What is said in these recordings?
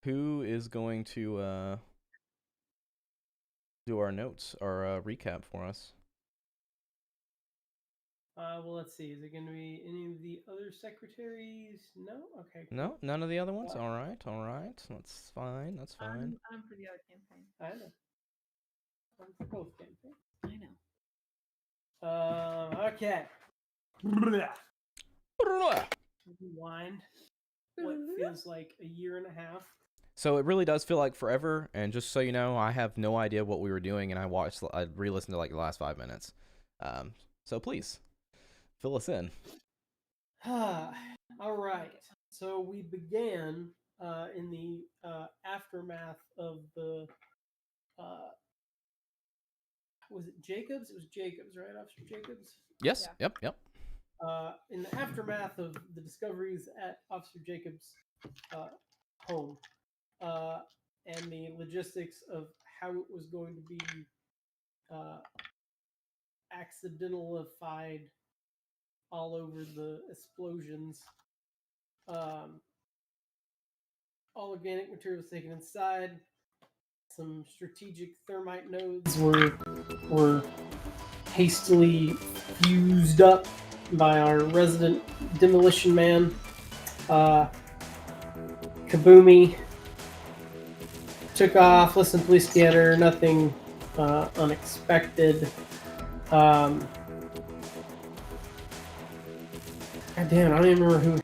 who is going to do our notes, our recap for us? Well, let's see. Is it going to be any of the other secretaries? No? Okay, cool. No, none of the other ones? All right. That's fine. I'm for the other campaign. I know. I'm for both campaigns. I know. Okay. Rewind. What feels like a year and a half. So it really does feel like forever, and just so you know, I have no idea what we were doing, and I re-listened to like the last 5 minutes. So please, fill us in. All right. So we began in the aftermath of the was it Jacobs? It was Jacobs, right? Officer Jacobs? Yes. Yeah. Yep. In the aftermath of the discoveries at Officer Jacobs' home and the logistics of how it was going to be accidentalified all over the explosions. All organic materials taken inside. Some strategic thermite nodes were hastily fused up by our resident demolition man, Kabumi. Took off, listened to police scanner, nothing unexpected. God damn, I don't even remember who Hayes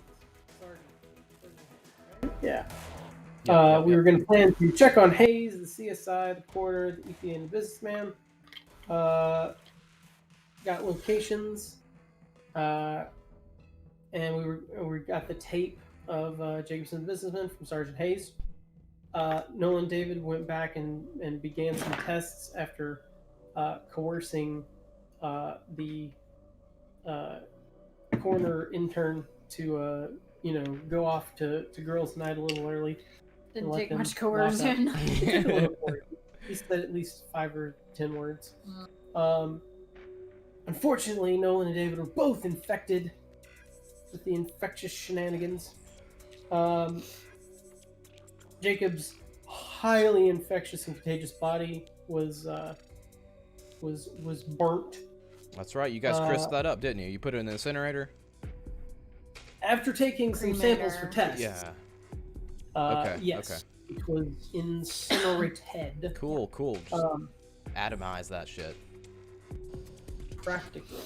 was. Sergeant Hayes, right? Yeah. We were going to plan to check on Hayes, the CSI, the coroner, the EPA, and the businessman. Got locations, and we got the tape of Jacobson, the businessman, from Sergeant Hayes. Nolan David went back and began some tests after coercing the coroner intern to go off to girls' night a little early. Didn't take much coercion. He said at least 5 or 10 words. Unfortunately, Nolan and David were both infected with the infectious shenanigans. Jacob's highly infectious and contagious body was burnt. That's right. You guys crisped that up, didn't you? You put it in the incinerator? After taking some samples for tests. Yeah. Okay. Yes. Okay. It was incinerated. Cool. Just atomize that shit. Practically.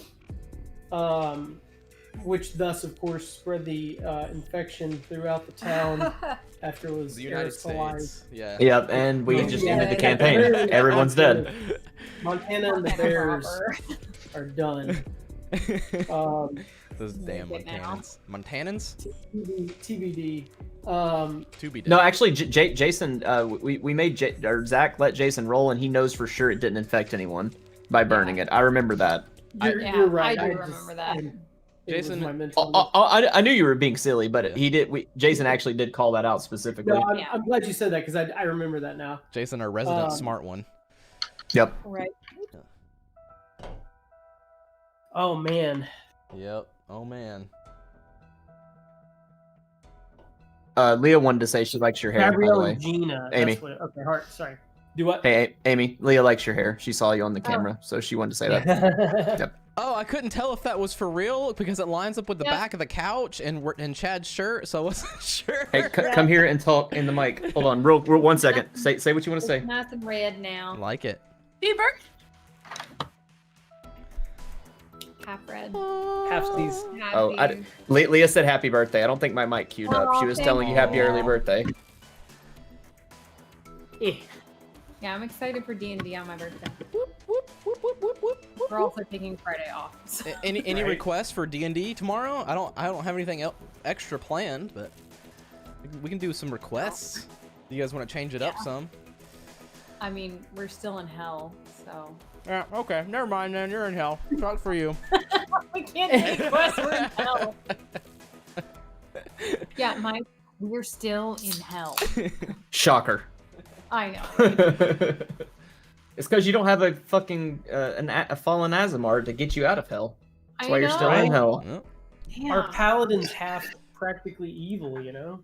Which thus, of course, spread the infection throughout the town after it was the United States. Yeah. Yep, and we just ended the campaign. Everyone's dead. Montana and the Bears are done. Those damn Montanans. Montanans? TBD. To be dead. No, actually, Jason, we made Zach let Jason roll, and he knows for sure it didn't infect anyone by burning it. I remember that. You're right. I do remember that. Jason, I knew you were being silly, but Jason actually did call that out specifically. No, I'm glad you said that because I remember that now. Jason, our resident smart one. Yep. Right. Oh man. Yep. Oh man. Leah wanted to say she likes your hair. Gabrielle by the way. Gina. Amy. Okay, heart. Sorry. Do what? Hey, Amy. Leah likes your hair. She saw you on the camera, so she wanted to say that. Yep. Oh, I couldn't tell if that was for real because it lines up with the back of the couch and Chad's shirt, so I wasn't sure. Hey, come here and talk in the mic. Hold on, real 1 second. Say what you want to say. It's nice and red now. I like it. Bieber. Half red. Halfsies. Oh, Leah said happy birthday. I don't think my mic queued up. She was telling you happy early birthday. Yeah, I'm excited for D&D on my birthday. We're also taking Friday off. So. Any requests for D&D tomorrow? I don't have anything extra planned, but we can do some requests. Do you guys want to change it up some? I mean, we're still in hell, so. Yeah, okay. Never mind then. You're in hell. Talk for you. We can't take quests. We're in hell. Yeah, we're still in hell. Shocker. I know. Right? It's because you don't have a fucking a fallen Azamar to get you out of hell. That's why you're still in hell. Damn. Our paladin's half practically evil, you know?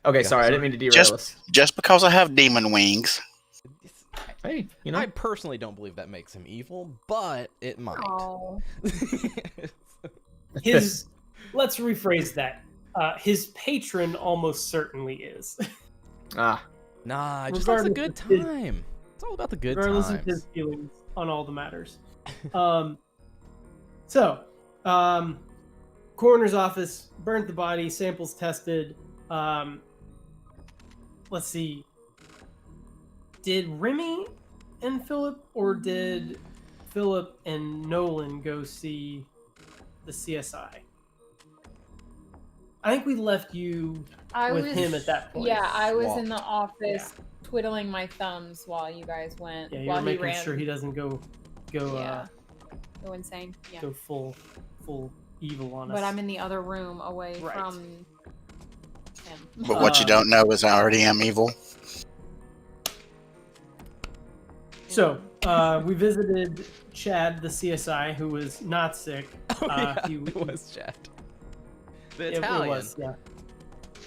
Okay, sorry, I didn't mean to derail Just- us. Just because I have demon wings. Hey, you know. I personally don't believe that makes him evil, but it might. Oh, His let's rephrase that. His patron almost certainly is. Ah, Nah, it just likes a Regardless good of his- time. It's all about the good regardless times. of his feelings on all the matters. Coroner's office burnt the body, samples tested. Let's see. Did Remy and Philip, or did Philip and Nolan go see the CSI? I think we left you I with was him at that point. Yeah, I was Swap. in the office twiddling my thumbs while you guys went. Yeah, while you're he making ran. sure he doesn't go Yeah. Go insane. Yeah. go full evil on us. But I'm in the other room away Right. from him. But what you don't know is I already am evil. So, we visited Chad, the CSI, who was not sick. Oh, yeah, he- it was Chad. The It Italian. was, yeah.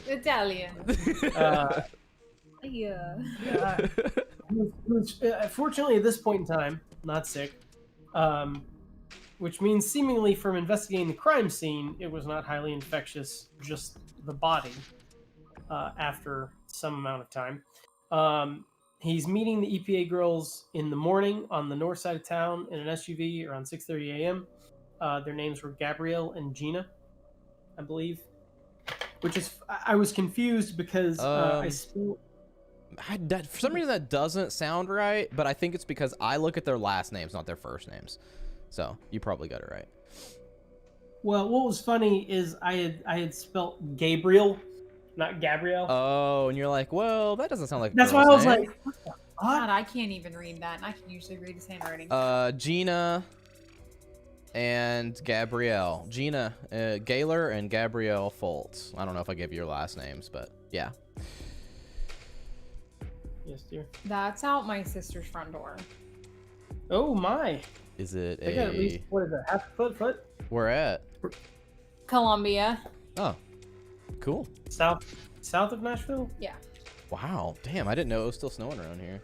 Italian. Uh, Yeah. who's fortunately at this point in time not sick, which means seemingly from investigating the crime scene, it was not highly infectious, just the body. After some amount of time, he's meeting the EPA girls in the morning on the north side of town in an SUV around 6:30 a.m. Their names were Gabrielle and Gina, I believe. Which is, I was confused because For some reason that doesn't sound right, but I think it's because I look at their last names, not their first names. So you probably got it right. Well, what was funny is I had spelt Gabriel, not Gabrielle. Oh, and you're like, well, that doesn't sound like a That's why I girl's was name. like, what the God, fuck? I can't even read that, and I can usually read his handwriting. Gina and Gabrielle. Gina Gaylor and Gabrielle Foltz. I don't know if I gave you your last names, but yeah. Yes, dear. That's out my sister's front door. Oh my! Is it They got at least, a... what is it, half foot? Where at? Columbia. Oh, cool. South of Nashville? Yeah. Wow, damn, I didn't know it was still snowing around here.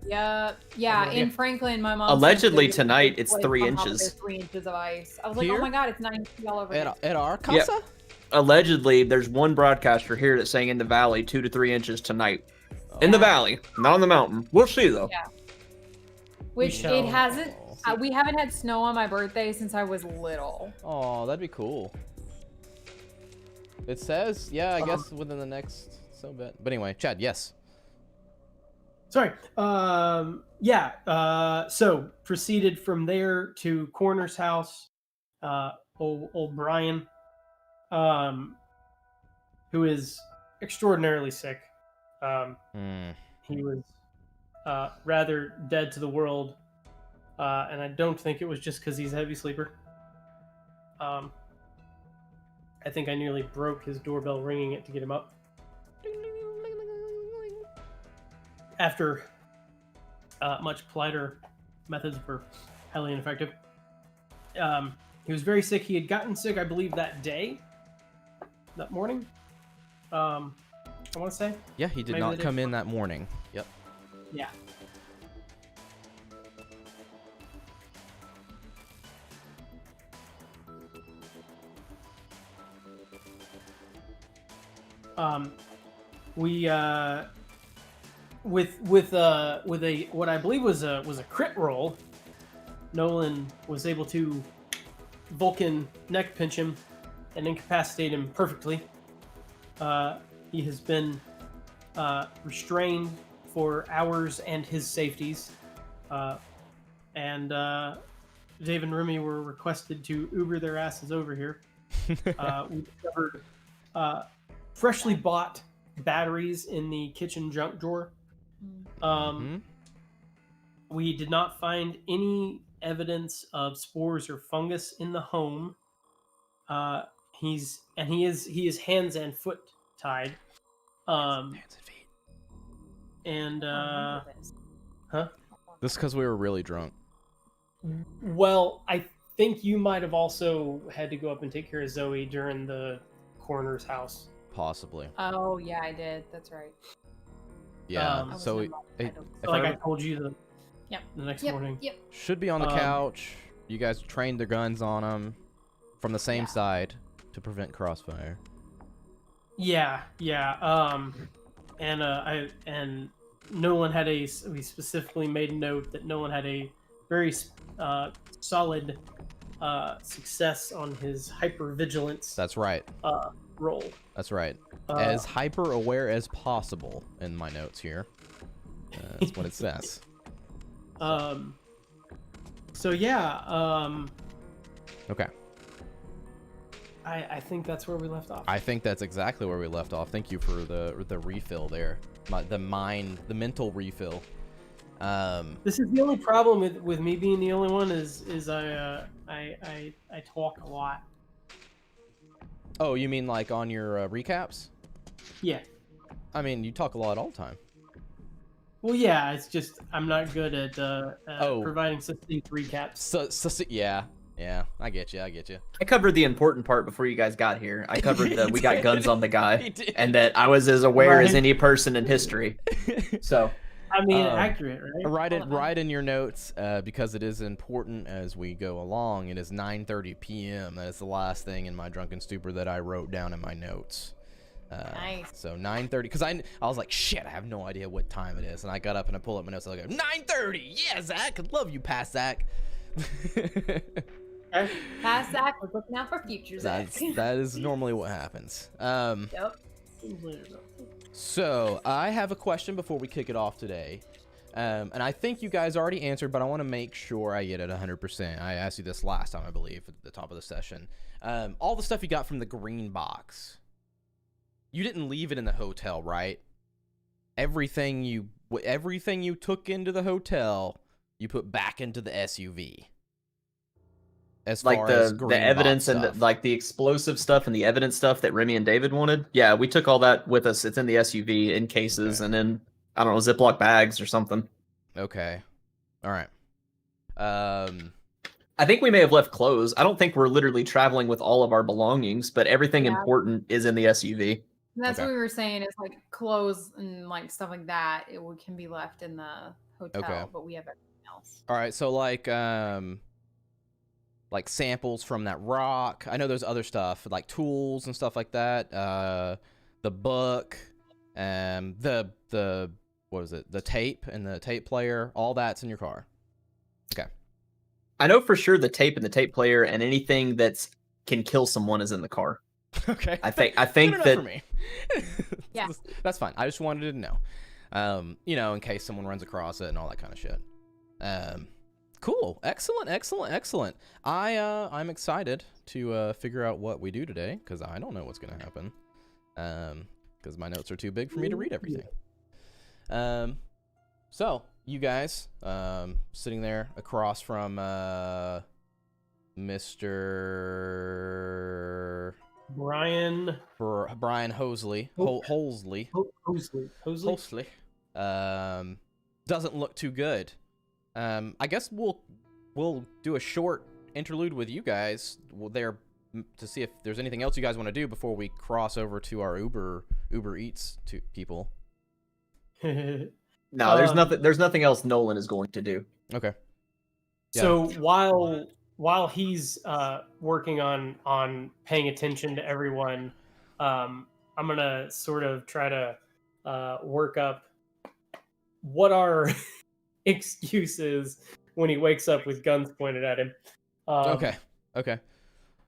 Yeah. Yeah. Yeah. In Franklin, my mom. Allegedly said that tonight it's like, 3 somehow inches. there's 3 inches of ice. I was like, Here? oh my god, it's 9 feet all over. here. At our casa? Allegedly, there's one broadcaster here that's saying in the valley 2 to 3 inches tonight. In the valley, not on the mountain. We'll see though. Yeah. Which shall- it hasn't. Oh. We haven't had snow on my birthday since I was little. Oh, that'd be cool. It says, yeah, I guess within the next so bit. But anyway, Chad, yes. Sorry. So proceeded from there to Coroner's house. Old Brian, who is extraordinarily sick. He was rather dead to the world, and I don't think it was just because he's a heavy sleeper. I think I nearly broke his doorbell ringing it to get him up. After much politer methods were highly ineffective. He was very sick. He had gotten sick, I believe, that morning. I want to say. Yeah, he did Maybe not they did. come in that morning. Yep. Yeah. We with a what I believe was a crit roll, Nolan was able to Vulcan neck pinch him and incapacitate him perfectly. He has been restrained for hours and his safeties. And Dave and Remy were requested to Uber their asses over here. We discovered freshly bought batteries in the kitchen junk drawer. We did not find any evidence of spores or fungus in the home. He is hands and foot tied. Hands and feet. And I remember this. This is because we were really drunk. well, I think you might have also had to go up and take care of Zoe during the coroner's house possibly. Oh yeah, I did. That's right. Yeah. I was So in my it, title. if like I I told you the Yep. next Yep. morning. Yep. should be on the Um, couch. You guys trained their guns on them from the same Yeah. side to prevent crossfire. Yeah. And Nolan had we specifically made note that Nolan had a very solid success on his hypervigilance That's right. roll. That's right. Uh, As hyper aware as possible in my notes here. That's what it says. So yeah, Okay. I think that's where we left off. I think that's exactly where we left off. Thank you for the refill there. The mental refill. This is the only problem with me being the only one is I talk a lot. Oh, you mean like on your recaps? Yeah. I mean, you talk a lot all the time. Well, yeah. It's just I'm not good at Oh. providing succinct recaps. So yeah. I get you. I covered the important part before you guys got here. I covered that we got guns on the He guy, did. and that I was as aware as Right. any person in history. So I mean, Um, accurate, right? Write in your notes because it is important as we go along. It is 9:30 p.m. That is the last thing in my drunken stupor that I wrote down in my notes. Nice. So 9:30, because I was like, shit, I have no idea what time it is, and I got up and I pulled up my notes. And I go 9:30. Yeah, Zach, I love you, past Zach. Okay. Past Zach, we're looking out for future Zach. that is normally what happens. Yep. So I have a question before we kick it off today. And I think you guys already answered, but I want to make sure I get it 100%. I asked you this last time, I believe, at the top of the session. All the stuff you got from the green box, you didn't leave it in the hotel, right? Everything you took into the hotel, you put back into the SUV. As like far as the green evidence box and stuff. like the explosive stuff and the evidence stuff that Remy and David wanted. Yeah, we took all that with us. It's in the SUV in cases Okay. and in, I don't know, Ziploc bags or something. Okay. All right. I think we may have left clothes. I don't think we're literally traveling with all of our belongings, but everything Yeah. important is in the SUV. And that's Okay. what we were saying is like clothes and like stuff like that. Can be left in the hotel, Okay. but we have everything else. All right, so like samples from that rock. I know there's other stuff like tools and stuff like that. The book, the what is it? The tape and the tape player. All that's in your car. Okay. I know for sure the tape and the tape player and anything that's can kill someone is in the car. Okay. I think Good enough that for me. Yeah. That's fine. I just wanted to know. In case someone runs across it and all that kind of shit. Cool. Excellent. I'm excited to figure out what we do today because I don't know what's gonna happen. Because my notes are too big for me to read everything. So you guys, sitting there across from Mr. Brian Brian Hosley. Holsley. Hosley. Doesn't look too good. I guess we'll do a short interlude with you guys there to see if there's anything else you guys want to do before we cross over to our Uber Eats to people. no, there's nothing else Nolan is going to do. Okay. Yeah. So while he's working on paying attention to everyone, I'm gonna sort of try to work up what are excuses when he wakes up with guns pointed at him. Okay.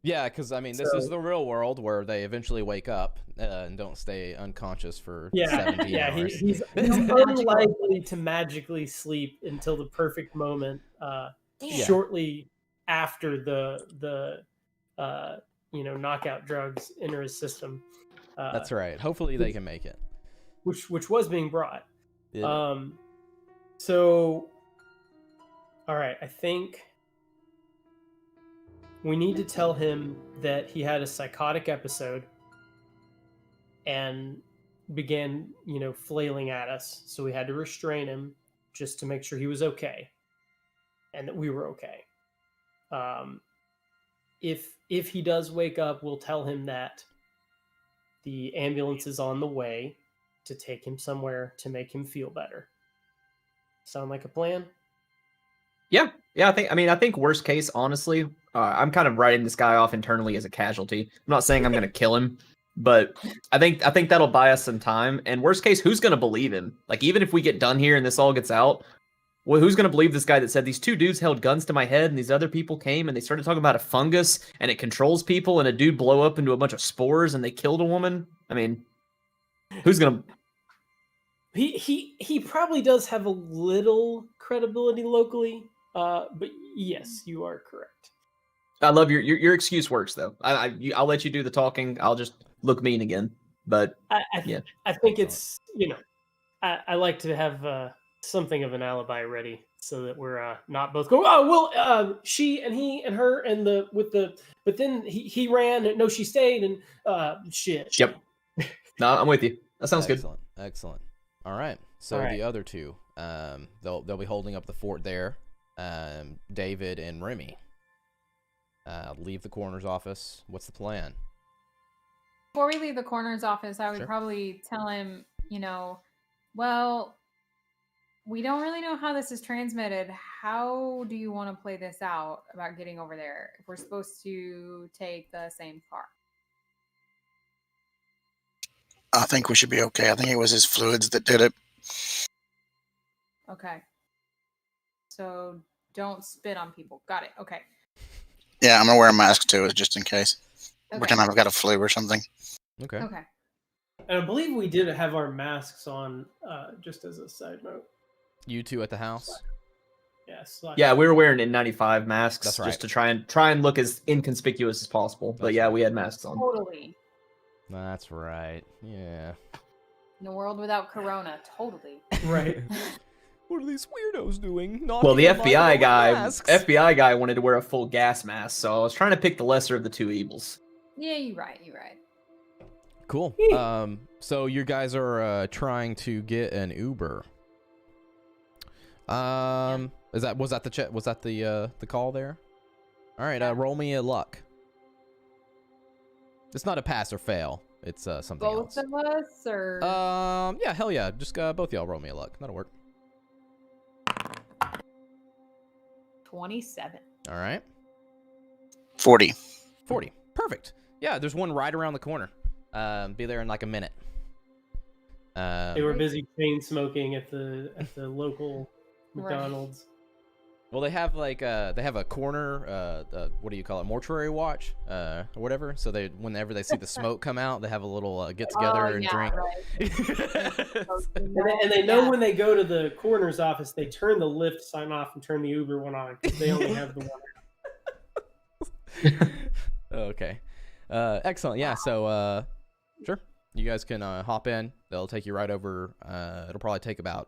Yeah, because I mean, this is the real world where they eventually wake up and don't stay unconscious for 17 hours. He's unlikely to magically sleep until the perfect moment, Yeah. shortly after the knockout drugs enter his system. That's right. Hopefully they can make it. Which was being brought. Yeah. So, all right, I think we need to tell him that he had a psychotic episode and began, flailing at us. So we had to restrain him just to make sure he was okay and that we were okay. If he does wake up, we'll tell him that The ambulance is on the way to take him somewhere to make him feel better. Sound like a plan? Yeah. I think worst case, honestly, I'm kind of writing this guy off internally as a casualty. I'm not saying I'm going to kill him, but I think that'll buy us some time. And worst case, who's going to believe him? Like, even if we get done here and this all gets out, well, who's going to believe this guy that said these two dudes held guns to my head and these other people came and they started talking about a fungus and it controls people and a dude blow up into a bunch of spores and they killed a woman? I mean, who's going to... He probably does have a little credibility locally, but yes, you are correct. I love your excuse works though. I'll let you do the talking. I'll just look mean again. But I think it's I like to have something of an alibi ready so that we're not both going. Oh well, she and he and her and but then he ran. No, she stayed and shit. Yep. No, I'm with you. That sounds good. Excellent. All right. So All right. the other two, they'll be holding up the fort there. David and Remy. Leave the coroner's office. What's the plan? Before we leave the coroner's office, I would Sure. probably tell him, well, we don't really know how this is transmitted. How do you want to play this out about getting over there if we're supposed to take the same car? I think we should be okay. I think it was his fluids that did it. Okay. So don't spit on people. Got it. Okay. Yeah, I'm gonna wear a mask too, just in case. Okay. Pretend I've got a flu or something. Okay. Okay. And I believe we did have our masks on, just as a side note. You two at the house. Yes. Yeah, we were wearing N95 masks That's right. just to try and look as inconspicuous as possible. But That's yeah, right. we had masks on. Totally. That's right. Yeah. In a world without Corona. Totally. Right. What are these weirdos doing? Well, the FBI guy FBI. wanted to wear a full gas mask, so I was trying to pick the lesser of the two evils. Yeah, you're right. You're right. Cool. So you guys are trying to get an Uber. Was that the call there? All right. Yeah. Roll me a luck. It's not a pass or fail. It's something Both else. of us, or Yeah, hell yeah. Just both y'all roll me a luck. That'll work. 27. All right. 40. 40. Perfect. Yeah, there's one right around the corner. Be there in like a minute. They were busy chain smoking at the local Right. McDonald's. Well, they have a corner, what do you call it, mortuary watch, or whatever. So whenever they see the smoke come out, they have a little get together and drink. Right. And they know when they go to the coroner's office, they turn the Lyft sign off and turn the Uber one on because they only have the one. Okay. Excellent. Yeah. So, sure. You guys can hop in. They'll take you right over. It'll probably take about.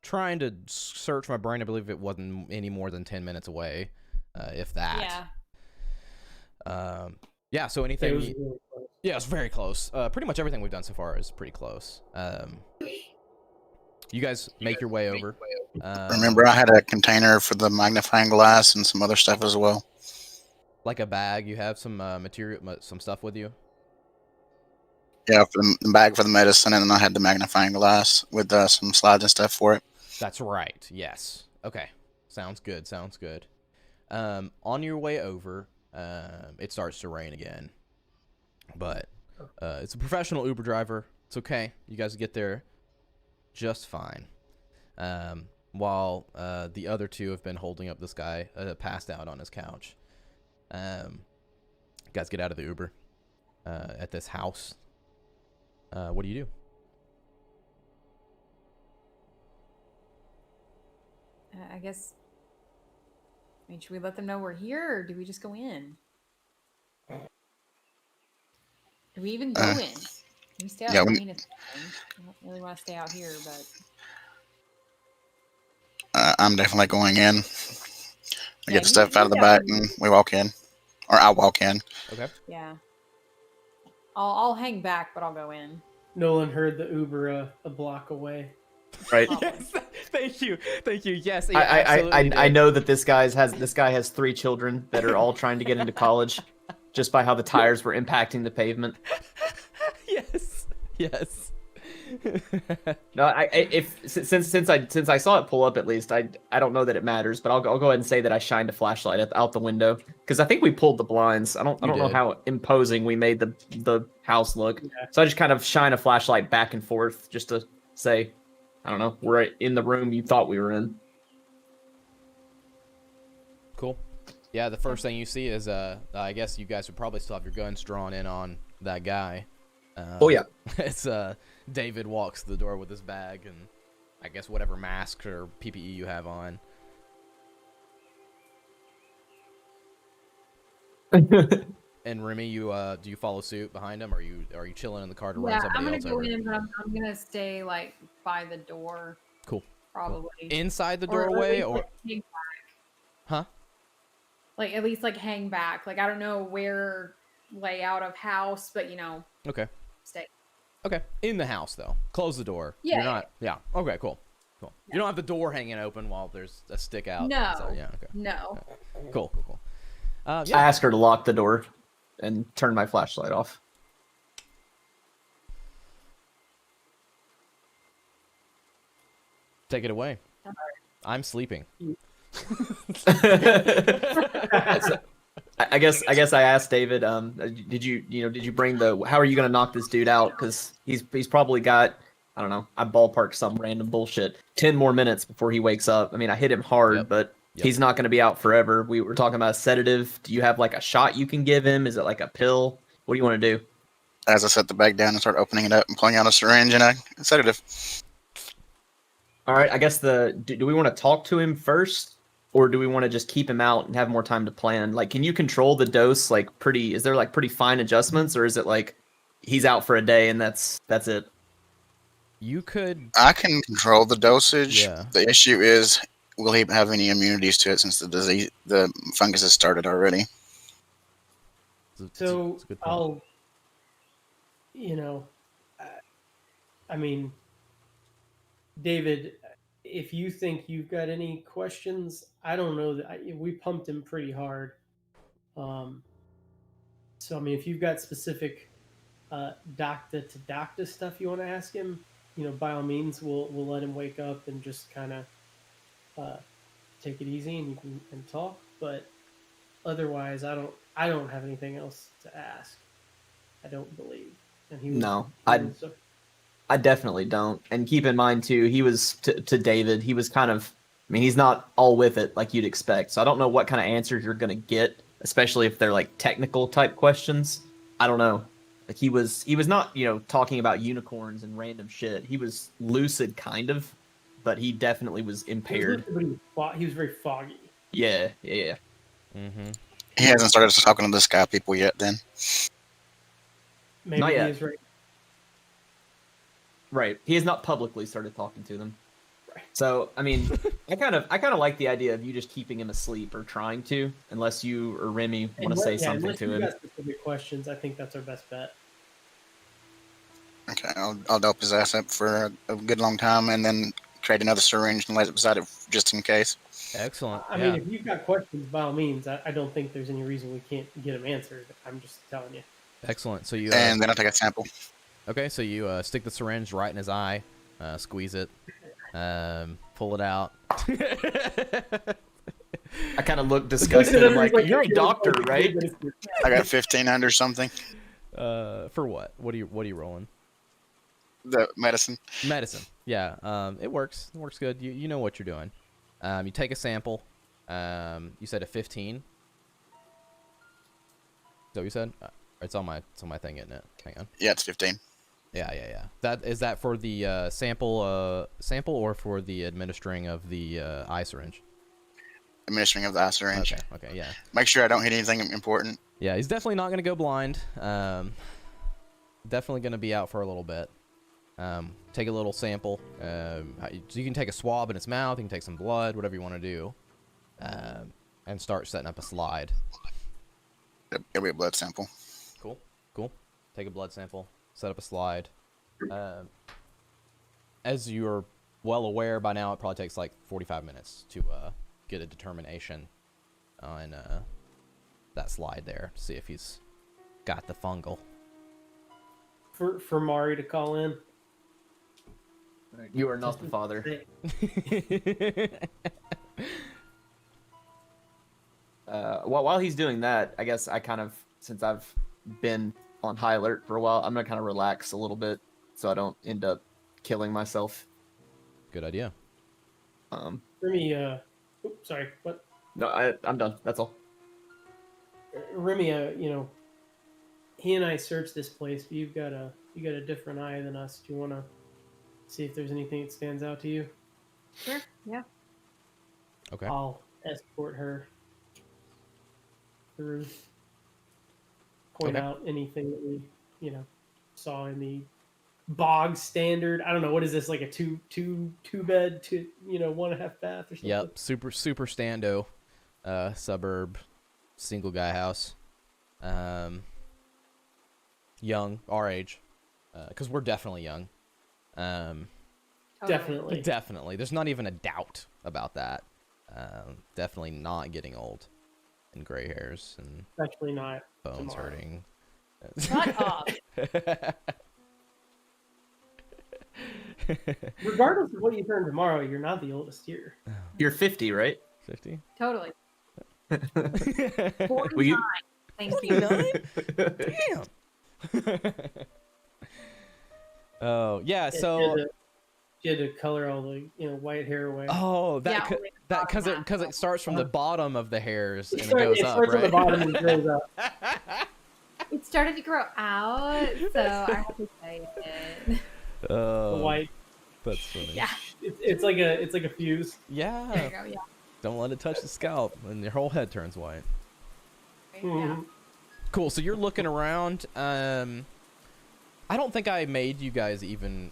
Trying to search my brain. I believe it wasn't any more than 10 minutes away, if that. Yeah. Yeah. So It anything. was really close. Yeah, it's very close. Pretty much everything we've done so far is pretty close. You guys make your way over. Remember, I had a container for the magnifying glass and some other stuff as well. Like a bag. You have some material, some stuff with you. Yeah, for the bag for the medicine, and then I had the magnifying glass with some slides and stuff for it. That's right. Yes. Okay. Sounds good. Sounds good. On your way over, it starts to rain again. But it's a professional Uber driver. It's okay. You guys get there just fine. While the other two have been holding up this guy passed out on his couch. You guys get out of the Uber at this house. What do you do? I guess. I mean, should we let them know we're here, or do we just go in? Do we even go in? Can we stay out yeah, in we- the rain if anything? I don't really want to stay out here, but I'm definitely going in. I Yeah, get the stuff out of the you back, definitely- and we walk in. Or I walk in. Okay. yeah. I'll hang back, but I'll go in. Nolan heard the Uber a block away. Right. Oh. Yes. Thank you. Thank you. Yes. he I absolutely I did. know that this guy has 3 children that are all trying to get into college. just by how the tires were impacting the pavement. Yes. Yes. No, since I saw it pull up, at least I don't know that it matters, but I'll go ahead and say that I shined a flashlight out the window because I think we pulled the blinds. I don't know did. how imposing we made the house look. Yeah. So I just kind of shine a flashlight back and forth just to say, I don't know, we're in the room you thought we were in. Cool. Yeah, the first thing you see is I guess you guys would probably still have your guns drawn in on that guy. Oh yeah. It's David walks to the door with his bag and I guess whatever mask or PPE you have on. And Remy, you do you follow suit behind him, or are you chilling in the car to run Yeah, somebody I'm gonna else go over? in, but I'm gonna stay like by the door. Cool. Probably. Inside the Or at doorway, least, or like, hang back. huh? Like at least like hang back. Like I don't know where layout of house, but Okay. stay. Okay. In the house though. Close the door. Yeah, You're yeah. not. Yeah. Okay. Cool. Cool. You don't have the door hanging open while there's a stick out. No. So, yeah. Okay. No. Cool. Cool. Cool. I Yeah. asked her to lock the door and turn my flashlight off. Take it away. I'm sleeping. I guess I asked David, did you bring how are you gonna knock this dude out? Because he's probably got, I don't know, I ballparked some random bullshit. 10 more minutes before he wakes up. I mean, I hit him hard, Yep. but Yep. he's not gonna be out forever. We were talking about a sedative. Do you have like a shot you can give him? Is it like a pill? What do you want to do? As I set the bag down and start opening it up and pulling out a syringe and a sedative. All right, I guess do we want to talk to him first, or do we want to just keep him out and have more time to plan? Like, can you control the dose? Like, is there like pretty fine adjustments, or is it like he's out for a day and that's it? You could. I can control the dosage. Yeah. The issue is, will he have any immunities to it since the fungus has started already? So it's a good point. I'll, I mean, David, if you think you've got any questions, I don't know that we pumped him pretty hard. So I mean, if you've got specific doctor to doctor stuff you want to ask him, by all means, we'll let him wake up and just kind of take it easy and you can talk. But otherwise, I don't have anything else to ask. I don't believe. And he was, No, he I definitely don't. And keep in mind too, he was to David. He was kind of. I mean, he's not all with it like you'd expect. So I don't know what kind of answers you're gonna get, especially if they're like technical type questions. I don't know. Like he was not talking about unicorns and random shit. He was lucid kind of, but he definitely was impaired. He was very foggy. Yeah. Mm-hmm. He hasn't started talking to the sky people yet. Then Maybe Not he yet. is right. Right. He has not publicly started talking to them. Right. So, I mean, I kind of like the idea of you just keeping him asleep or trying to, unless you or Remy want to say something unless to you've him. got specific questions, I think that's our best bet. okay, I'll dope his ass up for a good long time and then create another syringe and lay it beside it just in case. Excellent. I mean, if you've got questions, by all means, I don't think there's any reason we can't get them answered. I'm just telling you. Excellent. So you. And then I'll take a sample. Okay, so you stick the syringe right in his eye, squeeze it, pull it out. I kind of look disgusted. I'm like, you're a doctor, right? I got 15 under something. For what? What are you rolling? The medicine. Medicine. Yeah. It works. It works good. You know what you're doing. You take a sample. You said a 15. Is that what you said? It's on my thing, isn't it? Hang on. Yeah, it's 15. Yeah. That for the sample or for the administering of the eye syringe? Administering of the eye syringe. Okay, yeah. Make sure I don't hit anything important. Yeah, he's definitely not going to go blind. Definitely going to be out for a little bit. Take a little sample. So you can take a swab in his mouth. You can take some blood, whatever you want to do, and start setting up a slide. It'll be a blood sample. Cool. Take a blood sample. Set up a slide. As you're well aware by now, it probably takes like 45 minutes to get a determination on that slide there to see if he's got the fungal. For Mari to call in. You are not the father. While he's doing that, I guess I kind of, since I've been on high alert for a while, I'm gonna kind of relax a little bit so I don't end up killing myself. Good idea. Remy, oops, sorry, what? No, I'm done. That's all. Remy, you know, he and I searched this place, but you got a different eye than us. Do you want to see if there's anything that stands out to you? Sure. Yeah. Okay. I'll escort her through. Point Okay. out anything that we, you know, saw in the bog standard. I don't know, what is this, like a two bed, 1.5 bath or something? Yep. Super stando, suburb, single guy house. Young, our age, because we're definitely young. Totally. Definitely. Definitely. There's not even a doubt about that. Definitely not getting old, and gray hairs and Especially not bones tomorrow. hurting. Shut up. Regardless of what you turn tomorrow, you're not the oldest here. You're 50, right? 50. Totally. Will 49. you? Thank you. Damn. Oh yeah. She So had to- she had to color all the white hair away. oh that Yeah, that because it starts from the bottom of the hairs and it Starts- goes it up, starts right? on the bottom and goes up. It started to grow out, so I have to say it. The Oh, white. that's funny. Yeah. It's like a fuse. There you Yeah. go. Yeah. Don't let it touch the scalp, and your whole head turns white. Yeah. Mhm. Cool. So you're looking around. I don't think I made you guys even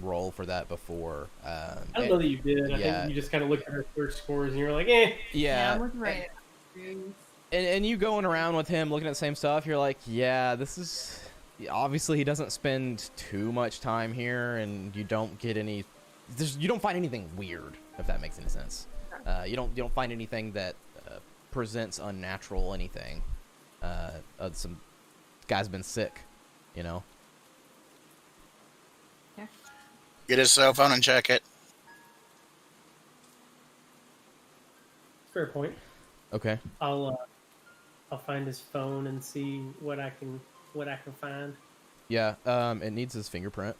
roll for that before. I don't know that you did. I yeah. think you just kind of looked at our search scores and you were like, eh. Yeah, I'm Yeah. looking right at it. And you going around with him looking at the same stuff, you're like, yeah, this is obviously he doesn't spend too much time here, and you don't get any. You don't find anything weird, if that makes any sense. You don't find anything that presents unnatural anything. Some guy's been sick, you know. Get his cell phone and check it. Fair point. Okay. I'll find his phone and see what I can find. Yeah. It needs his fingerprint.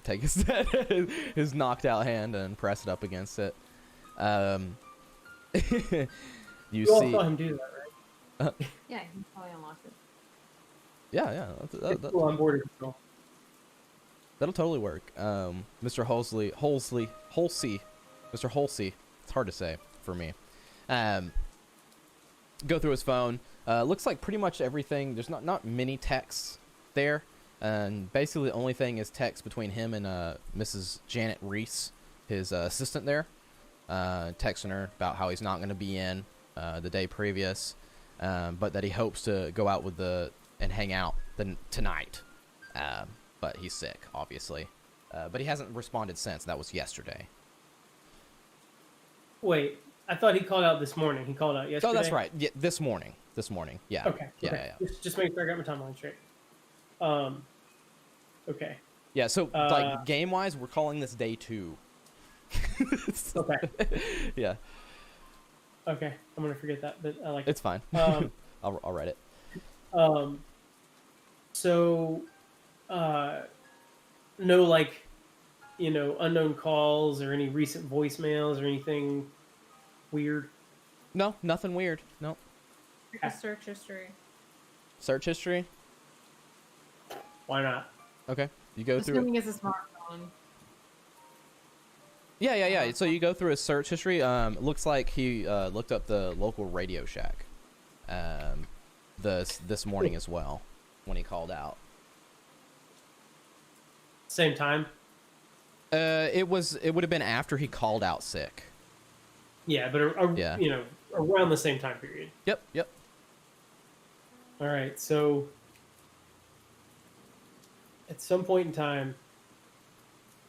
Take his knocked out hand and press it up against it. You You all see. saw him do that, right? Yeah, he probably unlocked it. Yeah. Well, on board as well. That'll totally work. Mr. Halsey, Mr. Halsey. It's hard to say for me. Go through his phone. Looks like pretty much everything. There's not many texts there, and basically the only thing is text between him and Mrs. Janet Reese, his assistant there, texting her about how he's not going to be in the day previous, but that he hopes to go out and hang out tonight. But he's sick, obviously. But he hasn't responded since. That was yesterday. Wait, I thought he called out this morning. He called out yesterday. Oh, that's right. Yeah, this morning. Yeah. Okay. Yeah, okay. yeah. Just make sure I got my timeline straight. Okay. Yeah, so like game wise, we're calling this day 2. Okay. Yeah, Okay. I'm gonna forget that, but I like it. it's fine. Um, I'll write it. So, no, like, unknown calls or any recent voicemails or anything weird. No, nothing weird. No. A search history. Search history. Why not? Okay, you go through it. Assuming it's a smartphone. Yeah. So you go through his search history. Looks like he looked up the local Radio Shack, this morning as well, when he called out. Same time. It would have been after he called out sick. Yeah, but Yeah. Around the same time period. Yep. All right, so at some point in time,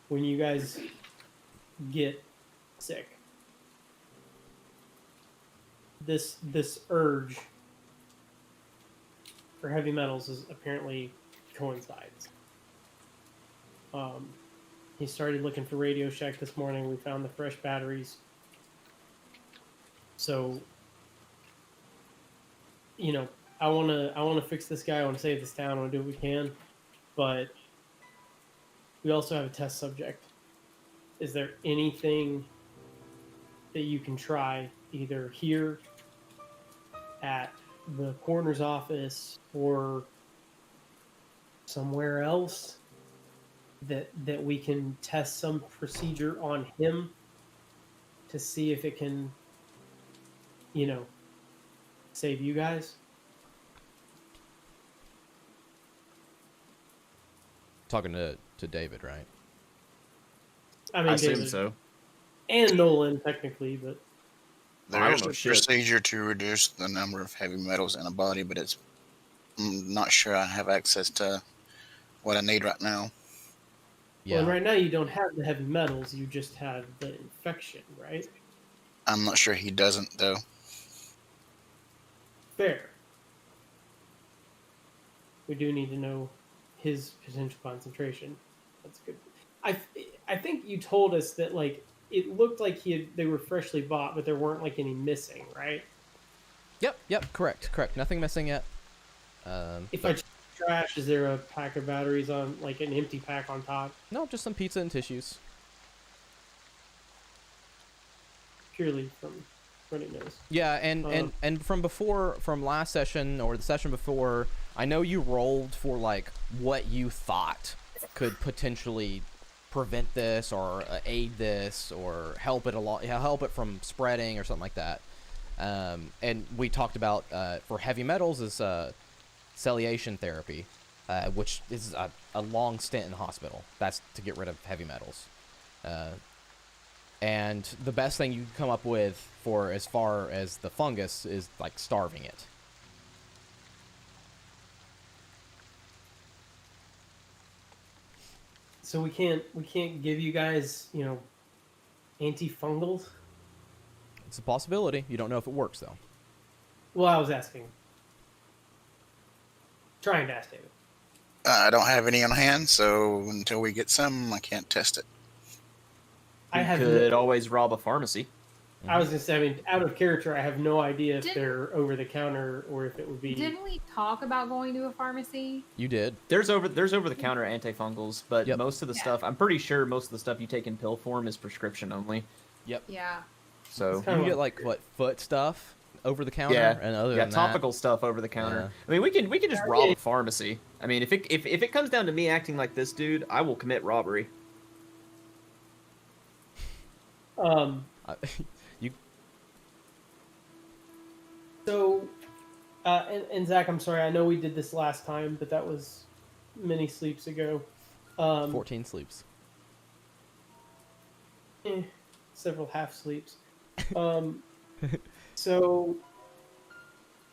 when you guys get sick, this urge for heavy metals is apparently coincides. He started looking for Radio Shack this morning. We found the fresh batteries. So, you know, I wanna fix this guy. I wanna save this town. I wanna do what we can, but we also have a test subject. Is there anything that you can try either here at the coroner's office or somewhere else that we can test some procedure on him to see if it can, you know, save you guys? Talking to David, right? I mean, I assume David so. and Nolan technically, but I There don't is know a shit. procedure to reduce the number of heavy metals in a body, but I'm not sure I have access to what I need right now. Yeah. well, and right now you don't have the heavy metals. You just have the infection, right? I'm not sure he doesn't though. Fair. We do need to know his potential concentration. That's good. I think you told us that like it looked like they were freshly bought, but there weren't like any missing, right? Yep. Correct. Nothing missing yet. If But I check trash, is there a pack of batteries on like an empty pack on top? no, just some pizza and tissues. Purely from running nose. Yeah, and from last session or the session before, I know you rolled for like what you thought could potentially prevent this or aid this or help it from spreading or something like that. And we talked about for heavy metals is ciliation therapy, which is a long stint in the hospital. That's to get rid of heavy metals. And the best thing you can come up with for as far as the fungus is like starving it. So we can't give you guys, you know, antifungals. It's a possibility. You don't know if it works though. Well, I was asking, trying to ask David. I don't have any on hand, so until we get some, I can't test it. I You have. could always rob a pharmacy. I was gonna say, I mean, out of character, I have no idea if Didn't- they're over the counter or if it would be. Didn't we talk about going to a pharmacy? You did. There's over the counter antifungals, but Yep. most of the Yeah. stuff, I'm pretty sure most of the stuff you take in pill form is prescription only. Yep. Yeah. So It's You kinda can get like what foot stuff over the counter, yeah, and other yeah, than topical stuff over the counter. Yeah. I mean, we can just Yeah. rob a pharmacy. I mean, if it comes down to me acting like this dude, I will commit robbery. Um. that, you So, and Zach, I'm sorry. I know we did this last time, but that was many sleeps ago. 14 sleeps. Several half sleeps. So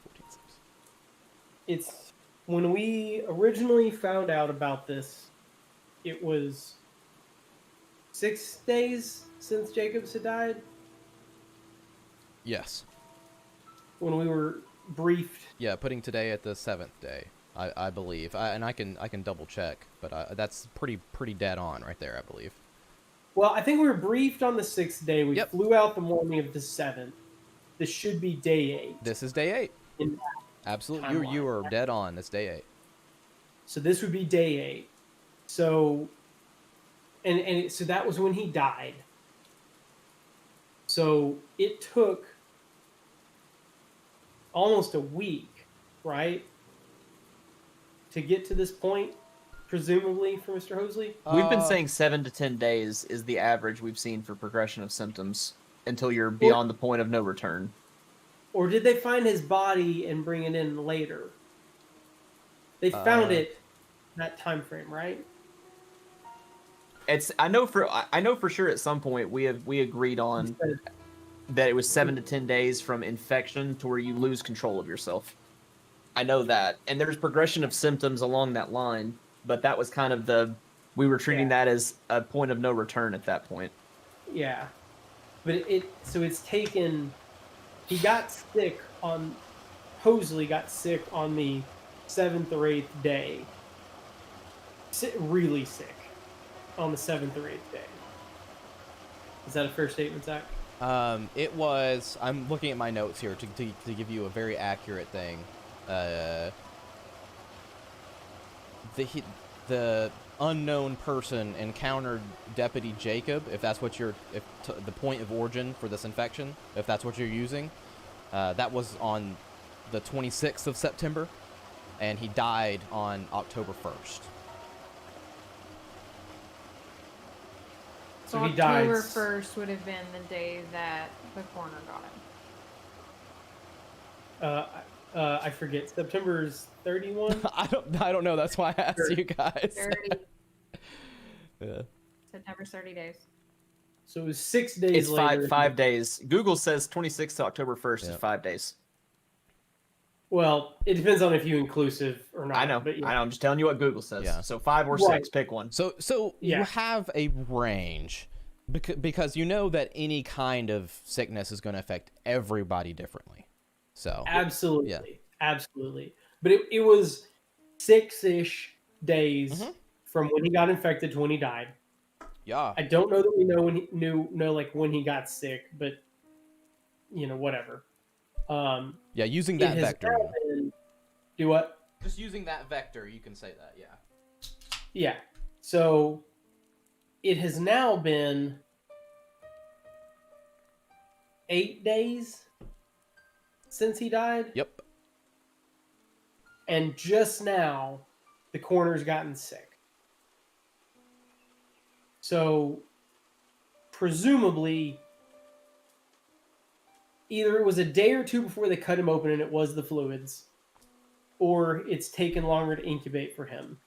14 sleeps. it's when we originally found out about this, it was 6 days since Jacobs had died. Yes. When we were briefed. Yeah, putting today at the 7th day, I believe. And I can double check, but that's pretty dead on right there, I believe. Well, I think we were briefed on the 6th day. We Yep. flew out the morning of the 7th. This should be day 8. This is day 8. In Absolutely. You timeline. are dead on. It's day 8. So this would be day 8. So, so that was when he died. So it took almost a week, right, to get to this point, presumably for Mr. Hosley. We've been saying 7 to 10 days is the average we've seen for progression of symptoms until you're beyond the point of no return. Or did they find his body and bring it in later? They found it that time frame, right? I know for sure at some point we agreed on that it was 7 to 10 days from infection to where you lose control of yourself. I know that, and there's progression of symptoms along that line, but that was kind of we were treating that as a point of no return at that point. Yeah, but it's taken. He got sick on. Hosley got sick on the 7th or 8th day. Really sick on the 7th or 8th day. Is that a fair statement, Zach? It was. I'm looking at my notes here to give you a very accurate thing. The unknown person encountered Deputy Jacob, if that's what the point of origin for this infection, if that's what you're using. That was on the 26th of September, and he died on October 1st. So So he died. October 1st would have been the day that the coroner got him. I forget. September's 31. I don't know. That's why I asked you guys. 30, Yeah. September's 30 days. So it was 6 days It's later. 5 days. Google says 26th to October 1st Yeah. is 5 days. Well, it depends on if you inclusive or not. I know. But yeah. I know. I'm just telling you what Google says. Yeah. So 5 or Right. 6, pick one. So Yeah. you have a range because you know that any kind of sickness is going to affect everybody differently. So Absolutely. Yeah. Absolutely. But it was 6-ish days Mhm. from when he got infected to when he died. yeah, I don't know that we know when he like when he got sick, but whatever. yeah. Using It that has vector, now been- do what? just using that vector, you can say that. Yeah. Yeah. So it has now been 8 days since he died, Yep. and just now the coroner's gotten sick. So presumably either it was a day or two before they cut him open and it was the fluids, or it's taken longer to incubate for him.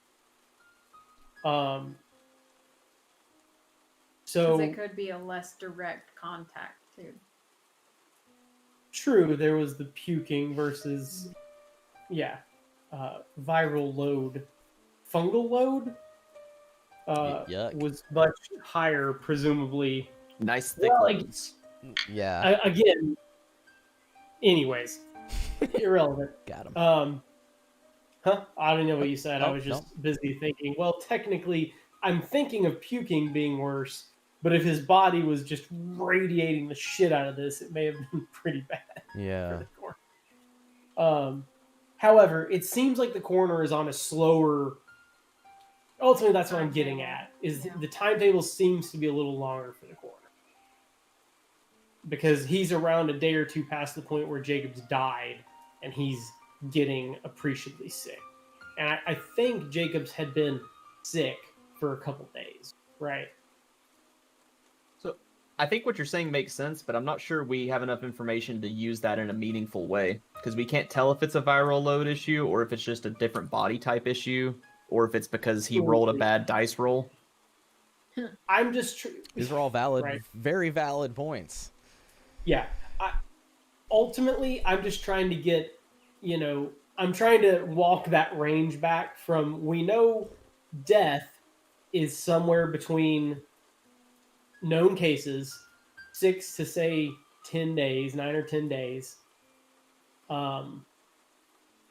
So Because it could be a less direct contact, too. true, there was the puking versus, viral load. Fungal load Yuck. was much higher, presumably. Nice thick Well, like- loads. Yeah. Again, anyways, irrelevant. Got him. I don't know what you said. I Oh, was just busy thinking. Well, technically, I'm thinking of puking being worse, but if his body was just radiating the shit out of this, it may have been pretty bad. Yeah. For the coroner. However, it seems like the coroner is on a slower. Ultimately, that's what I'm getting at. Is Yeah. the timetable seems to be a little longer for the coroner because he's around a day or two past the point where Jacobs died, and he's getting appreciably sick. And I think Jacobs had been sick for a couple days, right? So I think what you're saying makes sense, but I'm not sure we have enough information to use that in a meaningful way because we can't tell if it's a viral load issue or if it's just a different body type issue or if it's because he rolled a bad dice roll. I'm just These are all valid, Right. very valid points. Yeah. Ultimately, I'm just trying to get, I'm trying to walk that range back from we know death is somewhere between known cases, 6 to say 10 days, 9 or 10 days,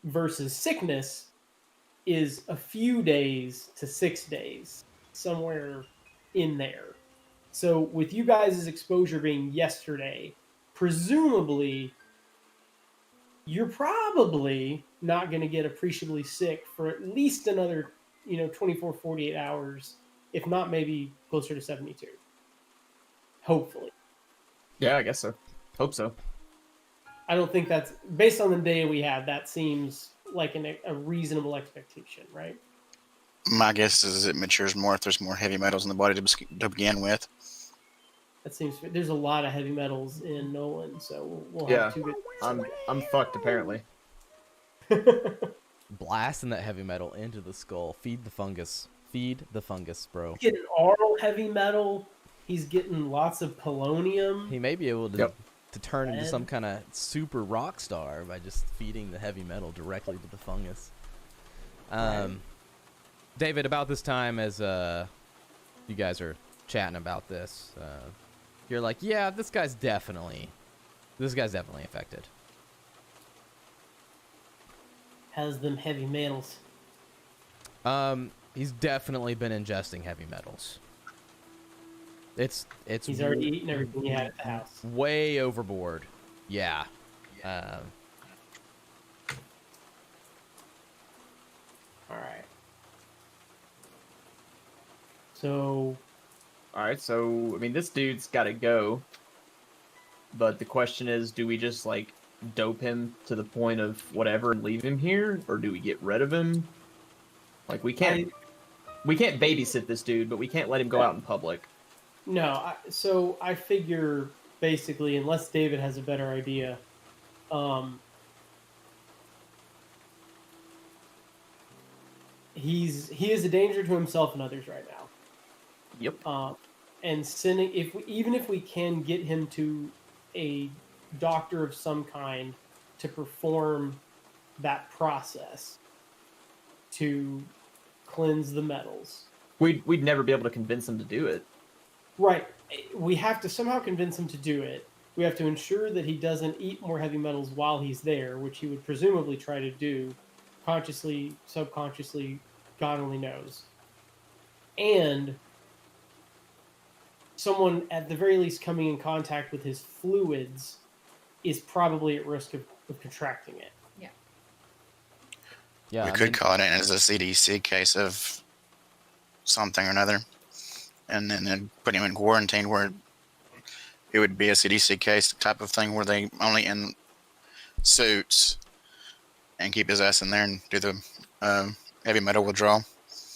versus sickness is a few days to 6 days, somewhere in there. So with you guys' exposure being yesterday, presumably you're probably not going to get appreciably sick for at least another 24 48 hours, if not maybe closer to 72, hopefully. Yeah, I guess so. Hope so. I don't think that's based on the data we have. That seems like a reasonable expectation, right? My guess is it matures more if there's more heavy metals in the body to begin with. That seems there's a lot of heavy metals in Nolan, so we'll Yeah. have two I'm fucked apparently. good. Blasting that heavy metal into the skull. Feed the fungus. Feed the fungus, bro. Getting oral heavy metal. He's getting lots of polonium. He may be able to Yep. to turn into Ed? some kind of super rock star by just feeding the heavy metal directly to the fungus. Right. David, about this time as you guys are chatting about this, you're like, yeah, this guy's definitely affected. has them heavy metals? He's definitely been ingesting heavy metals. It's He's already eaten everything he had at the house. way overboard. Yeah. All right. So All right, so I mean, this dude's got to go. But the question is, do we just like dope him to the point of whatever and leave him here, or do we get rid of him? Like we can't babysit this dude, but we can't let him go out in public. no, so I figure basically, unless David has a better idea, he is a danger to himself and others right now. Yep. And sending even if we can get him to a doctor of some kind to perform that process to cleanse the metals. We'd never be able to convince him to do it. Right. We have to somehow convince him to do it. We have to ensure that he doesn't eat more heavy metals while he's there, which he would presumably try to do consciously, subconsciously, God only knows. And someone, at the very least, coming in contact with his fluids is probably at risk of contracting it. Yeah. We could call it in as a CDC case of something or another, and then put him in quarantine where it would be a CDC case type of thing where they only in suits and keep his ass in there and do the heavy metal withdrawal.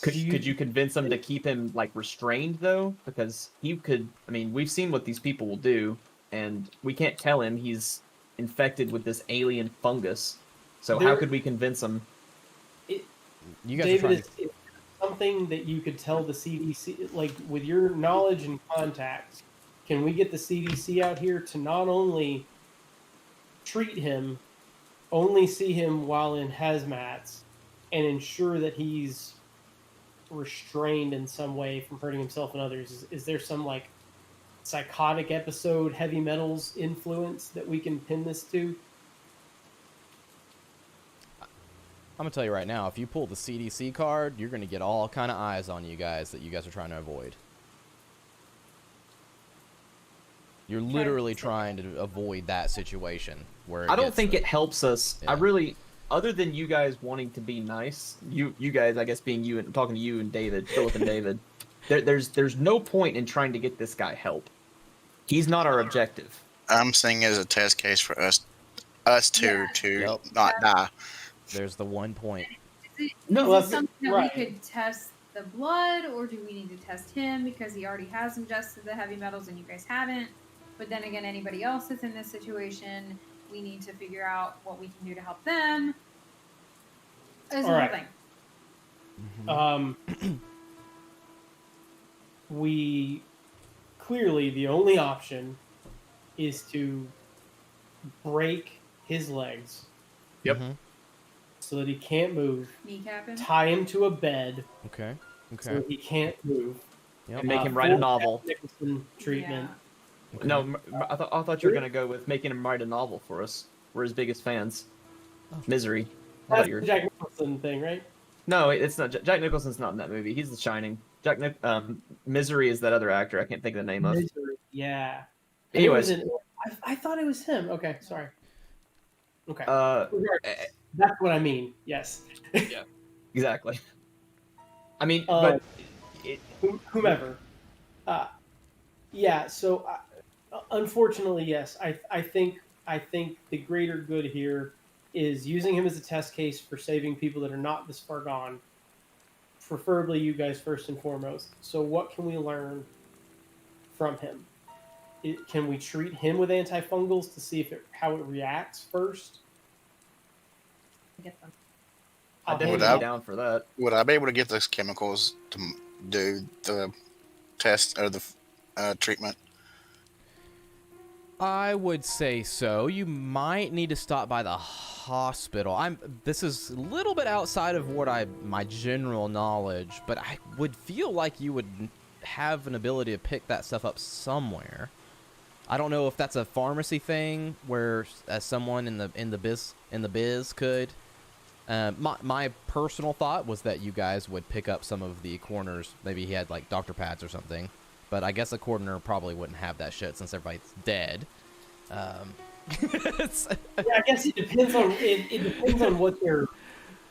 Could you convince him to keep him like restrained though? Because he could. I mean, we've seen what these people will do, and we can't tell him he's infected with this alien fungus. So how could we convince him? You guys David, are trying is something that you could tell the CDC, like with your knowledge and contacts, can we get the CDC out here to not only treat him, only see him while in hazmats, and ensure that he's restrained in some way from hurting himself and others? Is there some like psychotic episode, heavy metals influence that we can pin this to? I'm gonna tell you right now, if you pull the CDC card, you're gonna get all kind of eyes on you guys that you guys are trying to avoid. You're literally trying to avoid that situation where I don't think it helps us. Yeah. I really, other than you guys wanting to be nice, you guys, I guess being you and talking to you and David, Philip and David, there's no point in trying to get this guy help. He's not our objective. I'm seeing it as a test case for us two to Yep. not die. There's the one point. Well, Is it something that right. we could test the blood, or do we need to test him because he already has ingested the heavy metals and you guys haven't? But then again, anybody else that's in this situation, we need to figure out what we can do to help them. There's All another right. thing. We clearly, the only option is to break his legs Yep. Mhm. so that he can't move, Kneecap him. tie him to a bed Okay. so Okay. that he can't move, Yep. And make him write a full novel. Jack Nicholson treatment. Okay. No, I thought you were gonna go with making him write a novel for us. We're his biggest fans. Misery. I thought That's you were- the Jack Nicholson thing, right? No, it's not. Jack Nicholson's not in that movie. He's The Shining. Misery is that other actor. I can't think of the name of. Misery, yeah. Anyways, I thought it was him. Okay, sorry. Okay. uh, Regardless, that's what I mean. Yes. exactly. I mean, Uh, but it, Whomever. Yeah. So, unfortunately, yes. I think the greater good here is using him as a test case for saving people that are not this far gone. Preferably you guys first and foremost. So, what can we learn from him? Can we treat him with antifungals to see how it reacts first? Get them. I'd definitely Without- be down for that. Would I be able to get those chemicals to do the test or the treatment? I would say so. You might need to stop by the hospital. This is a little bit outside of my general knowledge, but I would feel like you would have an ability to pick that stuff up somewhere. I don't know if that's a pharmacy thing where as someone in the biz could. My personal thought was that you guys would pick up some of the coroners. Maybe he had like doctor pads or something, but I guess a coroner probably wouldn't have that shit since everybody's dead. Yeah, I guess it depends on it depends on what they're.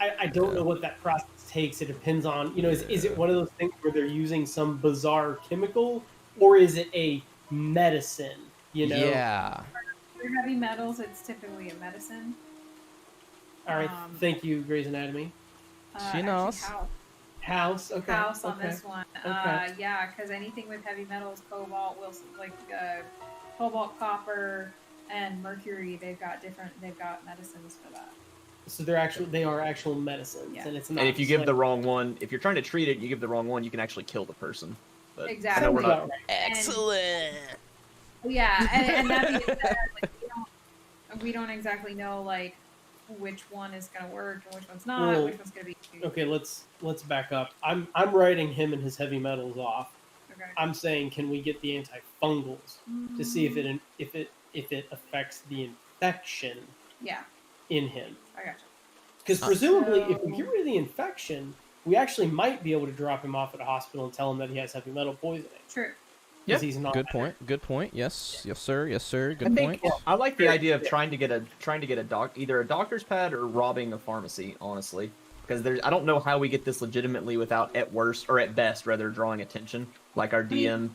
I don't know what that process takes. It depends on is it one of those things where they're using some bizarre chemical, or is it a medicine? Yeah. For heavy metals, it's typically a medicine. All right, thank you, Grey's Anatomy. She Actually, knows. House, okay. House on okay. this one. Okay. Yeah, because anything with heavy metals, cobalt, cobalt, copper, and mercury, they've got medicines for that. So they are actual medicines, Yeah. and it's not. And if you just give like- the wrong one, if you're trying to treat it, you give the wrong one, you can actually kill the person. But Exactly. I know we're Sounds not. about right. Excellent. Yeah, and that being said, like, we don't exactly know like which one is gonna work and which one's not, Well, which one's gonna be. Okay, let's back up. I'm writing him and his heavy metals off. Okay. I'm saying, can we get the antifungals to see if it affects the infection Yeah, in him? I gotcha. Because presumably, if we So- get rid of the infection, we actually might be able to drop him off at a hospital and tell him that he has heavy metal poisoning. True. Because he's not. Good point. Good point. Yes, yes, sir. Yes, sir. I Good think point. I like the idea of Yeah. trying to get either a doctor's pad or robbing a pharmacy. Honestly, because I don't know how we get this legitimately without at worst or at best rather drawing attention, like our DM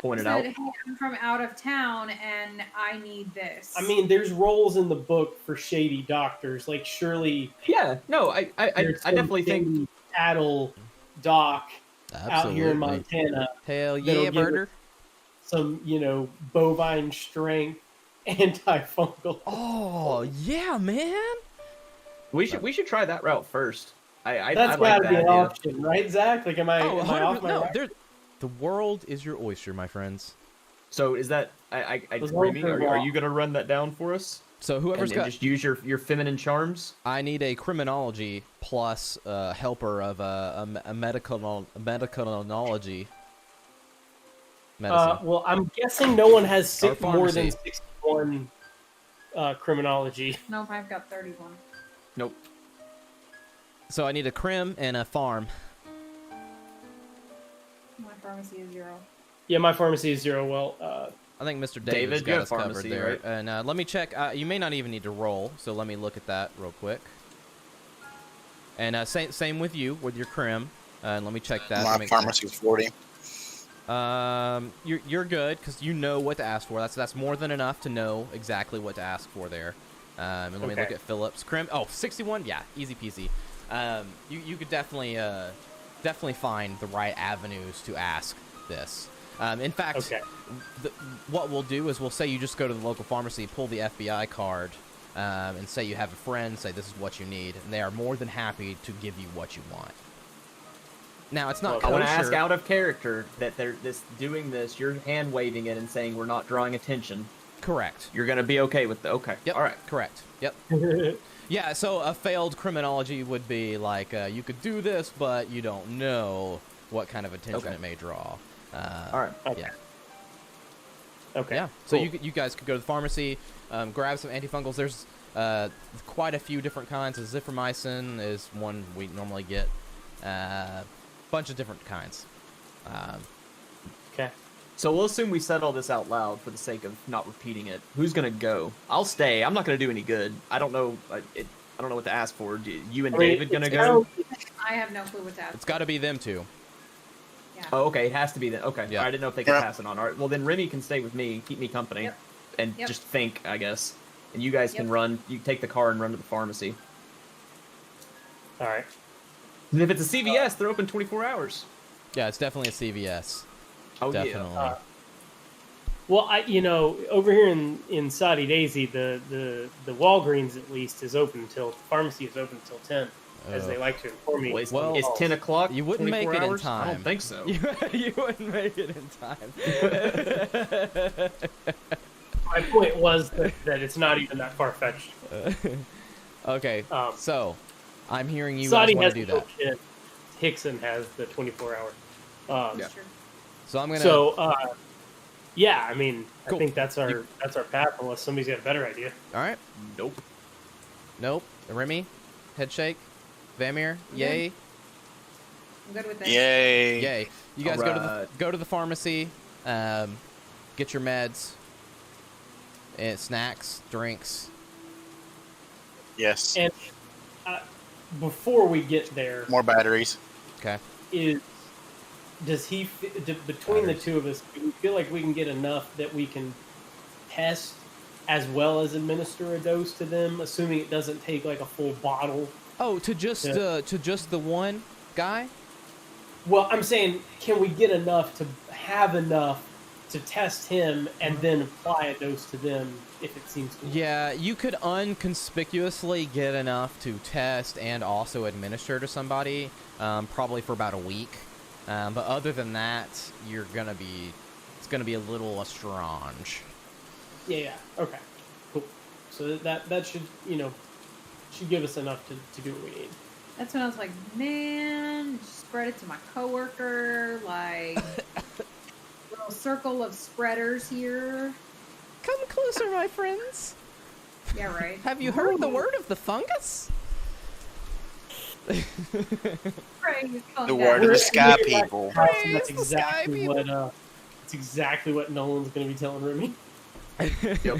pointed out. Said, hey, I'm from out of town and I need this. I mean, there's roles in the book for shady doctors. Like, surely Yeah, no, I there's some definitely think shady cattle doc out here in Absolutely. Montana. Hell that'll yeah, give it- murder. Some, bovine strength antifungal. Oh yeah, man. we should try that route first. I That's like got to that be an idea. option, right, Zach? Like, am I off 100%. my No, rocker? the world is your oyster, my friends. So is that Those Remy, ones are are raw. you gonna run that down for us? So whoever's And got, just use your feminine charms. I need a criminology plus helper of a medicanology. Medicine. Well, I'm guessing no one has Or more than pharmacy. 61 criminology. Nope, I've got 31. Nope. So I need a crim and a farm. My pharmacy is 0. Yeah, my pharmacy is 0. Well, I think Mr. David's David, you got have us covered pharmacy, there. right? And let me check. You may not even need to roll, so let me look at that real quick. And same with you, with your crim. And let me check that. to My make sure. pharmacy's 40. You're good because you know what to ask for. That's more than enough to know exactly what to ask for there. And let me look Okay. at Phillips crim. Oh, 61. Yeah, easy peasy. You could definitely find the right avenues to ask this. In fact, okay. what we'll do is we'll say you just go to the local pharmacy, pull the FBI card, and say you have a friend, say this is what you need, and they are more than happy to give you what you want. Now, it's not Well, I want to kosher. ask out of character that they're doing this. You're hand waving it and saying we're not drawing attention. Correct. You're gonna be okay with the okay. Yep. All right. Correct. Yep. Yeah, so a failed criminology would be like, you could do this, but you don't know what kind of attention Okay. it may draw. All right. Okay. Yeah. Okay. Yeah. So cool. you guys could go to the pharmacy, grab some antifungals. There's quite a few different kinds. Azithromycin is one we normally get. Bunch of different kinds. Okay. So we'll assume we said all this out loud for the sake of not repeating it. Who's gonna go? I'll stay. I'm not gonna do any good. I don't know. I don't know what to ask for. You and I mean, David gonna it go? sounds- I have no clue what to ask. It's got to be them two. Yeah. Oh, okay. It has to be then. Okay. Yeah. I didn't know if they could Yeah. pass it on. All right. Well, then Remy can stay with me, keep me company, Yep. and Yep. just think, I guess. And you guys can Yep. run. You take the car and run to the pharmacy. All right. And if it's a CVS, they're open 24 hours. Yeah, it's definitely a CVS. Oh Definitely. yeah. Well, over here in Saudi Daisy, the Walgreens at least is open until the pharmacy is open until 10, as they like to inform me. Well, it's, Well, it's 10 o'clock. you wouldn't make 24 it in hours? I time. don't think so. You wouldn't make it in time. My point was that it's not even that far fetched. Okay, so I'm hearing you Saudi guys want has to do the that. shit. Hickson has the 24-hour. Yeah. Sure. So I'm gonna. Yeah, I mean, Cool. I think that's our path, unless somebody's got a better idea. All right. Nope. Nope. Remy. Head shake. Vamir, yay, I'm good with it. Yay. yay. You guys go to the Alright. pharmacy, get your meds, and snacks, drinks. Yes. And before we get there, More batteries. Okay. does he between the two of us, do we feel like we can get enough that we can test as well as administer a dose to them, assuming it doesn't take like a full bottle? Oh, to just the one guy? Well, I'm saying, can we get enough to have enough to test him and then apply a dose to them if it seems to work? Yeah, you could unconspicuously get enough to test and also administer to somebody, probably for about a week. But other than that, it's gonna be a little strange. Yeah. Okay. Cool. So that should should give us enough to do what we need. That's when I was like, man, spread it to my coworker, like little circle of spreaders here. Come closer, my friends. Yeah, right. Have you heard the word of the fungus? Right, he's calling The back. word of the We're- sky we're- people. That's Praise the sky exactly people. that's exactly what Nolan's going to be telling Remy. Yep.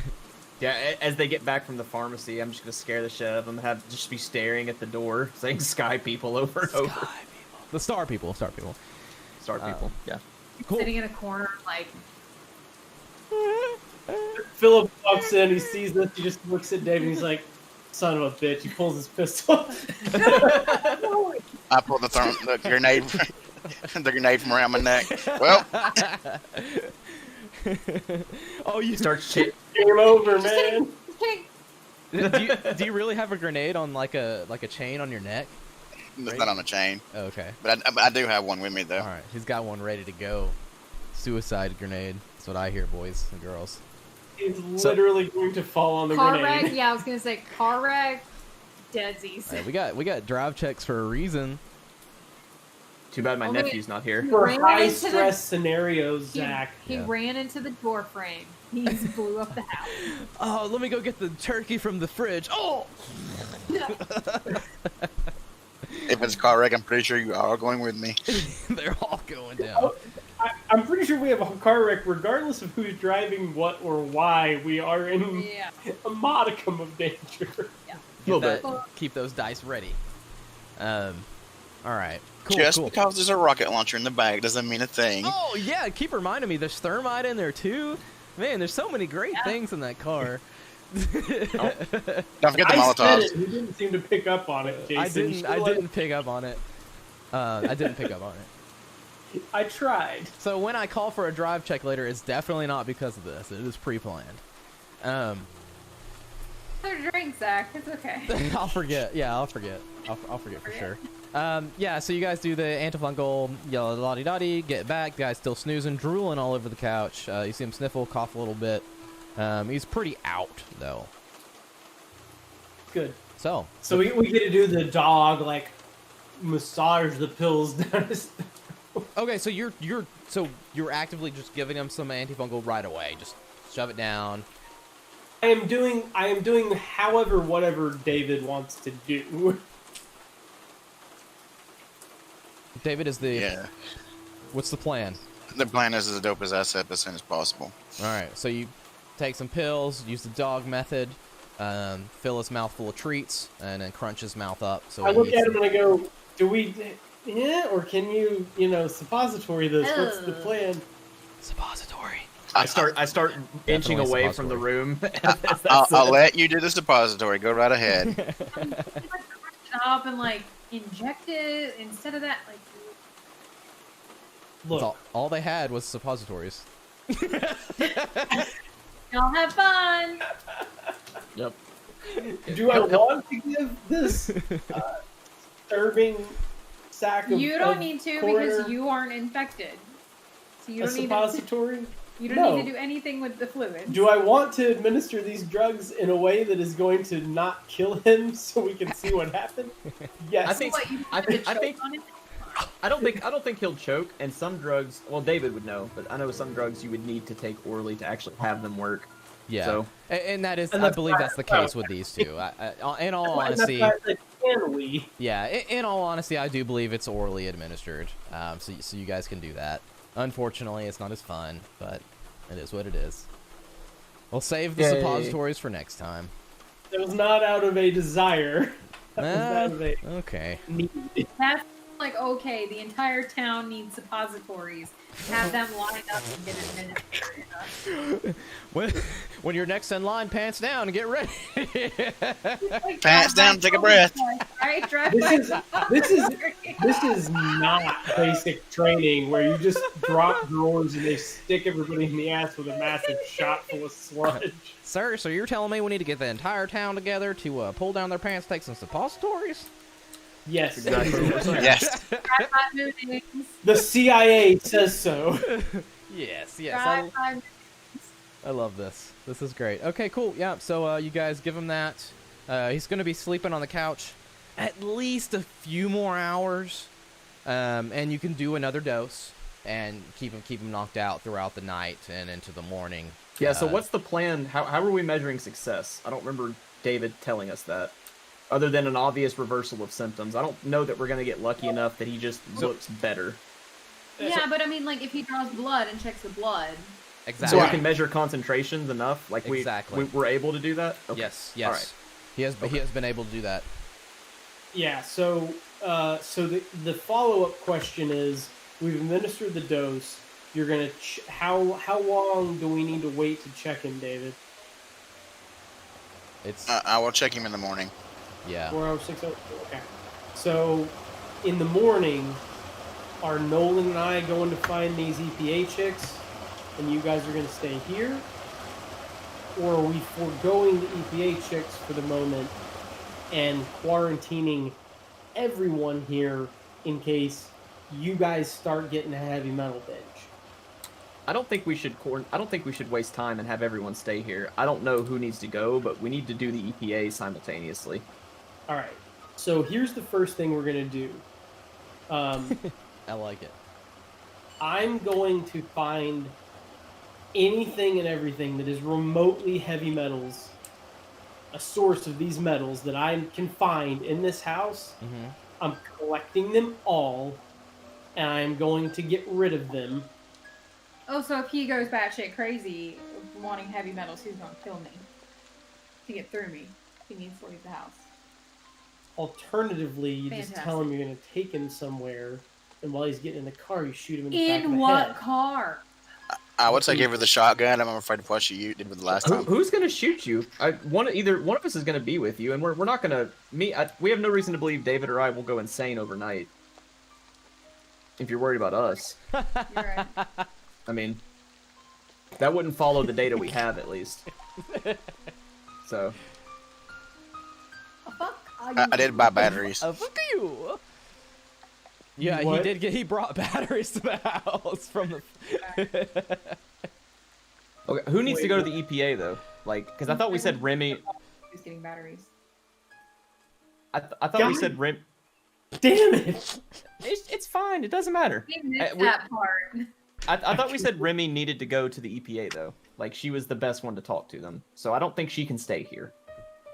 Yeah, as they get back from the pharmacy, I'm just gonna scare the shit out of them. Just be staring at the door, saying "Sky people" over and over. Sky people. The star people. Star people. Start people. Yeah. Cool. Sitting in a corner, like, Philip walks in, he sees this, he just looks at Dave and he's like, son of a bitch. He pulls his pistol. I pulled the grenade, the grenade from around my neck. Well, Oh, you Start shit. Game over, man. okay, do you really have a grenade on like a chain on your neck? it's not on a chain, Oh, okay. but I do have one with me though. All right. He's got one ready to go. Suicide grenade. That's what I hear, boys and girls. He's literally going to fall on the car grenade. wreck. Yeah, I was gonna say car wreck. Deadsies. Hey, we got drive checks for a reason. Too bad my Okay. nephew's not here. For Ran high into the- stress scenarios, He, Zach. he Yeah. ran into the door frame. He blew up the house. Oh, let me go get the turkey from the fridge. Oh. If it's a car wreck, I'm pretty sure you are going with me. They're all going down. I'm pretty sure we have a car wreck, regardless of who's driving what or why. We are in Yeah. a modicum of danger. Little Get bit. that- keep those dice ready. All right. Cool. Just cool. because there's a rocket launcher in the bag doesn't mean a thing. Oh yeah, keep reminding me. There's thermite in there too. Man, there's so many great things in that car. Don't forget the I said Molotovs. it. He didn't seem to pick up on it, Jason. I didn't. You I like- didn't pick up on it. I didn't pick up on it. I tried. So when I call for a drive check later, it's definitely not because of this. It is pre-planned. Another drink, Zach. It's okay. I'll forget. Yeah, I'll forget. I'll forget for sure. Yeah, so you guys do the antifungal, yell la di da di, get back. The guy's still snoozing, drooling all over the couch. You see him sniffle, cough a little bit. He's pretty out though. Good. So So we get to do the dog, like, massage the pills down his... okay, so you're actively just giving him some antifungal right away. Just shove it down. I am doing however whatever David wants to do. David is the. Yeah. What's the plan? The plan is as dope as I said as soon as possible. All right, so you take some pills, use the dog method, fill his mouth full of treats, and then crunch his mouth up. So I he look eats at him and I go, do we... Yeah, or can you, suppository this? What's the plan? suppository. I start inching Definitely away from the room. I'll let you do the suppository. Go right ahead. Up and like inject it instead of that. Like, Look, All they had was suppositories. y'all have fun. Yep. do I want to give this serving sack of You don't of need to coroner because you aren't infected. So you a don't need to, suppository? you don't No. need to do anything with the fluids. Do I want to administer these drugs in a way that is going to not kill him so we can see what happens? Yes. I think- What, you I put the think- I choke think- on it? I don't think he'll choke. And some drugs, well, David would know, but I know some drugs you would need to take orally to actually have them work. Yeah, So- and that is, And I that's believe why- that's the case with these two. In all And that's honesty, why I said, can we? Yeah, in all honesty, I do believe it's orally administered. So you guys can do that. Unfortunately, it's not as fun, but it is what it is. We'll save the Yay. suppositories for next time. It was not out of a desire. That was Ah, out of a okay. need. That's like, okay, the entire town needs suppositories. Have them lined up and get administered. When you're next in line, pants down and get ready. Like, Pants drive down, by take a breath. Right? Drive This by is- This is not basic training where you just drop drawers and they stick everybody in the ass with a massive shot full of sludge. Sir, so you're telling me we need to get the entire town together to pull down their pants, take some suppositories? Yes, Exactly what we're saying. Yes. drive by meetings. the CIA says so. Yes, Drive by I love this. This is great. Okay, cool. Yeah, so you guys give him that. He's going to be sleeping on the couch at least a few more hours. And you can do another dose and keep him knocked out throughout the night and into the morning. Yeah, so what's the plan? How are we measuring success? I don't remember David telling us that. Other than an obvious reversal of symptoms. I don't know that we're going to get lucky enough that he just looks better. Yeah, but I mean, like, if he draws blood and checks the blood. Exactly. So we can measure concentrations enough? Like Exactly. we're able to do that? Okay. Yes. All right. He has been able to do that. Yeah, so the follow-up question is, we've administered the dose. You're gonna how long do we need to wait to check him, David? It's I will check him in the morning. yeah. 4 hours, 6 hours. Okay. So in the morning, are Nolan and I going to find these EPA chicks, and you guys are going to stay here, or are we foregoing the EPA chicks for the moment and quarantining everyone here in case you guys start getting a heavy metal binge? I don't think we should waste time and have everyone stay here. I don't know who needs to go, but we need to do the EPA simultaneously. All right. So here's the first thing we're going to do. I like it. I'm going to find anything and everything that is remotely heavy metals, a source of these metals that I can find in this house. Mm-hmm. I'm collecting them all, and I'm going to get rid of them. Oh, so if he goes batshit crazy, wanting heavy metals, he's gonna kill me to get through me. He needs to leave the house. Alternatively, you just tell him Fantastic. you're going to take him somewhere, and while he's getting in the car, you shoot him in the back of In the what head. car? I would say give her the shotgun. I'm afraid of what you did with the last time. Who's gonna shoot you? Either one of us is gonna be with you, and we're not gonna. We have no reason to believe David or I will go insane overnight. If you're worried about us, You're right. I mean, that wouldn't follow the data we have at least. So Oh, fuck. I did buy batteries. Fuck you. Yeah, What? he brought batteries to the house from the. okay, who needs to go to the EPA though? Like, because I thought we said Remy. He's getting batteries. I thought we God. said Rem. Damn it! It's fine. It doesn't matter. He missed we- that part. I thought we said Remy needed to go to the EPA though. Like she was the best one to talk to them. So I don't think she can stay here.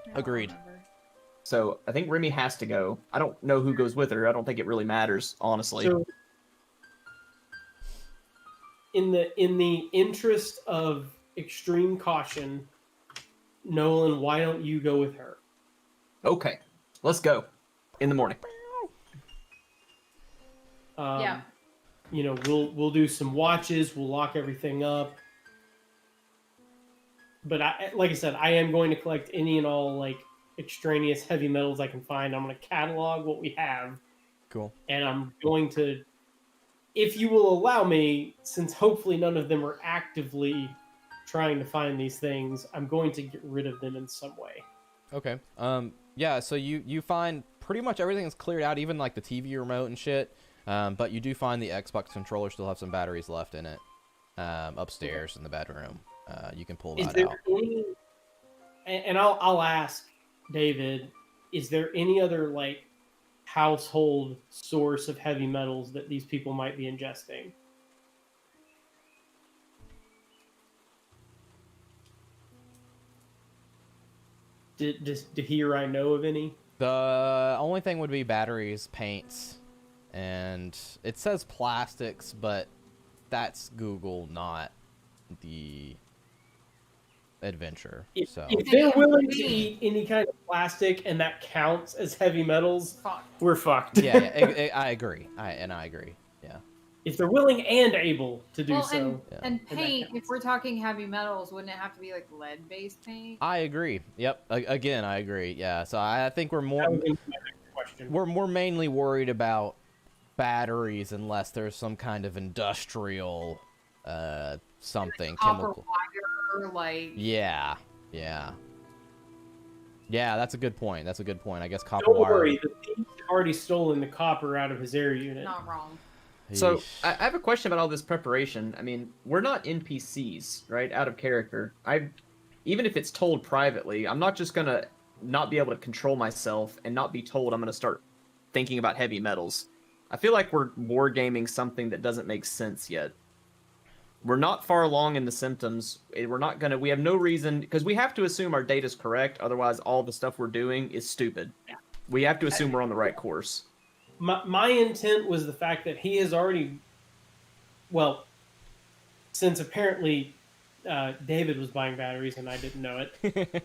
I don't Agreed. remember. So I think Remy has to go. I don't know who goes with her. I don't think it really matters, honestly. So, in the interest of extreme caution, Nolan, why don't you go with her? Okay, let's go in the morning. Yeah. You know, we'll do some watches. We'll lock everything up. But like I said, I am going to collect any and all like extraneous heavy metals I can find. I'm going to catalog what we have, Cool. and I'm going to, if you will allow me, since hopefully none of them are actively trying to find these things, I'm going to get rid of them in some way. Okay. Yeah. So you find pretty much everything is cleared out, even like the TV remote and shit. But you do find the Xbox controller still have some batteries left in it, upstairs in the bedroom. You can pull Is that there out. any, and I'll ask David, is there any other like household source of heavy metals that these people might be ingesting? Did he or I know of any? The only thing would be batteries, paints, and it says plastics, but that's Google, not the adventure. If, So if they're willing to eat any kind of plastic and that counts as heavy metals, Fuck. we're fucked. yeah, I agree. I agree. Yeah. If they're willing and able to do Well, so. Yeah. and that paint, if counts. we're talking heavy metals, wouldn't it have to be like lead-based paint? I agree. Yep. Again, I agree. Yeah. So I think we're more That was my next question. we're mainly worried about batteries unless there's some kind of industrial something Copper chemical. wire, like Yeah. Yeah. Yeah, that's a good point. That's a good point. I guess copper Don't wire. worry, the thief had already stolen the copper out of his air unit. not wrong. So Yeesh. I have a question about all this preparation. I mean, we're not NPCs, right? Out of character. Even if it's told privately, I'm not just gonna not be able to control myself and not be told I'm gonna start thinking about heavy metals. I feel like we're wargaming something that doesn't make sense yet. We're not far along in the symptoms. We're not gonna. We have no reason because we have to assume our data's correct. Otherwise, all the stuff we're doing is stupid. We have to assume we're on the right course. My intent was the fact that he has already, well, since apparently David was buying batteries and I didn't know it,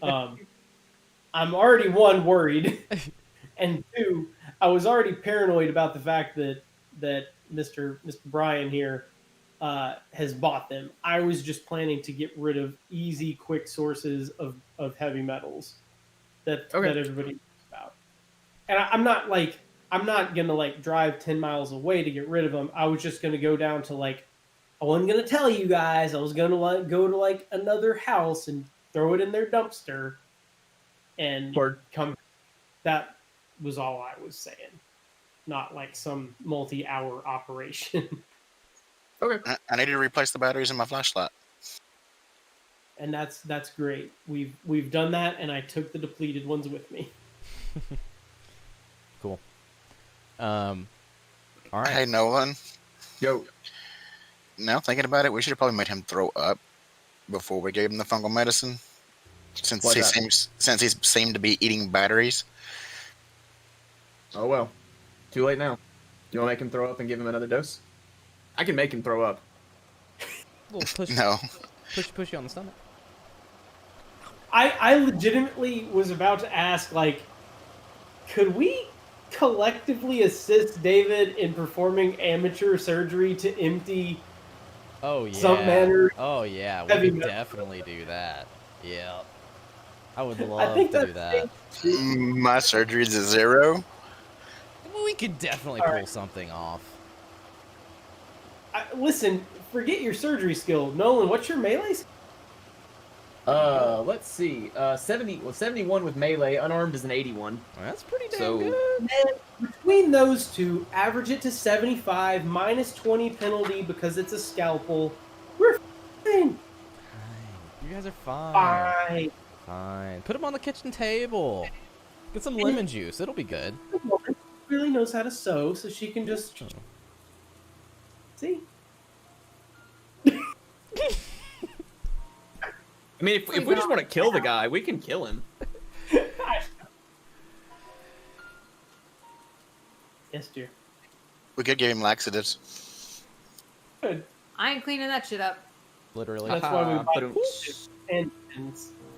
I'm already one worried, and two, I was already paranoid about the fact that Mr. Brian here has bought them. I was just planning to get rid of easy, quick sources of heavy metals that everybody knows about, and I'm not gonna drive 10 miles away to get rid of them. I was just gonna go down to I wasn't gonna tell you guys. I was gonna go to another house and throw it in their dumpster, and Word. come. That was all I was saying, not some multi-hour operation. Okay. I need to replace the batteries in my flashlight. And that's great. We've done that, and I took the depleted ones with me. Cool. All right. Hey, Nolan. Yo. Now thinking about it, we should have probably made him throw up before we gave him the fungal medicine, since Why's he that? seemed to be eating batteries. Oh well. Too late now. Do you want to make him throw up and give him another dose? I can make him throw up. Little push, No. push you on the stomach. I legitimately was about to ask, could we collectively assist David in performing amateur surgery to empty Oh yeah. some manner? Oh yeah. We heavy could metal. definitely do that. Yeah. I would I love think to do that's that. My surgery's a 0. We could definitely All pull right. something off. Listen, forget your surgery skill. Nolan, what's your melee skill? Let's see. 71 with melee. Unarmed is an 81. That's pretty damn So- good. Between those two, average it to 75, minus 20 penalty because it's a scalpel. We're fine. Fine. You guys are fine. Fine. Fine. Put them on the kitchen table. Get some lemon juice. It'll be good. The woman really knows how to sew, so she can just see. I mean, if we just want to kill the guy, we can kill him. Yes, dear. We could give him laxatives. Good. I ain't cleaning that shit up. Literally. That's why we Haha, buy ba-dum. and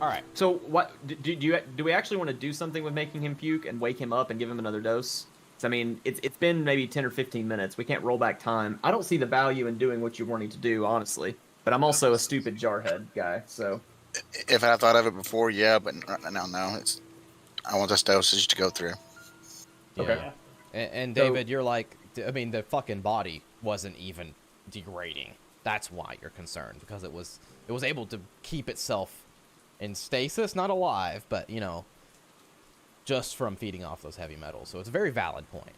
All right. So what do we actually want to do something with making him puke and wake him up and give him another dose? 'Cause, I mean, it's been maybe 10 or 15 minutes. We can't roll back time. I don't see the value in doing what you're wanting to do, honestly. But I'm also a stupid jarhead guy, so If I had thought of it before, yeah, but no. I want this dosage to go through. Yeah. Okay. And So- David, you're like, I mean, the fucking body wasn't even degrading. That's why you're concerned, because it was able to keep itself in stasis, not alive, but just from feeding off those heavy metals. So it's a very valid point.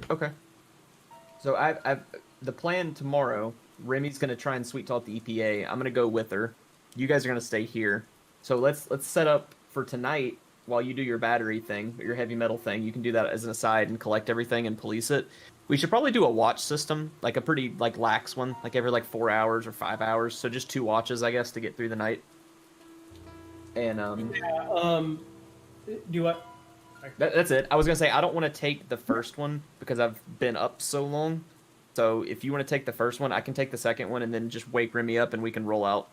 okay. So I've the plan tomorrow. Remy's gonna try and sweet talk the EPA. I'm gonna go with her. You guys are gonna stay here. So let's set up for tonight while you do your battery thing, your heavy metal thing. You can do that as an aside and collect everything and police it. We should probably do a watch system, like a pretty lax one, like every 4 hours or 5 hours. So just 2 watches, I guess, to get through the night. And Do what? That's it. I was gonna say I don't want to take the first one because I've been up so long. So if you want to take the first one, I can take the second one and then just wake Remy up and we can roll out.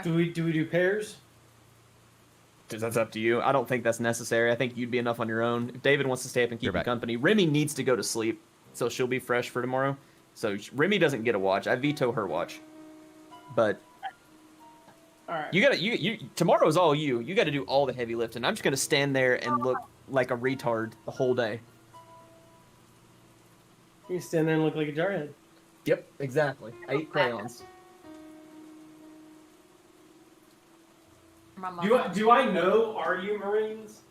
Do we do pairs? That's up to you. I don't think that's necessary. I think you'd be enough on your own. If David wants to stay up and keep You're you back. company, Remy needs to go to sleep, so she'll be fresh for tomorrow. So Remy doesn't get a watch. I veto her watch. But All right. you gotta you tomorrow's all you. You got to do all the heavy lifting. I'm just gonna stand there and look like a retard the whole day. You stand there and look like a jarhead. Yep, exactly. I eat crayons. My mom. Do I know? Are you Marines?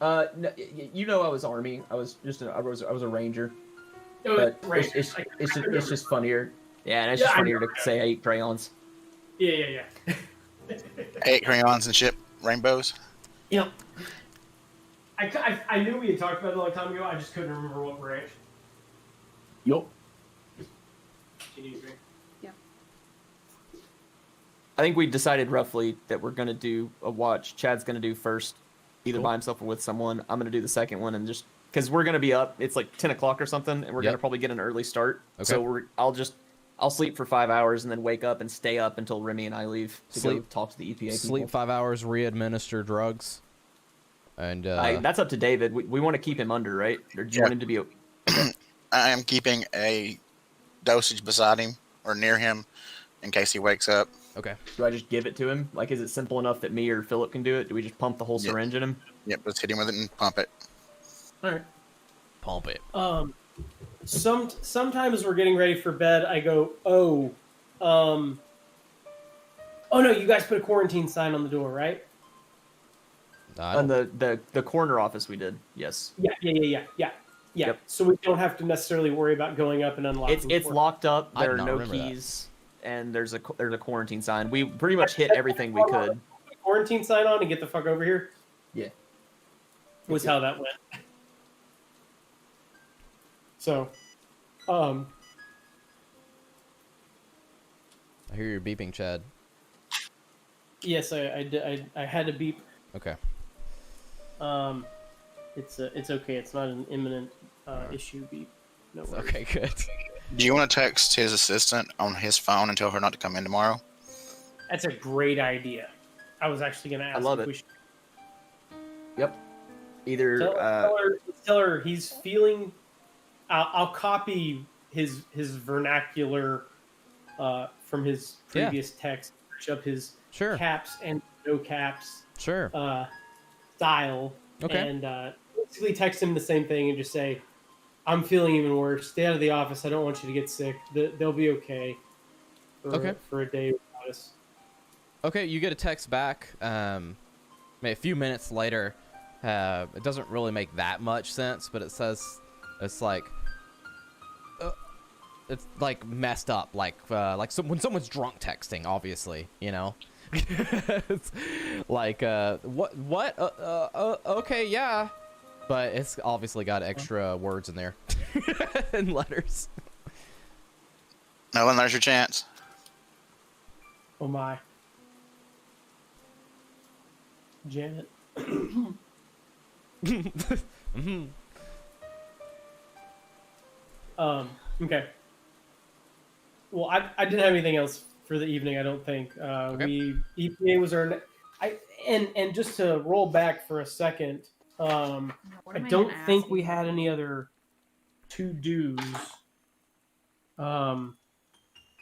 No, you know I was Army. I was just I was a Ranger. Oh, But right. it's just funnier. Yeah, and it's Yeah, just I funnier know. to say I eat crayons. Yeah. Ate crayons and ship rainbows. Yep. I knew we had talked about it a long time ago. I just couldn't remember what branch. Yup. Continue, Greg. I think we decided roughly that we're gonna do a watch. Chad's gonna do first, either Cool. by himself or with someone. I'm gonna do the second one, and just because we're gonna be up, it's like 10 o'clock or something, and we're gonna Yep. probably get an early start. Okay. So I'll sleep for 5 hours and then wake up and stay up until Remy and I leave to go Sleep. talk to the EPA Sleep people. 5 hours, re-administer drugs, and That's up to David. We want to keep him under, right? Or do you Yeah. want him to be? I am keeping a dosage beside him or near him in case he wakes up. okay. Do I just give it to him? Like, is it simple enough that me or Philip can do it? Do we just pump the whole Yeah. syringe in him? Yep, let's hit him with it and pump it. All right. Pump it. Sometimes we're getting ready for bed. I go, oh no, you guys put a quarantine sign on the door, right? I On don't- the corner office we did. Yes. Yeah. Yep. So we don't have to necessarily worry about going up and unlocking. It's the door. locked up. I did There are not no remember that. keys, and there's a quarantine sign. We pretty much hit everything we could. Put a quarantine sign on and get the fuck over here. Yeah. Was how that went. So, I hear you're beeping, Chad. yes, I had to beep. Okay. It's okay. It's not an imminent issue beep. No worries. Okay, good. Do you want to text his assistant on his phone and tell her not to come in tomorrow? That's a great idea. I was actually going to ask. love if it. we should Yep. Either tell her he's feeling. I'll copy his vernacular from his Yeah. previous text. Search up his Sure. caps and no caps Sure. style. Okay. And basically text him the same thing and just say, "I'm feeling even worse. Stay out of the office. I don't want you to get sick. They'll be okay. Okay. For a day without us." Okay, you get a text back. A few minutes later, it doesn't really make that much sense, but it says it's like messed up, like when someone's drunk texting, obviously, you know. It's like what okay, yeah, but it's obviously got extra words in there and letters. No, and there's your chance. Oh my. Janet. Mhm. Okay. Well, I didn't have anything else for the evening. I don't think. EPA was our. And just to roll back for a second. What I am don't gonna think ask we you? had any other to dos.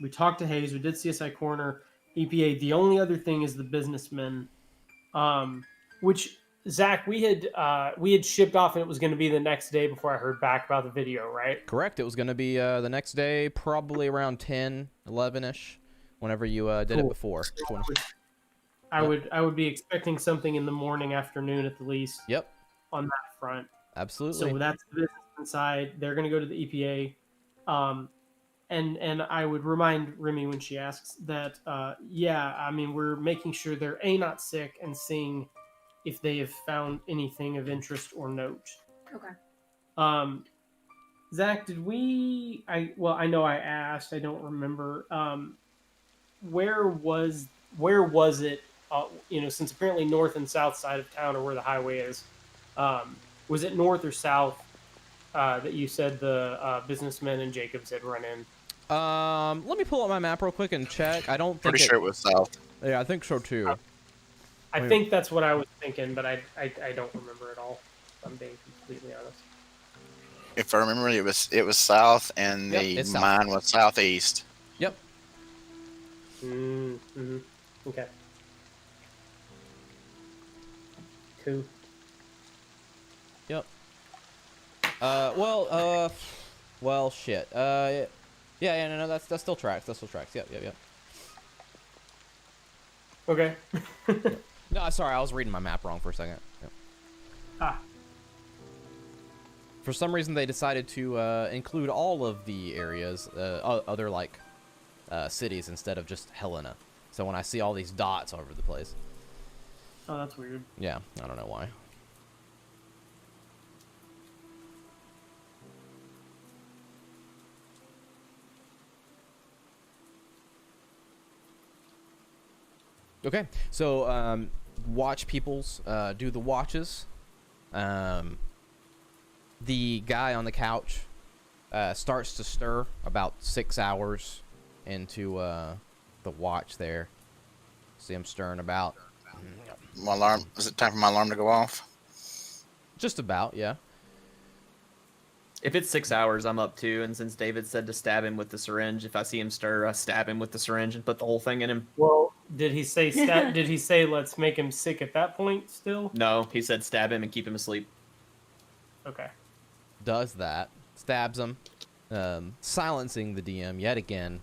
We talked to Hayes. We did CSI Corner, EPA. The only other thing is the businessmen, which Zach we had shipped off, and it was going to be the next day before I heard back about the video, right? Correct. It was going to be the next day, probably around 10, 11-ish, whenever you did it Cool. before. 20. I would be expecting something in the morning, afternoon at the least Yep, on that front. absolutely. So that's the business side. They're going to go to the EPA. And I would remind Remy when she asks that, we're making sure they're not sick and seeing if they have found anything of interest or note. Okay. Zach, I know I asked, I don't remember. Where was it since apparently north and south side of town are where the highway is. Was it north or south that you said the businessmen and Jacobs had run in? Let me pull up my map real quick and check. I don't think Pretty sure it was south. Yeah, I think so too. I think that's what I was thinking, but I don't remember at all. If I'm being completely honest. If I remember, it was south, and Yep, the it's south. mine was southeast. Yep. Mm-hmm. Okay. Cool. Yep. Well, shit. Yeah, no, that still tracks. That still tracks. Yep. Okay. No, sorry, I was reading my map wrong for a second. Yep. Ah. For some reason, they decided to include all of the areas, other like cities, instead of just Helena. So when I see all these dots all over the place, Oh, that's weird. yeah, I don't know why. Okay, so watch peoples do the watches. The guy on the couch starts to stir about 6 hours into the watch there. See him stirring about. My alarm. Is it time for my alarm to go off? Just about, yeah. If it's 6 hours, I'm up too. And since David said to stab him with the syringe, if I see him stir, I stab him with the syringe and put the whole thing in him. Well, did he say did he say let's make him sick at that point still? No, he said stab him and keep him asleep. Okay. Does that. Stabs him. Silencing the DM yet again.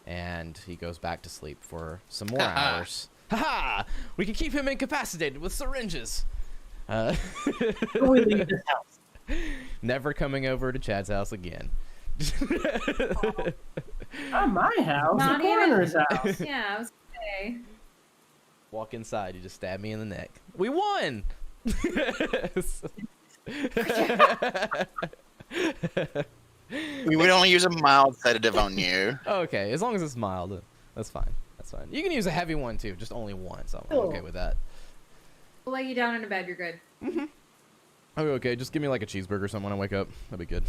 And he goes back to sleep for some more hours. Haha! We can keep him incapacitated with syringes. We leave this house. Never coming over to Chad's house again. Not my house. Not the coroner's even- house. Yeah, I was gonna say. Walk inside, you just stab me in the neck. We won! We would only use a mild sedative on you. Okay, as long as it's mild, that's fine. That's fine. You can use a heavy one too, just only one, so I'm okay with that. We'll lay you down in a bed. You're good. Okay, just give me like a cheeseburger or something when I wake up. That'd be good.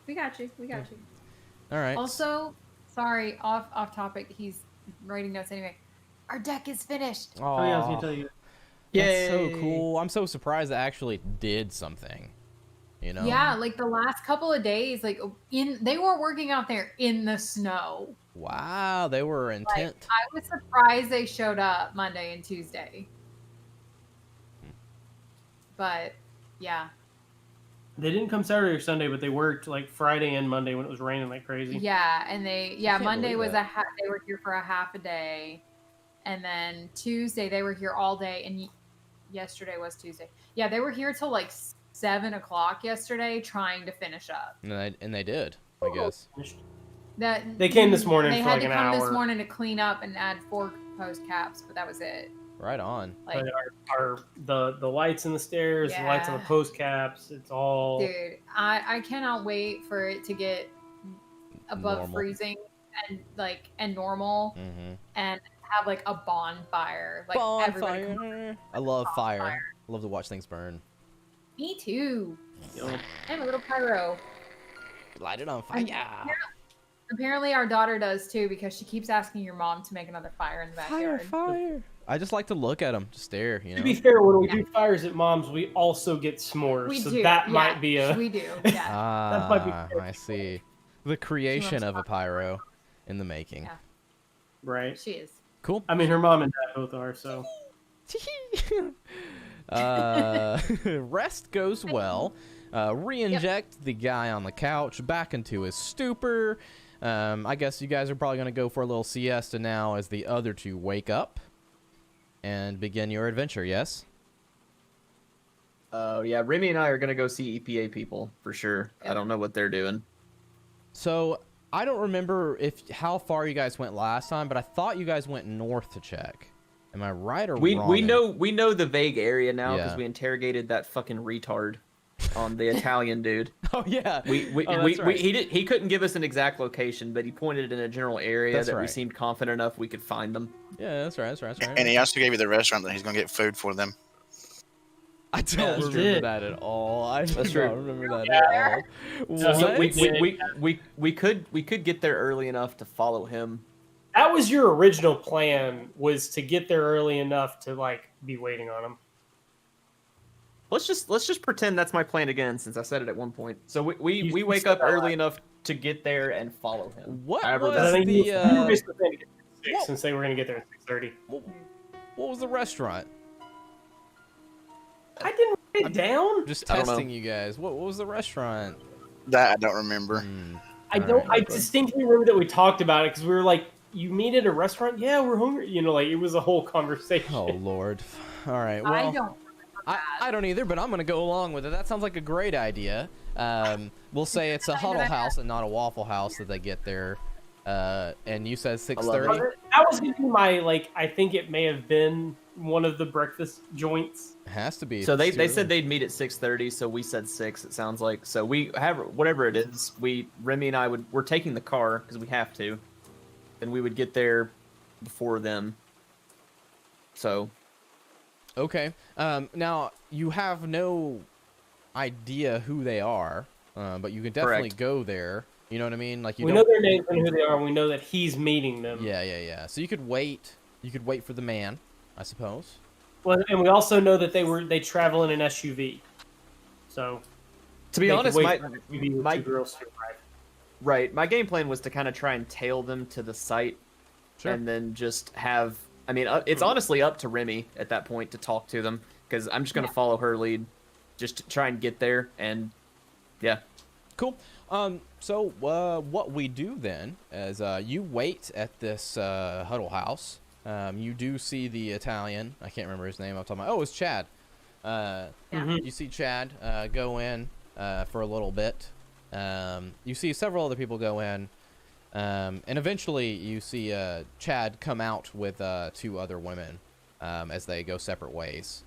We got you. We got you. All right. Also, sorry, off topic. He's writing notes anyway. Our deck is finished. Oh yeah, I was Aw, gonna tell you. that's so Yay. cool. I'm so surprised it actually did something. You know? Yeah, like the last couple of days, like they were working out there in the snow. Wow, they were intent. I was surprised they showed up Monday and Tuesday. But yeah, They didn't come Saturday or Sunday, but they worked like Friday and Monday when it was raining like crazy. yeah, and can't Monday believe was that. they were here for a half a day, and then Tuesday they were here all day, and yesterday was Tuesday. Yeah, they were here till like 7 o'clock yesterday trying to finish up. And they did, I guess. That They came this morning They for had like to an come hour. this morning to clean up and add 4 post caps, but that was it. Right on. Like, But the lights in the stairs, the lights on the Yeah. post caps, it's all dude, I cannot wait for it to get above Normal. freezing and normal Mm-hmm. and have like a bonfire. Like everybody come- Bonfire. I love fire. Bonfire. I love to watch things burn. Me too. you know, I'm a little pyro. Light it on fire. Yeah. Apparently our daughter does too because she keeps asking your mom to make another fire in the Fire, backyard. fire. I just like to look at them, just stare, you to know. be fair, when we do fires at mom's, we also get s'mores. We so do. that yeah, might be a We do. Yeah. Ah, might be fair. I see. The creation of a pyro in the making. Yeah. right. She is. Cool. I mean, her mom and dad both are. So Rest goes well. Re-inject the guy on the couch back into his stupor. I guess you guys are probably going to go for a little siesta now as the other two wake up and begin your adventure, yes? Oh yeah, Remy and I are gonna go see EPA people for sure. I Yep. don't know what they're doing. So, I don't remember how far you guys went last time, but I thought you guys went north to check. Am I right or We wrong? know the vague area now because Yeah. we interrogated that fucking retard. on the Italian dude. Oh yeah. that's right. He couldn't give us an exact location, but he pointed in a general area That's that we right. seemed confident enough we could find them. Yeah, that's right. That's right. That's right. And he also gave you the restaurant that he's gonna get food for them. I Yeah, don't he remember did. that at all. I do That's not true. remember that Yeah. at all. So What? We could get there early enough to follow him. That was your original plan, was to get there early enough to like be waiting on him. Let's just pretend that's my plan again, since I said it at one point. So we You wake said up that early right. enough to get there and follow him. What However, was But I that's think the you were basically planning to get there at 6 Whoa. since they were going to get there at 6:30. what was the restaurant? I didn't write it down. Just I don't know. testing you guys. What was the restaurant? That I don't remember. Hmm. I All don't. right. I distinctly remember that we talked about it because we were like, "You meet at a restaurant? Yeah, we're hungry." You know, like it was a whole conversation. Oh Lord. All right. I Well, don't. I don't either, but I'm gonna go along with it. That sounds like a great idea. We'll say it's a Huddle House and not a Waffle House that they get there. And you said 6:30. That was going to be my like. I think it may have been one of the breakfast joints. It has to be. So It's they too said early. they'd meet at 6:30, so we said 6. It sounds like so we have whatever it is. Remy and I we're taking the car because we have to, and we would get there before them. So Okay. Now you have no idea who they are, but you can definitely Correct. go there. You know what I mean? Like you We don't. know their names and who they are. And we know that he's meeting them. Yeah. So you could wait. You could wait for the man, I suppose. Well, and we also know that they travel in an SUV. So to be they could honest, wait my for the SUV with my- two girls to arrive. right, my game plan was to kind of try and tail them to the site, Sure. and then just have. I mean, it's honestly up to Remy at that point to talk to them because I'm just gonna follow her lead, just to try and get there. And yeah, Cool. So what we do then is you wait at this Huddle House. You do see the Italian. I can't remember his name. I'm talking about. Oh, it's Chad. Mhm. You see Chad go in for a little bit. You see several other people go in, and eventually you see Chad come out with 2 other women as they go separate ways.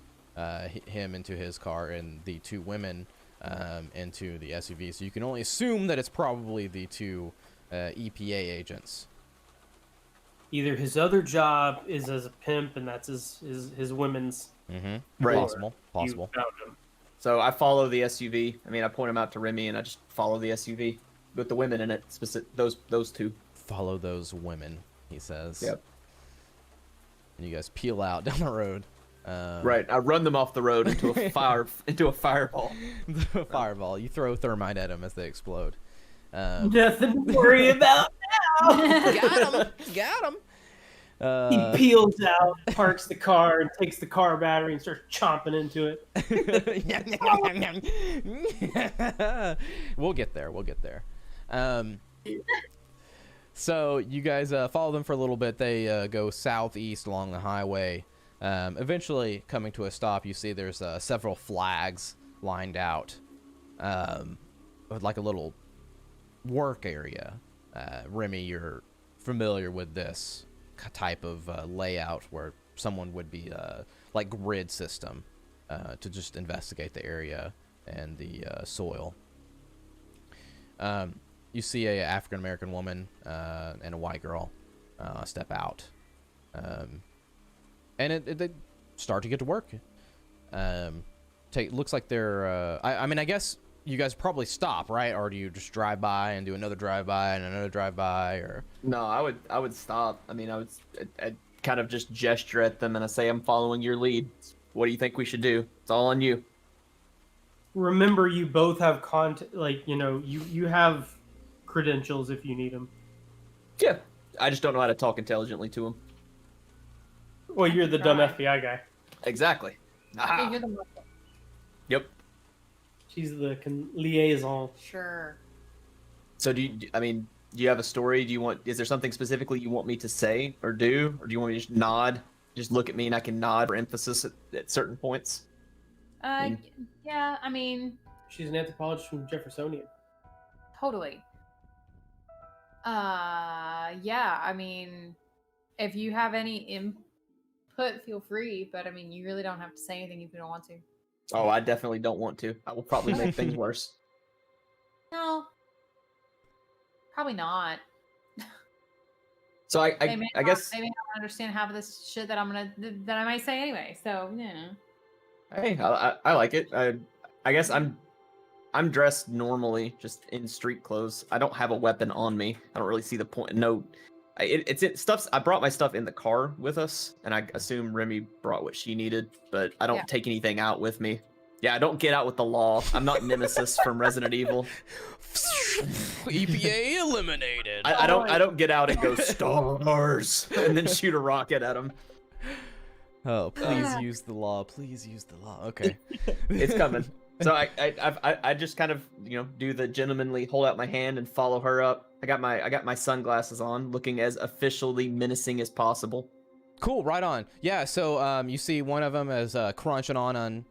Him into his car and the 2 women into the SUV. So you can only assume that it's probably the 2 EPA agents. Either his other job is as a pimp, and that's his women's. Mm-hmm. Right. Possible. Possible. You found him. so I follow the SUV. I mean, I point them out to Remy, and I just follow the SUV with the women in it. Those 2. Follow those women, he says. Yep. And you guys peel out down the road. Right, I run them off the road into a fireball. The fireball. You throw thermite at them as they explode. Nothing to worry about now. Got him. Got him. He peels out, parks the car, and takes the car battery and starts chomping into it. We'll get there. We'll get there. So you guys follow them for a little bit. They go southeast along the highway. Eventually, coming to a stop, you see there's several flags lined out, with like a little work area. Remy, you're familiar with this type of layout where someone would be like grid system to just investigate the area and the soil. You see a African American woman and a white girl step out, and they start to get to work. Looks like they're. I mean, I guess you guys probably stop, right? Or do you just drive by and do another drive by and another drive by, or? No, I would stop. I mean, I'd kind of just gesture at them and I say, I'm following your lead. What do you think we should do? It's all on you. Remember, you both have you have credentials if you need them. Yeah, I just don't know how to talk intelligently to them. Well, you're the dumb Right. FBI guy. Exactly. Yeah, Ah, you're the muscle. yep. She's the liaison. Sure. So do you have a story? Is there something specifically you want me to say or do? Or do you want me to just nod? Just look at me and I can nod for emphasis at certain points? Mm. Yeah, I mean, She's an anthropologist from Jeffersonian. totally. Yeah, I mean, if you have any input, feel free, but I mean, you really don't have to say anything if you don't want to. Oh, I definitely don't want to. I will probably make things worse. No, probably not. So They I may guess they may not understand half of this shit that I might say anyway. So yeah. hey, I like it. I guess I'm dressed normally, just in street clothes. I don't have a weapon on me. I don't really see the point. No, stuff's. I brought my stuff in the car with us, and I assume Remy brought what she needed, but I don't Yeah. take anything out with me. Yeah, I don't get out with the law. I'm not Nemesis from Resident Evil. EPA eliminated. I don't get out and go stars and then shoot a rocket at them. Oh, please use the law. Please use the law. Okay. It's coming. So I just kind of do the gentlemanly hold out my hand and follow her up. I got my sunglasses on, looking as officially menacing as possible. Cool, right on. Yeah, so you see one of them is crunching on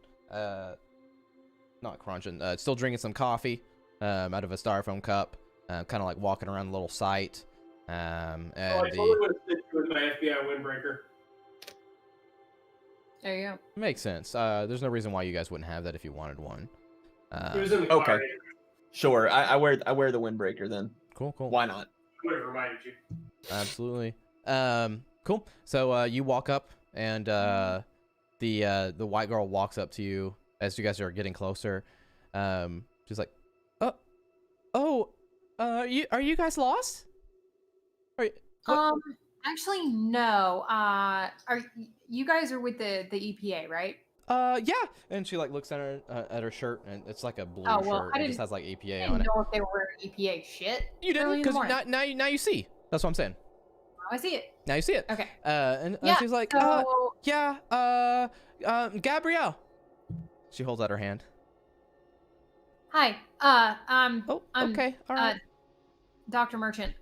not crunching, still drinking some coffee out of a styrofoam cup, kind of like walking around the little site. And I totally would have stick with my FBI windbreaker. There you go. makes sense. There's no reason why you guys wouldn't have that if you wanted one. It was in the okay. car. Sure, I wear the windbreaker then. Cool. Why not? I would have reminded you. Absolutely. Cool. So you walk up, and the white girl walks up to you as you guys are getting closer. She's like, are you guys lost? What? Actually, no. You guys are with the EPA, right? Yeah. And she like looks at her shirt, and it's like a blue Oh, well, shirt. I It just didn't- has like I EPA didn't on it. know if they were wearing EPA shit. You didn't, early in the because morning. now you see. That's what I'm saying. Oh, I see it. Now you see it. Okay. And Yeah, she's like, so yeah, Gabrielle. She holds out her hand. hi. Oh, I'm okay, all right. Dr. Merchant.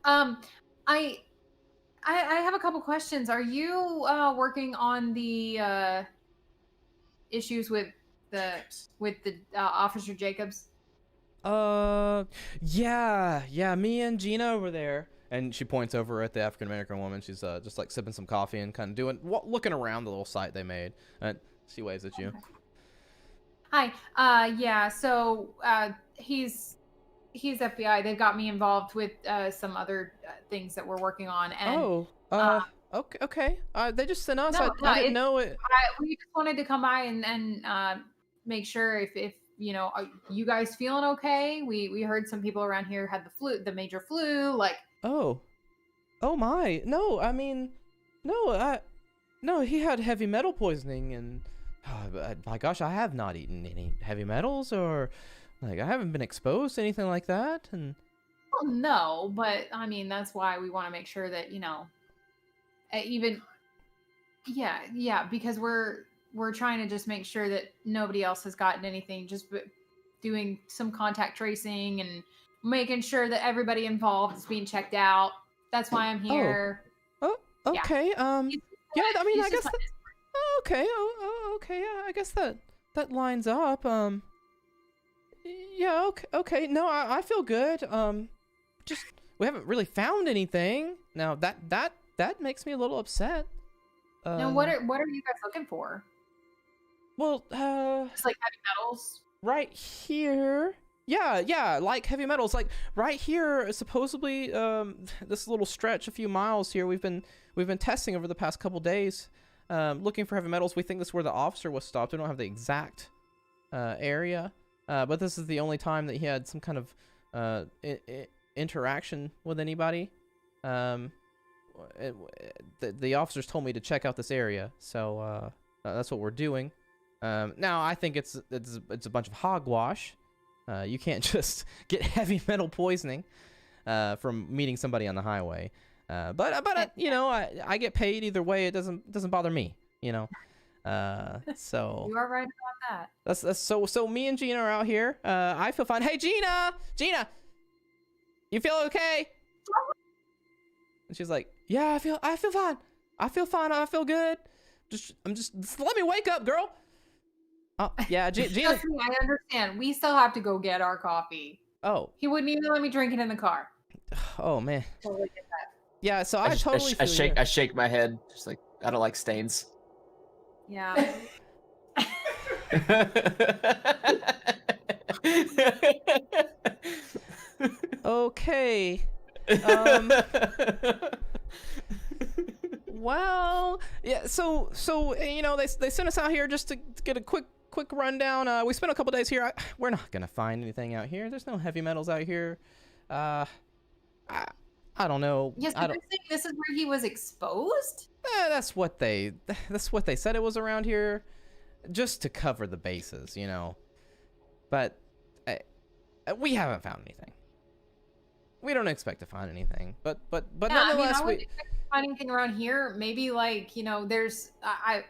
I have a couple questions. Are you working on the issues with the Officer Jacobs? Yeah, me and Gina over there. And she points over at the African American woman. She's just like sipping some coffee and kind of looking around the little site they made. And she waves at you. Okay. Hi. Yeah. So he's FBI. They've got me involved with some other things that we're working on. And Okay. They just sent us. No, I didn't know it. we just wanted to come by and make sure if are you guys feeling okay? We heard some people around here had the major flu. Like, Oh my. No, I mean, no, he had heavy metal poisoning, and my gosh, I have not eaten any heavy metals, or like I haven't been exposed to anything like that. And well, no, but I mean that's why we want to make sure that because we're trying to just make sure that nobody else has gotten anything. Just doing some contact tracing and making sure that everybody involved is being checked out. That's why I'm here. okay. Yeah. I mean, He's I guess. just Okay. Okay. Yeah, I guess that lines up. Yeah. Okay. No, I feel good. Just we haven't really found anything. Now that makes me a little upset. Now, what are you guys looking for? Well, Just like heavy metals. right here. Yeah, like heavy metals. Like right here, supposedly, this little stretch, a few miles here, we've been testing over the past couple days, looking for heavy metals. We think this is where the officer was stopped. We don't have the exact area, but this is the only time that he had some kind of interaction with anybody. The officers told me to check out this area, so that's what we're doing. Now I think it's a bunch of hogwash. You can't just get heavy metal poisoning from meeting somebody on the highway. But I get paid either way. It doesn't bother me. So You are right about that. that's so me and Gina are out here. I feel fine. Hey Gina, you feel okay? And she's like, yeah, I feel fine. I feel fine. I feel good. Just let me wake up, girl. Oh yeah, Gina. Trust me, I understand. We still have to go get our coffee. Oh, He wouldn't even let me drink it in the car. oh man. Totally get that. Yeah, so I totally feel you. I shake my head, just like I don't like stains. Yeah. Okay. Well, yeah. So you know, they sent us out here just to get a quick rundown. We spent a couple days here. We're not gonna find anything out here. There's no heavy metals out here. I don't know. Yes, I but don't. you're saying this is where he was exposed? That's what they said it was around here, just to cover the bases, you know. But we haven't found anything. We don't expect to find anything. But Yeah, nonetheless, I wouldn't expect to find anything around here. Maybe like, you know, there's I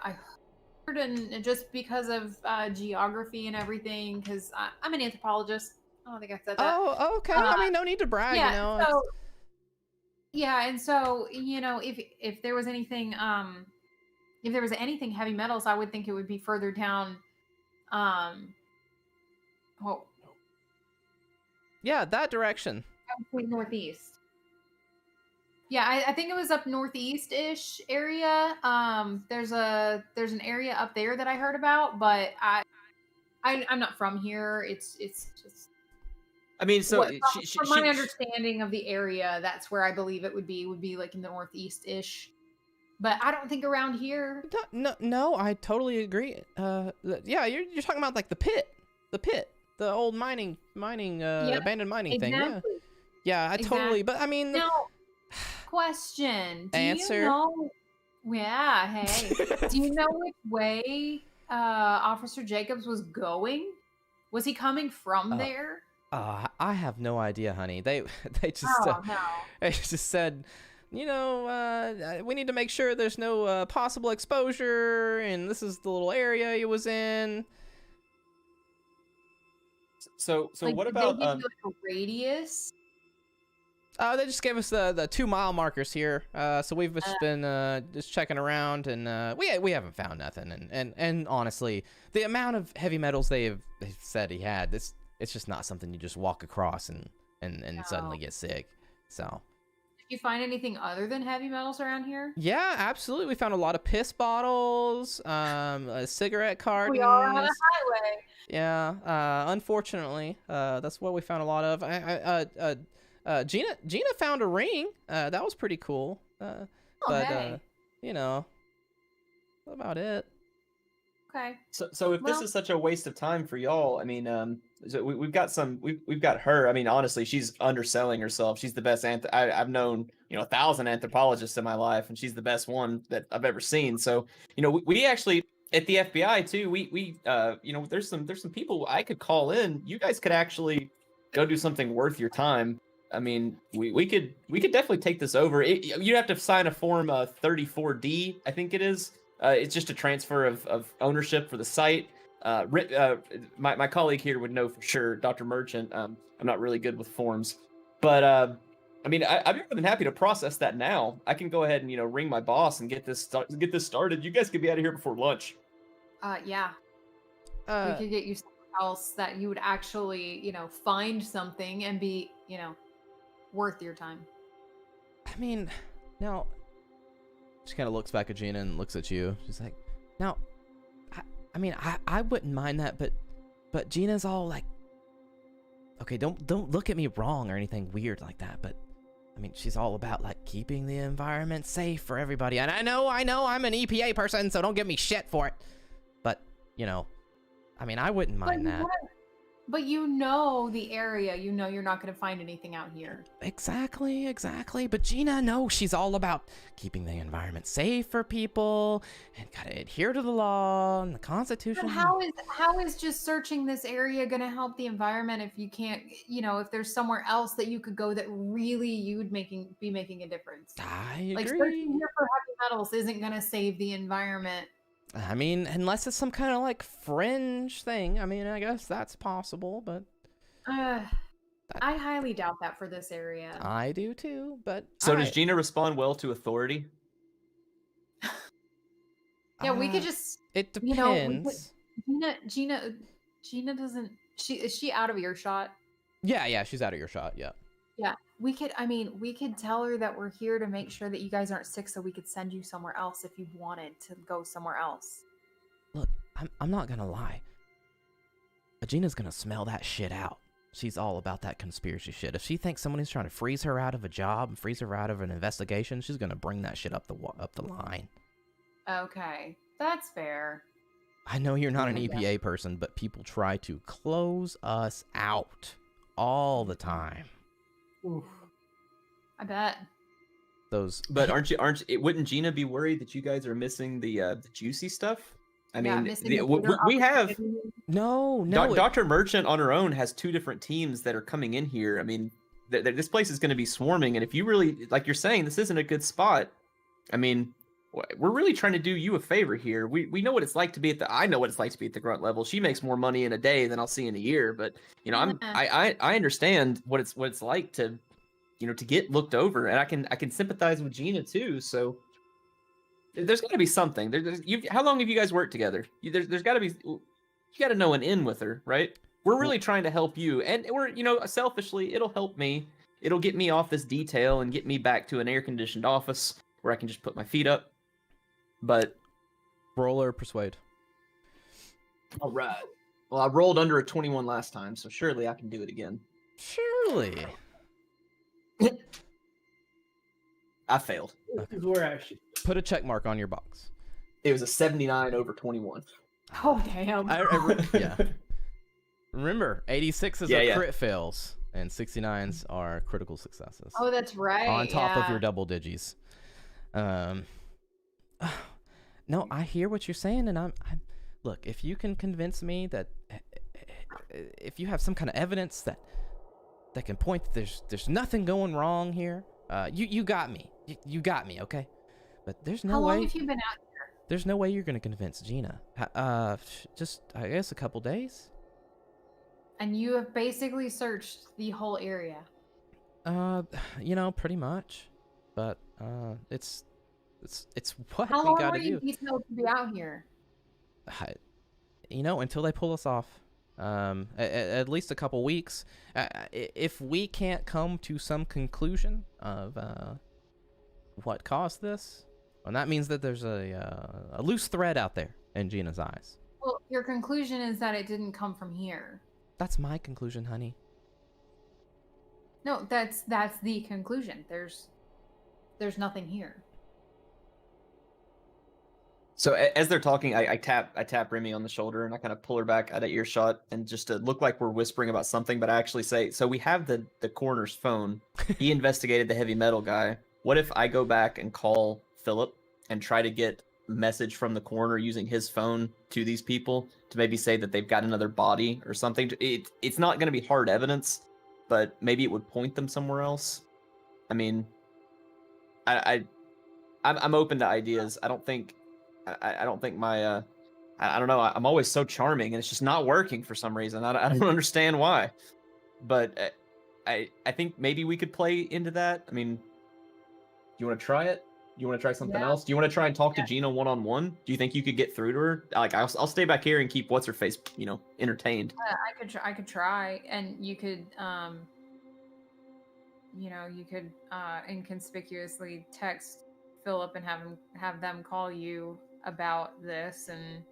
heard, and just because of geography and everything, because I'm an anthropologist. I don't think I said that. Oh, okay. I mean, no need to brag, Yeah, you know. so yeah, and so, you know, if there was anything if there was anything heavy metals, I would think it would be further down well, Yeah, that direction. probably northeast. Yeah, I think it was up northeast-ish area. There's an area up there that I heard about, but I'm not from here. It's just I mean, so what, from my she understanding of the area, that's where I believe it would be like in the northeast-ish. But I don't think around here. No, I totally agree. Yeah, you're talking about like the pit, the old mining, Yep, abandoned mining thing. Yeah, exactly. yeah, I totally. But I mean, Now, question. Do Answer. you know? Yeah. Hey. Do you know which way Officer Jacobs was going? Was he coming from there? I have no idea, honey. They just Oh no. they just said, you know, we need to make sure there's no possible exposure, and this is the little area he was in. so Like, what did about they give you like a radius? They just gave us the 2 mile markers here. So we've just been just checking around, and we haven't found nothing. And honestly, the amount of heavy metals they've said he had, it's just not something you just walk across and suddenly get sick. So Did you find anything other than heavy metals around here? yeah, absolutely. We found a lot of piss bottles, cigarette cartons. We are on a highway. Yeah, unfortunately, that's what we found a lot of. Gina found a ring. That was pretty cool. But hey. you know, that's about it. Okay. So if this Well- is such a waste of time for y'all, I mean, so we've got her. I mean, honestly, she's underselling herself. She's the best I've known, you know, 1,000 anthropologists in my life, and she's the best one that I've ever seen. So, you know, we actually at the FBI too. We you know, there's some people I could call in. You guys could actually go do something worth your time. I mean, we could definitely take this over. You'd have to sign a form 34D, I think it is. It's just a transfer of ownership for the site. My colleague here would know for sure, Dr. Merchant. I'm not really good with forms, but I mean, I'd be more than happy to process that now. I can go ahead and, you know, ring my boss and get this started. You guys could be out of here before lunch. Yeah. We could get you something else that you would actually, you know, find something and be, you know, worth your time. I mean, now she kind of looks back at Gina and looks at you. She's like, now, I mean, I wouldn't mind that, but Gina's all like, okay, don't look at me wrong or anything weird like that, but I mean, she's all about like keeping the environment safe for everybody. And I know I'm an EPA person, so don't give me shit for it. But, you know, I mean, I wouldn't mind that. But you know the area. You know you're not going to find anything out here. Exactly. But Gina, no, she's all about keeping the environment safe for people and gotta adhere to the law and the Constitution. But how is just searching this area going to help the environment if you can't, you know, if there's somewhere else that you could go that really you would be making a difference? I agree. Like searching here for heavy metals isn't going to save the environment. I mean, unless it's some kind of like fringe thing. I mean, I guess that's possible, but I highly doubt that for this area. I do too. But So does Gina respond well to authority? Yeah, we could just, It you know, depends. Gina doesn't. Is she out of earshot? Yeah, she's out of your shot. Yeah. Yeah, we could tell her that we're here to make sure that you guys aren't sick, so we could send you somewhere else if you wanted to go somewhere else. Look, I'm not gonna lie. Gina's gonna smell that shit out. She's all about that conspiracy shit. If she thinks somebody's trying to freeze her out of a job and freeze her out of an investigation, she's gonna bring that shit up the line. Okay, that's fair. I know you're not an Yeah. EPA person, but people try to close us out all the time. Oof. I bet. Those, But wouldn't Gina be worried that you guys are missing the juicy stuff? I Yeah, mean, missing the, the we, bigger we have opportunity. no, Dr. Merchant on her own has 2 different teams that are coming in here. I mean, this place is going to be swarming, and if you really, like you're saying, this isn't a good spot. I mean, we're really trying to do you a favor here. We know what it's like to be I know what it's like to be at the grunt level. She makes more money in a day than I'll see in a year, but you know, I understand what it's like to, you know, to get looked over, and I can sympathize with Gina too. So there's got to be something. How long have you guys worked together? There's got to be. You got to know an in with her, right? We're really trying to help you, and we're, you know, selfishly, it'll help me. It'll get me off this detail and get me back to an air-conditioned office where I can just put my feet up. But roll or persuade. all right. Well, I rolled under a 21 last time, so surely I can do it again. Surely. I failed. This is where I should. Put a check mark on your box. It was a 79 over 21. Oh damn. Yeah. Remember, 86s Yeah, are yeah. crit fails, and 69s are critical successes. Oh, that's right. On top of yeah. your double digis. No, I hear what you're saying, and I'm look, if you can convince me that if you have some kind of evidence that can point that there's nothing going wrong here, you got me. You got me, okay? But there's no How long way. have you been out? There's no way you're gonna convince Gina. Just I guess a couple days. And you have basically searched the whole area. You know, pretty much. But it's what How we long gotta were you do. detailed to be out here? You know, until they pull us off. At least a couple weeks. If we can't come to some conclusion of what caused this, and that means that there's a loose thread out there in Gina's eyes. Well, your conclusion is that it didn't come from here. That's my conclusion, honey. No, that's the conclusion. There's nothing here. So as they're talking, I tap Remy on the shoulder and I kind of pull her back out of earshot, and just to look like we're whispering about something, but I actually say, so we have the coroner's phone. He investigated the heavy metal guy. What if I go back and call Philip and try to get a message from the coroner using his phone to these people to maybe say that they've got another body or something? It's not going to be hard evidence, but maybe it would point them somewhere else. I mean, I'm open to ideas. I don't think my I don't know. I'm always so charming, and it's just not working for some reason. I don't understand why. But I think maybe we could play into that. I mean, do you want to try it? You want to try something Yeah. else? Do you want to try and talk to Gina one-on-one? Do you think you could get through to her? Like, I'll stay back here and keep what's her face, you know, entertained. I could try, and you could inconspicuously text Philip and have them call you about this, and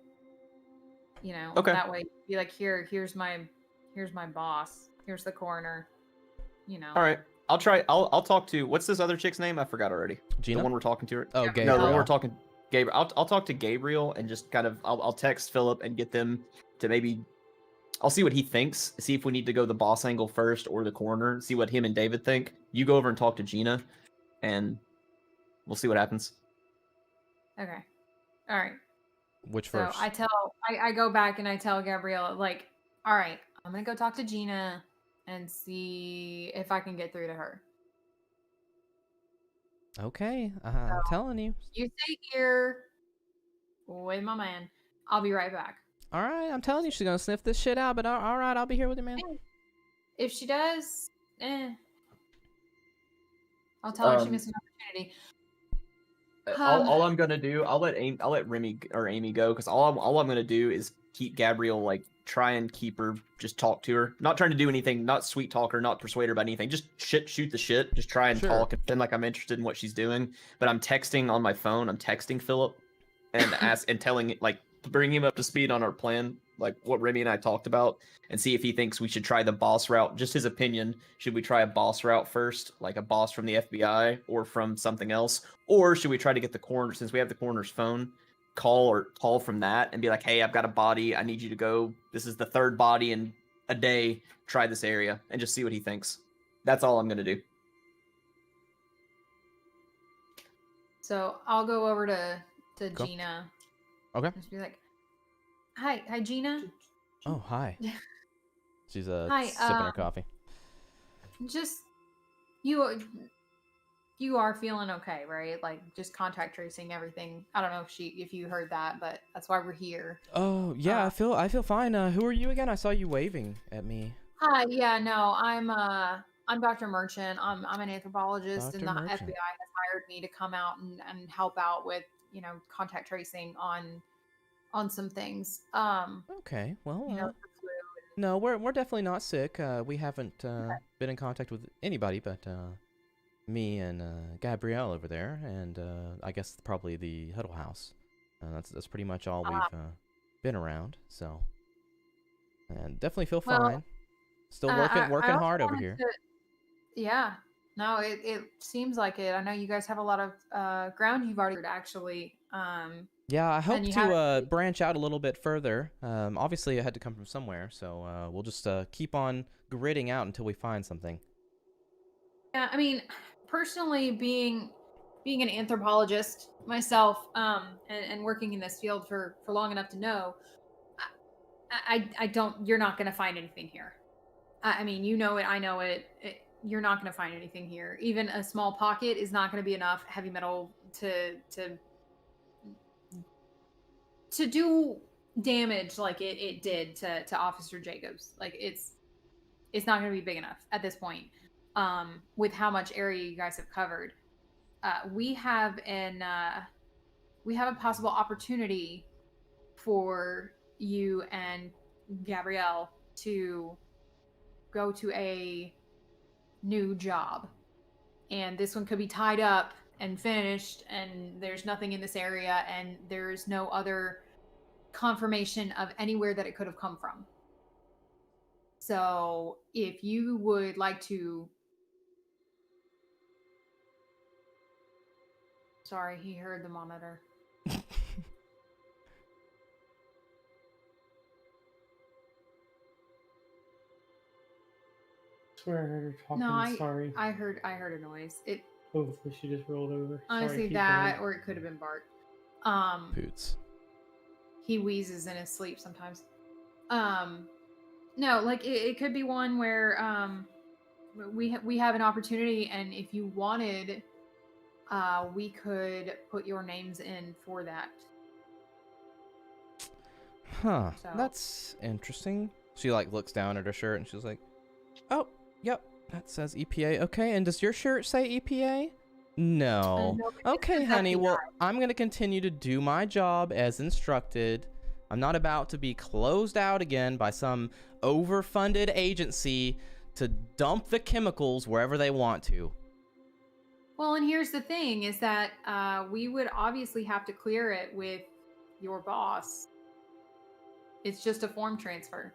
you know, Okay. that way be like, here's my boss, here's the coroner, you know. All right, I'll try. I'll talk to, what's this other chick's name? I forgot already. Gina? The one we're talking to. Oh, Yeah. Gabriel. No, the one we're talking. Gabriel. I'll talk to Gabriel and just kind of I'll text Philip and get them to maybe. I'll see what he thinks. See if we need to go the boss angle first or the coroner. See what him and David think. You go over and talk to Gina, and we'll see what happens. Okay. All right. Which So first? I go back and I tell Gabrielle, like, all right, I'm gonna go talk to Gina and see if I can get through to her. Okay, I'm telling you. You stay here with my man. I'll be right back. All right, I'm telling you, she's gonna sniff this shit out. But all right, I'll be here with you, man. If she does, I'll tell her she missed an opportunity. All I'm gonna do, I'll let Remy or Amy go, because all I'm gonna do is keep Gabrielle, like, try and keep her, just talk to her, not trying to do anything, not sweet talk her, not persuade her about anything, just shoot the shit, just try and Sure. talk and pretend like I'm interested in what she's doing. But I'm texting on my phone. I'm texting Philip and telling it, like, bring him up to speed on our plan, like what Remy and I talked about, and see if he thinks we should try the boss route. Just his opinion. Should we try a boss route first, like a boss from the FBI or from something else, or should we try to get the coroner, since we have the coroner's phone, call from that and be like, hey, I've got a body. I need you to go. This is the third body in a day. Try this area and just see what he thinks. That's all I'm gonna do. So I'll go over to Go. Gina. Okay. Just be like, hi, Gina. Oh, hi. She's Hi, sipping her coffee. Just you are feeling okay, right? Like just contact tracing everything. I don't know if you heard that, but that's why we're here. Oh, yeah, I feel fine. Who are you again? I saw you waving at me. Hi, yeah, no, I'm Dr. Merchant. I'm an anthropologist, and the Dr. Merchant. FBI has hired me to come out and help out with contact tracing on some things. Okay, well, The flu. no, we're definitely not sick. We haven't been in contact with anybody but me and Gabrielle over there, and I guess probably the Huddle House. That's pretty much all we've been around. So, and definitely feel Well, fine. Still working I also hard over wanted here. Yeah. No, it seems like it. I know you guys have a lot of ground you've already covered, actually. Yeah, I hope and you to have- branch out a little bit further. Obviously, I had to come from somewhere, so we'll just keep on gridding out until we find something. Yeah, I mean, personally, being an anthropologist myself, and working in this field for long enough to know, I don't. You're not going to find anything here. I mean, you know it. I know it. You're not going to find anything here. Even a small pocket is not going to be enough heavy metal to do damage like it did to Officer Jacobs. Like it's not going to be big enough at this point. With how much area you guys have covered, we have a possible opportunity for you and Gabrielle to go to a new job, and this one could be tied up and finished, and there's nothing in this area, and there's no other confirmation of anywhere that it could have come from. So if you would like to... Sorry, he heard the monitor. I swear I heard her talking. No, Sorry. I heard a noise. It Hopefully she just rolled over. honestly Sorry, keep that, going. or it could have been Bart. Poots. He wheezes in his sleep sometimes. No, like it could be one where we have an opportunity, and if you wanted, we could put your names in for that. Huh. So- That's interesting. She like looks down at her shirt and she's like, "Oh, yep, that says EPA. Okay, and does your shirt say EPA?" No. No, it Okay, says honey. Well, FBI. I'm going to continue to do my job as instructed. I'm not about to be closed out again by some overfunded agency to dump the chemicals wherever they want to. Well, and here's the thing: is that we would obviously have to clear it with your boss. It's just a form transfer.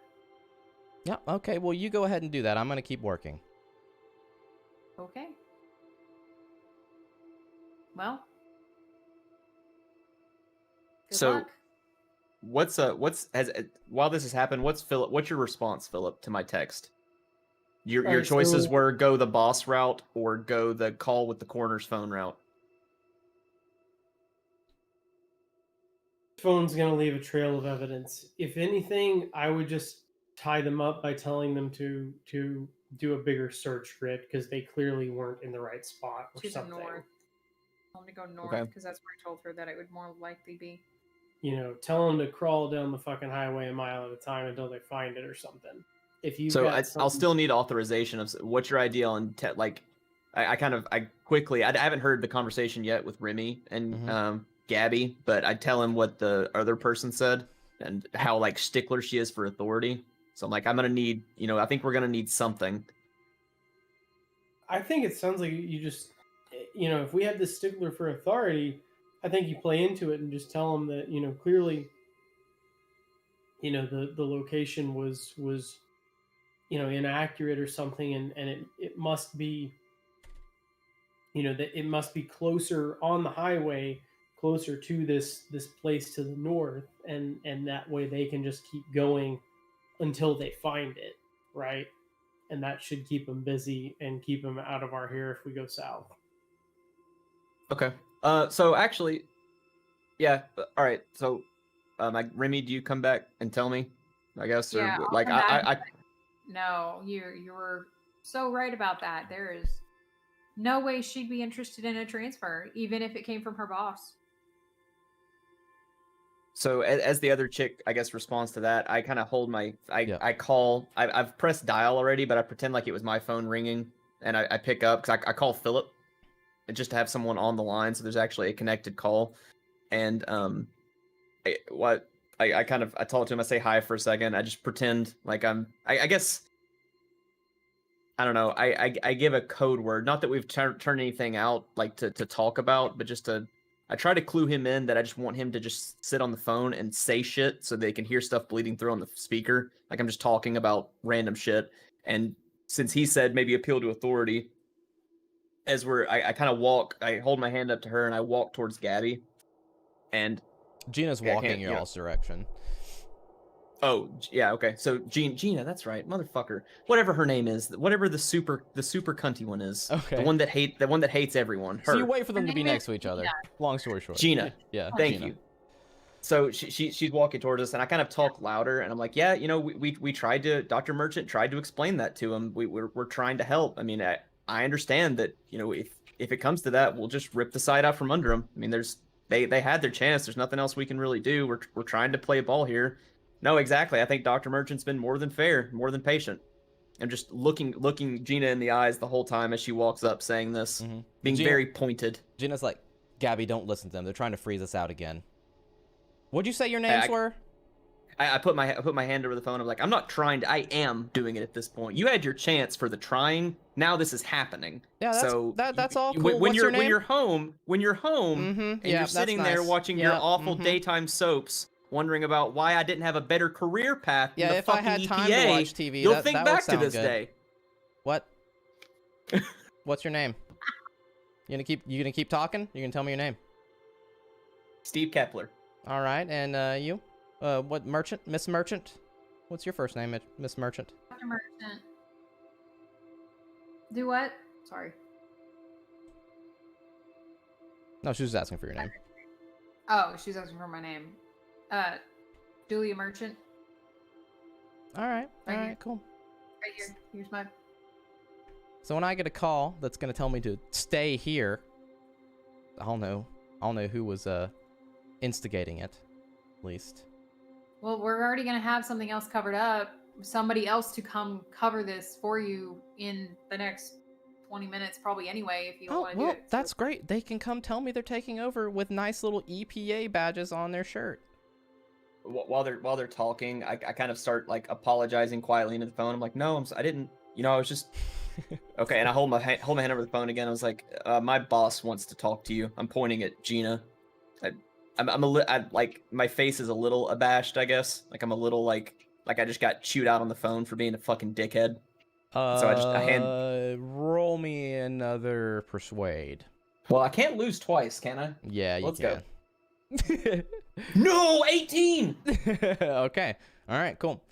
Yeah, okay. Well, you go ahead and do that. I'm going to keep working. Okay. Well. Good So- luck. While this has happened, what's your response, Philip, to my text? Your Alright, choices so- were go the boss route or go the call with the coroner's phone route. Phone's gonna leave a trail of evidence. If anything, I would just tie them up by telling them to do a bigger search grid because they clearly weren't in the right spot or To the something. north. Let me go north Okay. because that's where I told her that it would more likely be. You know, tell them to crawl down the fucking highway a mile at a time until they find it or something. If you I'll still need authorization of what's your idea on I haven't heard the conversation yet with Remy and Mhm. Gabby, but I tell him what the other person said and how like stickler she is for authority. So I'm like, I'm gonna need, I think we're gonna need something. I think it sounds like you just, if we had this stickler for authority, I think you play into it and just tell them that, clearly the location was inaccurate or something, and it must be, that it must be closer on the highway, closer to this place to the north, and that way they can just keep going until they find it, right? And that should keep them busy and keep them out of our hair if we go south. Okay. So actually, yeah. All right. So, Remy, do you come back and tell me? I guess, or Yeah, I'll like come back. I No, you were so right about that. There is no way she'd be interested in a transfer, even if it came from her boss. So as the other chick, I guess, responds to that, I kind of hold my, Yeah. I call, I've pressed dial already, but I pretend like it was my phone ringing, and I pick up, because I call Philip, and just to have someone on the line, so there's actually a connected call, and I talk to him, I say hi for a second, I just pretend like I guess, I don't know, I give a code word, not that we've turned anything out, like, to talk about, but just to, I try to clue him in that I just want him to just sit on the phone and say shit so they can hear stuff bleeding through on the speaker. Like I'm just talking about random shit. And since he said maybe appeal to authority, as I kind of walk, I hold my hand up to her and I walk towards Gabby. And Gina's Yeah, I walking can't- your yeah. all's direction. oh yeah, okay. So Gina, that's right, motherfucker. Whatever her name is, whatever the super cunty one is. Okay. The one that hates everyone. Her. So you wait for them to be name next is to each other. Gina. Long story short. Gina. Yeah. Thank Gina. you. So she's walking towards us, and I kind of talk louder, and I'm like, yeah, we tried to, Dr. Merchant tried to explain that to him. We're trying to help. I mean, I understand that, if it comes to that, we'll just rip the side out from under them. I mean, they had their chance. There's nothing else we can really do. We're trying to play a ball here. No, exactly. I think Dr. Merchant's been more than fair, more than patient. I'm just looking Gina in the eyes the whole time as she walks up, saying this, Mhm. being Gina- very pointed. Gina's like, Gabby, don't listen to them. They're trying to freeze us out again. What'd you say your names were? I put my hand over the phone. I'm like, I'm not trying to. I am doing it at this point. You had your chance for the trying. Now this is happening. Yeah, that's, so that's all cool. When What's you're your name? when you're home, Mm-hmm. and Yeah, you're that's sitting there nice. watching your Yeah, awful mhm. daytime soaps, wondering about why I didn't have a better career path. Yeah, in the if I fucking had EPA, time to watch TV, you'll that think would back to sound this good. day. What? What's your name? You gonna keep talking? You gonna tell me your name? Steve Kepler. All right, and you? What Merchant? Miss Merchant? What's your first name, Miss Merchant? Dr. Merchant. Do what? Sorry. No, she was asking for your name. Oh, she's asking for my name. Julia Merchant. All right, all Right here. right, cool. Right here. Here's my. So when I get a call that's gonna tell me to stay here, I'll know who was instigating it, at least. Well, we're already gonna have something else covered up. Somebody else to come cover this for you in the next 20 minutes, probably anyway, if you don't Oh, want to well, do it. that's great. They can come tell me they're taking over with nice little EPA badges on their shirt. While they're talking, I kind of start like apologizing quietly into the phone. I'm like, no, I didn't. I was just okay. And I hold my hand over the phone again. I was like, my boss wants to talk to you. I'm pointing at Gina. Like my face is a little abashed, I guess. Like I'm a little like I just got chewed out on the phone for being a fucking dickhead. So I hand. Roll me another persuade. Well, I can't lose twice, can I? Yeah, you Let's go. can. No, 18. Okay. All right. Cool.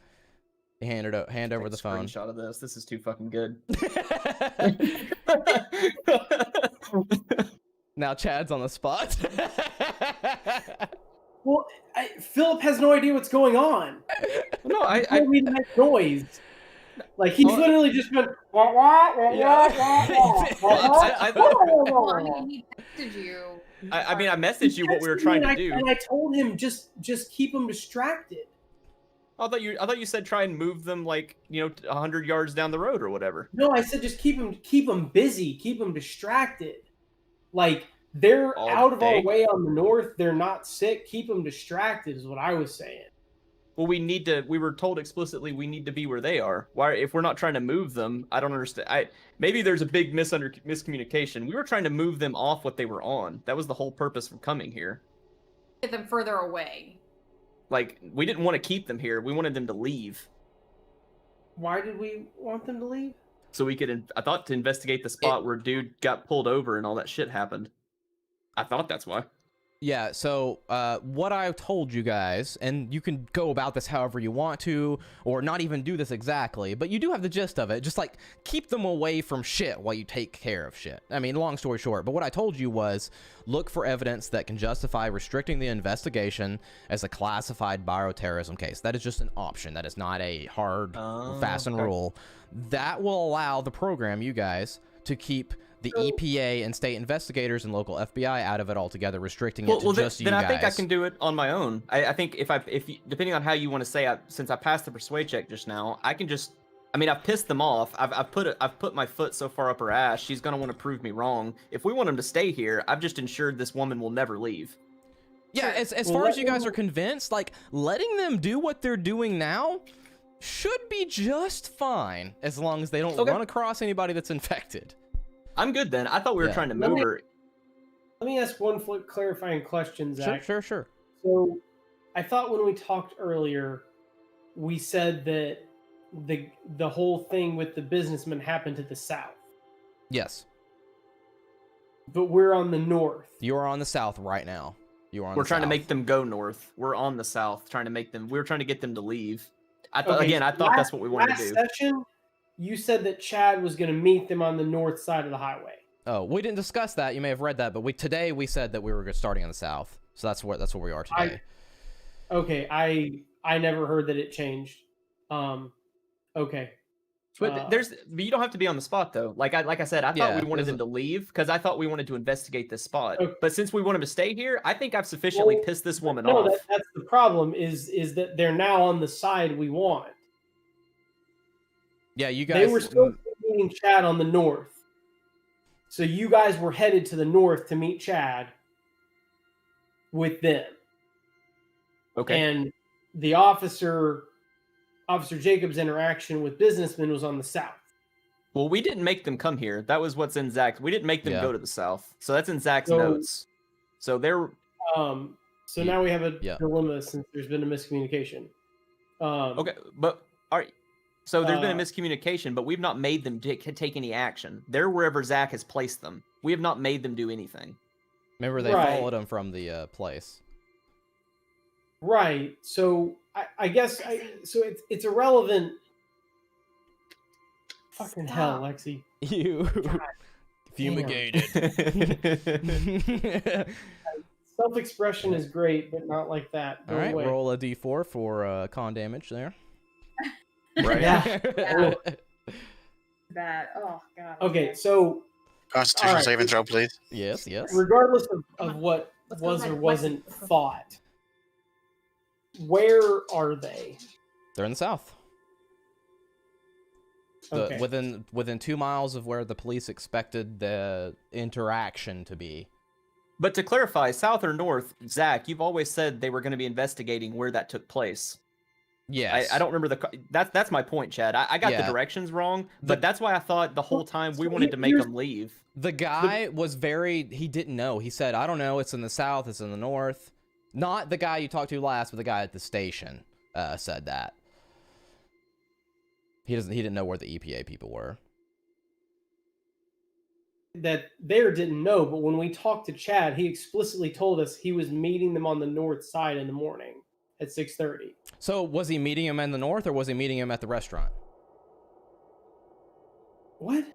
You hand over the phone. Screenshot of this. This is too fucking good. Now Chad's on the spot. Well, Philip has no idea what's going on. No, He told me to make noise. Like he's literally just been. Wah, wah, wah, Yeah. wah, wah, wah, wah, wah, wah, Well, I wah. mean, he texted you. I mean, I messaged you what we were trying to do. And I told him just keep him distracted. I thought you said try and move them like 100 yards down the road or whatever. No, I said just keep him busy, keep him distracted. Like they're All out of our day? way on the north. They're not sick. Keep them distracted is what I was saying. Well, we were told explicitly we need to be where they are. Why, if we're not trying to move them, I don't understand. Maybe there's a big miscommunication. We were trying to move them off what they were on. That was the whole purpose of coming here. Get them further away. Like, we didn't want to keep them here. We wanted them to leave. Why did we want them to leave? So we could, I thought, to investigate the spot where dude got pulled over and all that shit happened. I thought that's why. Yeah, so what I told you guys, and you can go about this however you want to, or not even do this exactly, but you do have the gist of it. Just like keep them away from shit while you take care of shit. I mean, long story short, but what I told you was look for evidence that can justify restricting the investigation as a classified bioterrorism case. That is just an option. That is not a hard, fast and rule. That will allow the program, you guys, to keep the EPA and state investigators and local FBI out of it altogether, restricting it to just you guys. Then I think I can do it on my own. I think if depending on how you want to say, since I passed the persuade check just now, I can just. I mean, I've pissed them off. I've put my foot so far up her ass. She's gonna want to prove me wrong. If we want them to stay here, I've just ensured this woman will never leave. Yeah, as far as you guys are convinced, like letting them do what they're doing now should be just fine as long as they don't run across anybody that's infected. I'm good then. I thought we were trying to move her. Let me ask one clarifying question, Zach. Sure. So, I thought when we talked earlier, we said that the whole thing with the businessman happened to the south. Yes. But we're on the north. You are on the south right now. We're trying to make them go north. We're on the south, trying to make them. We're trying to get them to leave. I thought that's what we wanted to do. Last session, you said that Chad was going to meet them on the north side of the highway. Oh, we didn't discuss that. You may have read that, but today we said that we were starting on the south. So that's where we are today. I never heard that it changed. Okay. But you don't have to be on the spot though. Like I said, I thought we wanted them to leave because I thought we wanted to investigate this spot. Okay. But since we want them to stay here, I think I've sufficiently pissed this woman off. No, that's the problem. Is that they're now on the side we want. Yeah, you guys. They were supposed to be meeting Chad on the north. So you guys were headed to the north to meet Chad with them. Okay. And the Officer Jacobs' interaction with businessmen was on the south. Well, we didn't make them come here. That was what's in Zach's. We didn't make them go to the south. So that's in Zach's notes. So they're so now we have a dilemma since there's been a miscommunication. Okay, but all right. So there's been a miscommunication, but we've not made them take any action. They're wherever Zach has placed them. We have not made them do anything. Remember, they followed him from the place. Right. So I guess so it's irrelevant. Fucking hell, Lexi. You fumigated. Self-expression is great, but not like that. All right, roll a d4 for con damage there. Right. Yeah. Bad. Oh god. Okay, so Constitution saving throw, please. Yes. Regardless of what was or wasn't thought, where are they? They're in the south. Okay. Within 2 miles of where the police expected the interaction to be. But to clarify, south or north, Zach, you've always said they were going to be investigating where that took place. Yes. I don't remember that's my point, Chad. I got the directions wrong, but that's why I thought the whole time we wanted to make them leave. The guy he didn't know. He said, I don't know, it's in the south, it's in the north. Not the guy you talked to last, but the guy at the station said that. He didn't know where the EPA people were. That there didn't know, but when we talked to Chad, he explicitly told us he was meeting them on the north side in the morning at 6:30. So was he meeting him in the north, or was he meeting him at the restaurant? What?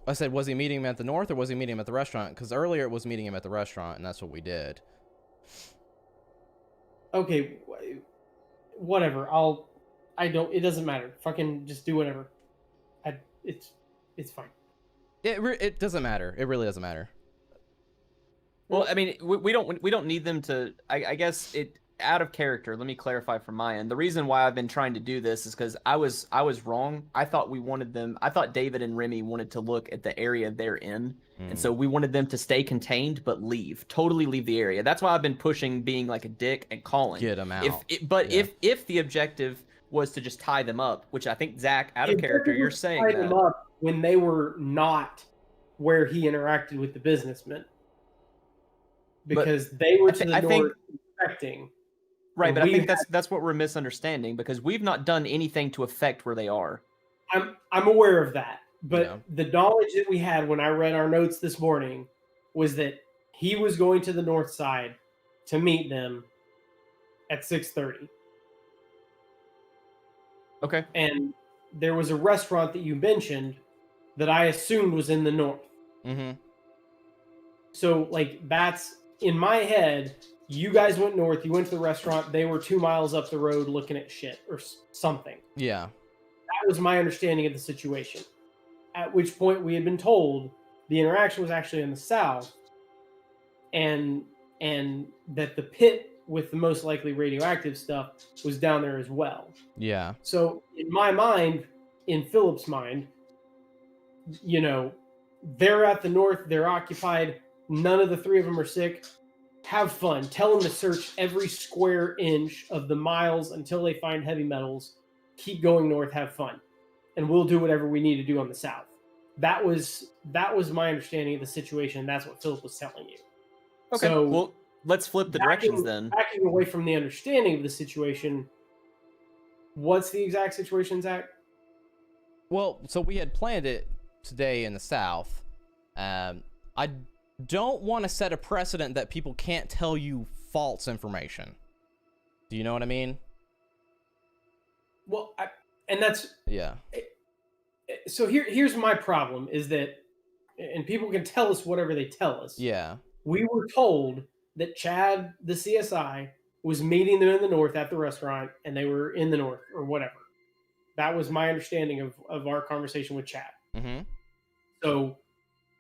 I said, was he meeting him at the north, or was he meeting him at the restaurant? Because earlier it was meeting him at the restaurant, and that's what we did. Okay, whatever. It doesn't matter. Fucking just do whatever. It's fine. It doesn't matter. It really doesn't matter. Well, I mean, we don't need them to. I guess it out of character. Let me clarify from my end. The reason why I've been trying to do this is because I was wrong. I thought we wanted them. I thought David and Remy wanted to look at the area they're in, and so we wanted them to stay contained but totally leave the area. That's why I've been pushing being like a dick and calling. Get them out. If the objective was to just tie them up, which I think Zach, out of character, you're saying tie that. them up when they were not where he interacted with the businessman, because they were to the north inspecting, Right, And but I think we've that's what we're misunderstanding because we've not done anything to affect where they are. I'm aware of that, but Yeah. the knowledge that we had when I read our notes this morning was that he was going to the north side to meet them at 6:30, Okay. and there was a restaurant that you mentioned that I assumed was in the north. Mm-hmm. So like that's in my head. You guys went north. You went to the restaurant. They were 2 miles up the road looking at shit or something. Yeah. That was my understanding of the situation. At which point we had been told the interaction was actually in the south, and that the pit with the most likely radioactive stuff was down there as well. Yeah. So in my mind, in Philip's mind, you know, they're at the north, they're occupied, none of the three of them are sick. Have fun. Tell them to search every square inch of the miles until they find heavy metals. Keep going north, have fun. And we'll do whatever we need to do on the south. That was my understanding of the situation. That's what Philip was telling you. Okay. So, well, let's flip the directions then. Backing away from the understanding of the situation, what's the exact situation, Zach? Well, so we had planned it today in the South. I don't want to set a precedent that people can't tell you false information. Do you know what I mean? Well, and that's Yeah. so. Here's my problem: is that, and people can tell us whatever they tell us. Yeah. We were told that Chad, the CSI, was meeting them in the north at the restaurant, and they were in the north or whatever. That was my understanding of our conversation with Chad. Mm-hmm. So,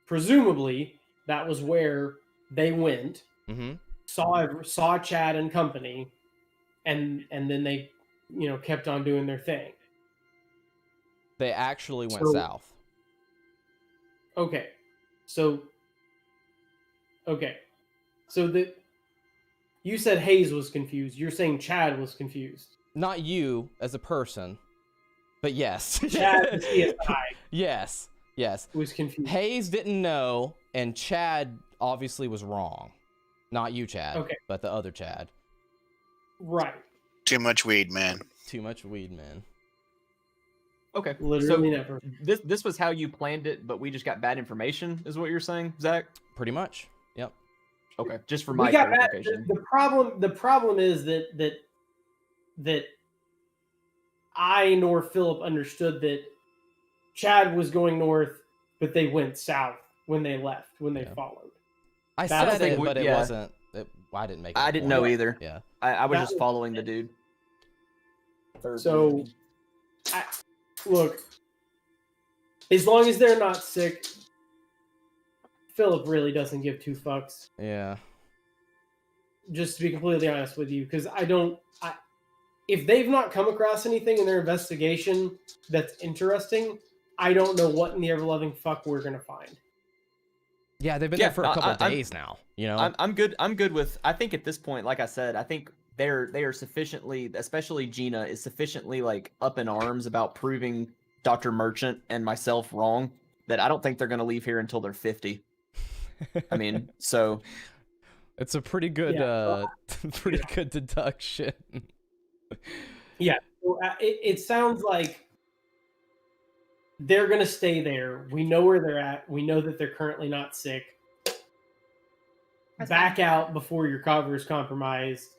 presumably, that was where they went, Mm-hmm. saw Chad and company, and then they, kept on doing their thing. They actually went So- south. Okay, so you said Hayes was confused. You're saying Chad was confused. Not you as a person, but yes. Chad, the CSI, Yes. Yes. was confused. Hayes didn't know, and Chad obviously was wrong. Not you, Chad. Okay. But the other Chad. Right. Too much weed, man. Too much weed, man. Okay. Literally so never. this was how you planned it, but we just got bad information, is what you're saying, Zach? Pretty much. Yep. Okay. Just for We my got that. clarification. The problem is that I nor Philip understood that Chad was going north, but they went south when they left, when they Yeah. followed. I That said was it, like- but it yeah. wasn't. I didn't make it. I a didn't point. know either. Yeah. I was That just was- following the dude. So, look, as long as they're not sick, Philip really doesn't give two fucks. Yeah. Just to be completely honest with you, because if they've not come across anything in their investigation that's interesting, I don't know what in the ever-loving fuck we're gonna find. Yeah, they've been Yeah, there for a couple of I'm- days now. You know. I'm good. I'm good with. I think at this point, like I said, I think they are sufficiently, especially Gina, is sufficiently like up in arms about proving Dr. Merchant and myself wrong that I don't think they're gonna leave here until they're 50. I mean, so it's a pretty good, Yeah. pretty good deduction. Well, it sounds like they're gonna stay there. We know where they're at. We know that they're currently not sick. That's Back fine. out before your cover is compromised.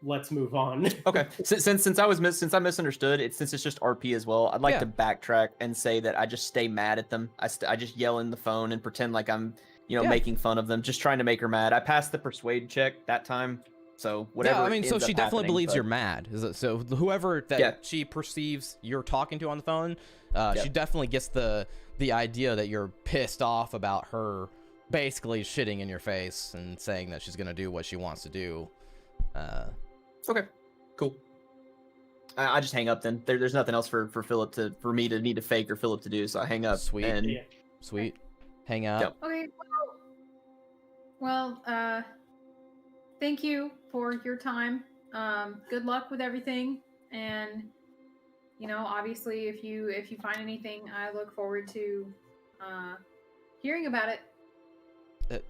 Let's move on. okay. Since I misunderstood, since it's just RP as well, I'd like Yeah. to backtrack and say that I just stay mad at them. I just yell in the phone and pretend like I'm Yeah. making fun of them, just trying to make her mad. I passed the persuade check that time, so whatever. Yeah, I mean, so ends she up definitely happening, believes but- you're mad. So whoever that Yeah. she perceives you're talking to on the phone, she Yep. definitely gets the idea that you're pissed off about her basically shitting in your face and saying that she's gonna do what she wants to do. Okay, cool. I just hang up then. There's nothing else for Philip for me to need to fake or Philip to do, so I hang up. Sweet. And Yeah. Sweet. Hang out. Yep. Okay. Well, thank you for your time. Good luck with everything, and obviously, if you find anything, I look forward to hearing about it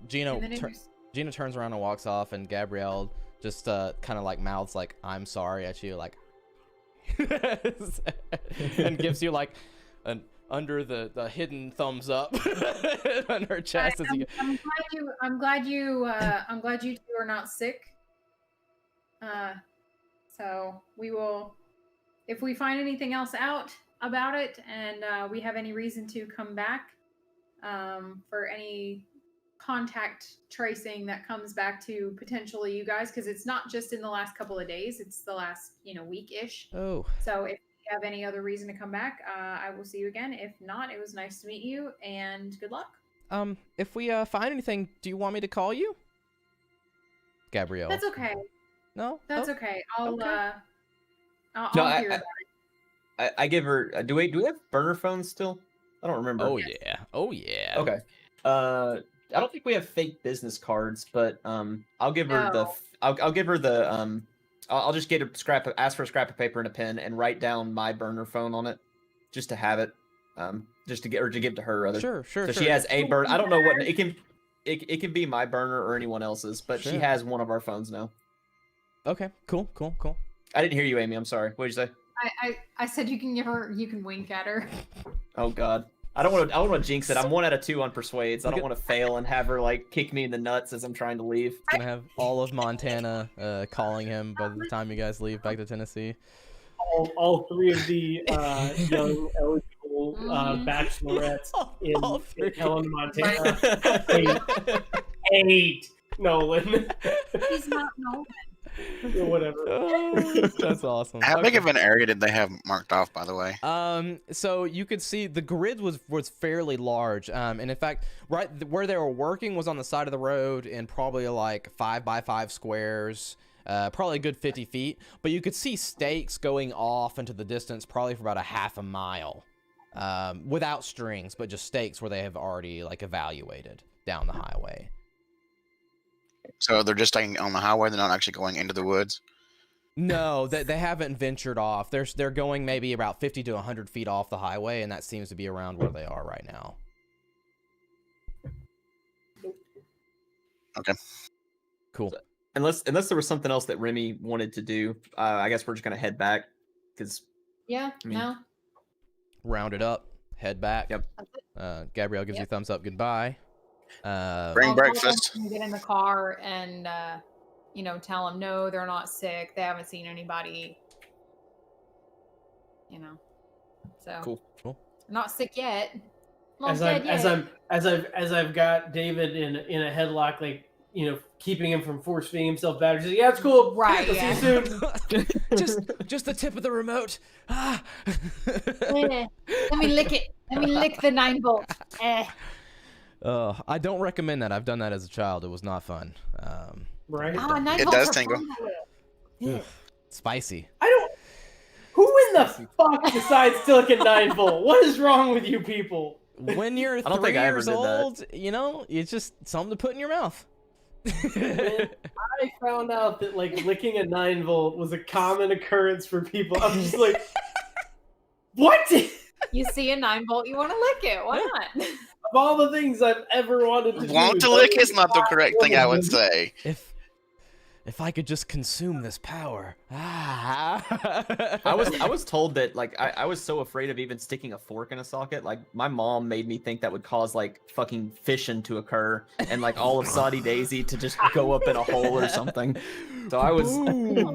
Gina in the tur- news. Gina turns around and walks off, and Gabrielle just kind of like mouths like I'm sorry at you, like, and gives you like an under the hidden thumbs up on her chest as you. I'm glad you two are not sick. So we will, if we find anything else out about it, and we have any reason to come back for any contact tracing that comes back to potentially you guys, because it's not just in the last couple of days, it's the last week-ish. Oh. So if you have any other reason to come back, I will see you again. If not, it was nice to meet you, and good luck. If we find anything, do you want me to call you, Gabrielle? That's okay. No, That's Oh, okay. I'll okay. I'll No, hear about it. I give her. Do we have burner phones still? I don't remember. Oh yeah. Oh yeah. Okay. I don't think we have fake business cards, but I'll give her the. No. I'll give her the. I'll just get ask for a scrap of paper and a pen, and write down my burner phone on it, just to have it. Just to give to her. Rather. Sure. So she has a burner. I don't know what it can. It can be my burner or anyone else's, but she Sure. has one of our phones now. Okay. Cool. I didn't hear you, Amy. I'm sorry. What did you say? I said you can wink at her. Oh God. I don't want to jinx it. I'm 1 out of 2 on persuades. I Look don't want to fail and have her like kick me in the nuts as I'm trying to leave. Gonna have all of Montana calling him by the time you guys leave back to Tennessee. All 3 of the young eligible bachelorettes All in three. Helen, Montana. 8 Nolan. He's not Nolan. Or whatever. Oh, that's awesome. How big Okay. of an area did they have marked off, by the way? So you could see the grid was fairly large. And in fact, right where they were working was on the side of the road in probably like 5 by 5 squares, probably a good 50 feet. But you could see stakes going off into the distance, probably for about a half a mile, without strings, but just stakes where they have already like evaluated down the highway. So they're just staying on the highway. They're not actually going into the woods. No, they haven't ventured off. They're going maybe about 50 to 100 feet off the highway, and that seems to be around where they are right now. Okay. Cool. Unless there was something else that Remy wanted to do, I guess we're just gonna head back because Yeah, I mean- no. Round it up. Head back. Yep. Gabrielle gives you Yep. thumbs up. Goodbye. Bring I'll go breakfast. and get in the car and tell them no, they're not sick. They haven't seen anybody. So Cool. Cool. I'm not sick yet. Not As dead yet. I've got David in a headlock, like keeping him from force feeding himself batteries. Yeah, it's cool. Right, I'll yeah. see you soon. just the tip of the remote. Ah. Let me lick it. Let me lick the 9-volt. I don't recommend that. I've done that as a child. It was not fun. Right. Ah, 9 It volts does are tingle. fun that way. Spicy. I don't. Who in the fuck decides to look at 9-volt? What is wrong with you people? When you're don't 3 think I ever years did that. old, it's just something to put in your mouth. When I found out that licking a 9-volt was a common occurrence for people, I'm just like, what? You see a 9-volt, you want to lick it. Why not? Of all the things I've ever wanted to do, Want to that lick is is not the correct thing I would one of them. say. If I could just consume this power. Ah. I was told that I was so afraid of even sticking a fork in a socket. Like my mom made me think that would cause like fucking fission to occur and like all of Saudi Daisy to just go up in a hole or something. So I was Oh, no.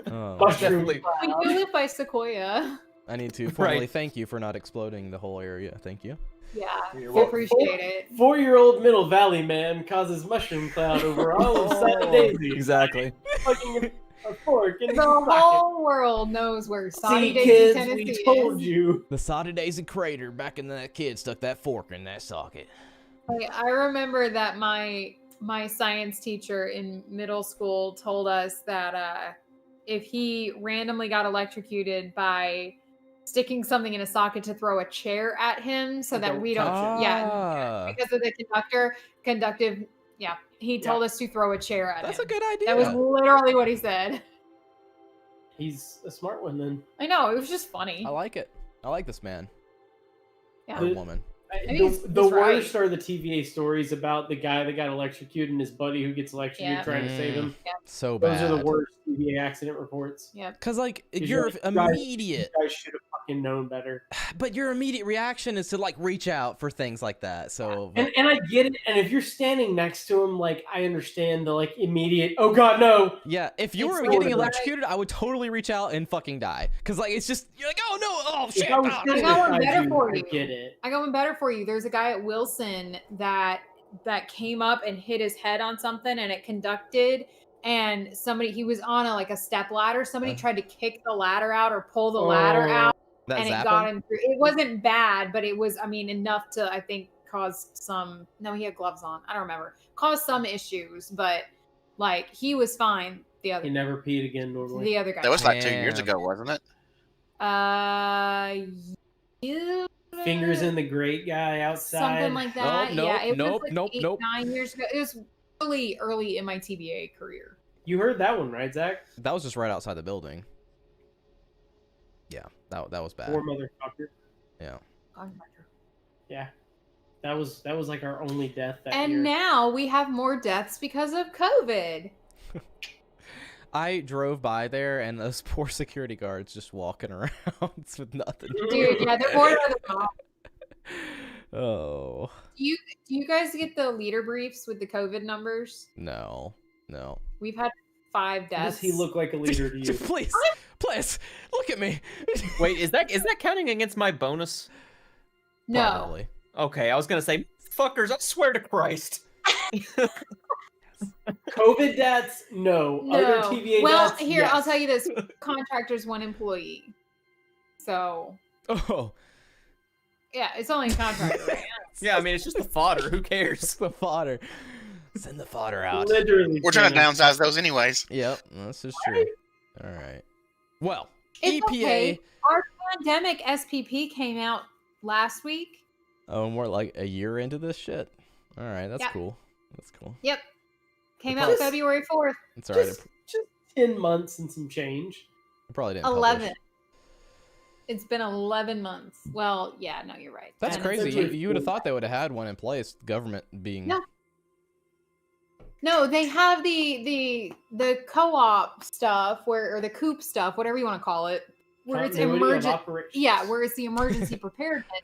Oh, Mushroom definitely- We cloud. do live by Sequoia. I need to formally Right. thank you for not exploding the whole area. Thank you. Yeah, You're we welcome. appreciate it. 4-year-old Middle Valley man causes mushroom cloud over all of Saudi Daisy. Exactly. Fucking a fork in The the socket. whole world knows where Saudi See, Daisy, kids, Tennessee we told is. you. The Saudi Daisy crater back in that kid stuck that fork in that socket. I remember that my science teacher in middle school told us that if he randomly got electrocuted by sticking something in a socket to throw a chair at him so that Don't we don't touch Ah, because of the conductive he told us to throw a chair at that's him. a good idea. That was literally what he said. He's a smart one then. I know, it was just funny. I like it. I like this man Yeah. or woman. Maybe it's The right. worst are the TVA stories about the guy that got electrocuted and his buddy who gets electrocuted Yeah. trying to save him. So Those are the bad. worst TVA accident reports. Yep. Cause like Because your like, you guys- immediate, You guys should have fucking known better. but your immediate reaction is to like reach out for things like that. So And I get it. And if you're standing next to him, like I understand the like immediate. Oh God, no! yeah, if you It's were like- getting electrocuted, I would totally reach out and fucking die. Cause like it's just you're like, oh no, oh shit. If I was ah." standing I got one beside better you, for I you. get it. I got one better for you. There's a guy at Wilson that came up and hit his head on something, and it conducted. And he was on a step ladder. Somebody tried to kick the ladder out or pull the ladder Oh. out, That and it zapping? got him through. It wasn't bad, but it was, enough to, I think, cause some. No, he had gloves on. I don't remember. Caused some issues, but like he was fine. The He other, never peed again normally. the other guy. That was like 2 years Damn. ago, wasn't it? Yeah. Fingers in the grate guy outside. Something like that. Nope, yeah, it nope, was nope, like nope. 9 years ago. It was early in my TBA career. You heard that one, right, Zach? That was just right outside the building. Yeah, that was bad. Poor motherfucker. Yeah. Yeah, that was like our only death that And year. now we have more deaths because of COVID. I drove by there and those poor security guards just walking around with nothing. to Dude, do. yeah, they're bored out of the mouth. Oh Do you guys get the leader briefs with the COVID numbers? no. We've had 5 How deaths. does he look like a leader to you? Please, please look at me. Wait, is that counting against my bonus? No. Probably. Okay, I was gonna say, fuckers, I swear to Christ. COVID deaths? No. Other No. TVA Well, deaths? here, yes. I'll tell you this. Contractors, 1 employee. So, Oh, yeah, it's only a contractor, right? Yeah, I mean, it's just the fodder. Who it's cares? the fodder. Send the fodder out. Literally. We're trying to Sam. downsize those anyways. Yep, this is true. All right. Well, It's EPA. okay. Our pandemic SPP came out last week. Oh, and we're like a year into this shit. All right, that's Yeah. cool. That's cool. Yep. Came The out price- February 4th. It's all right. Just 10 months and some change. It probably didn't. 11. Publish. It's been 11 months. Well, yeah, no, you're right. That's And- crazy. essentially You would have full thought they would have had one in place. The government being. No. No, they have the co-op stuff or the coop stuff, whatever you want to call it, where it's Continuity of emergent. operations. Yeah, where it's the emergency preparedness,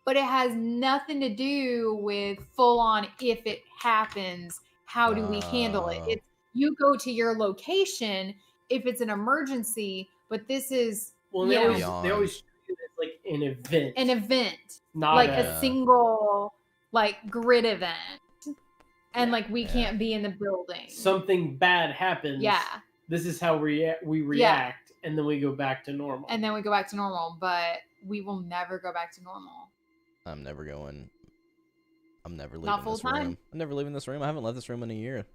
but it has nothing to do with full on if it happens, how do we handle it? Oh. It's you go to your location if it's an emergency, but this is Well, they Yeah. always Beyond. they always treat it as like an event. an event, not like a- a single like grid event. And like we Yeah. can't be in the building. something bad happens. Yeah. This is how we react, and then we go back to normal. And then we go back to normal, but we will never go back to normal. I'm never going. I'm never leaving Not this full-time? room. I'm never leaving this room. I haven't left this room in a year.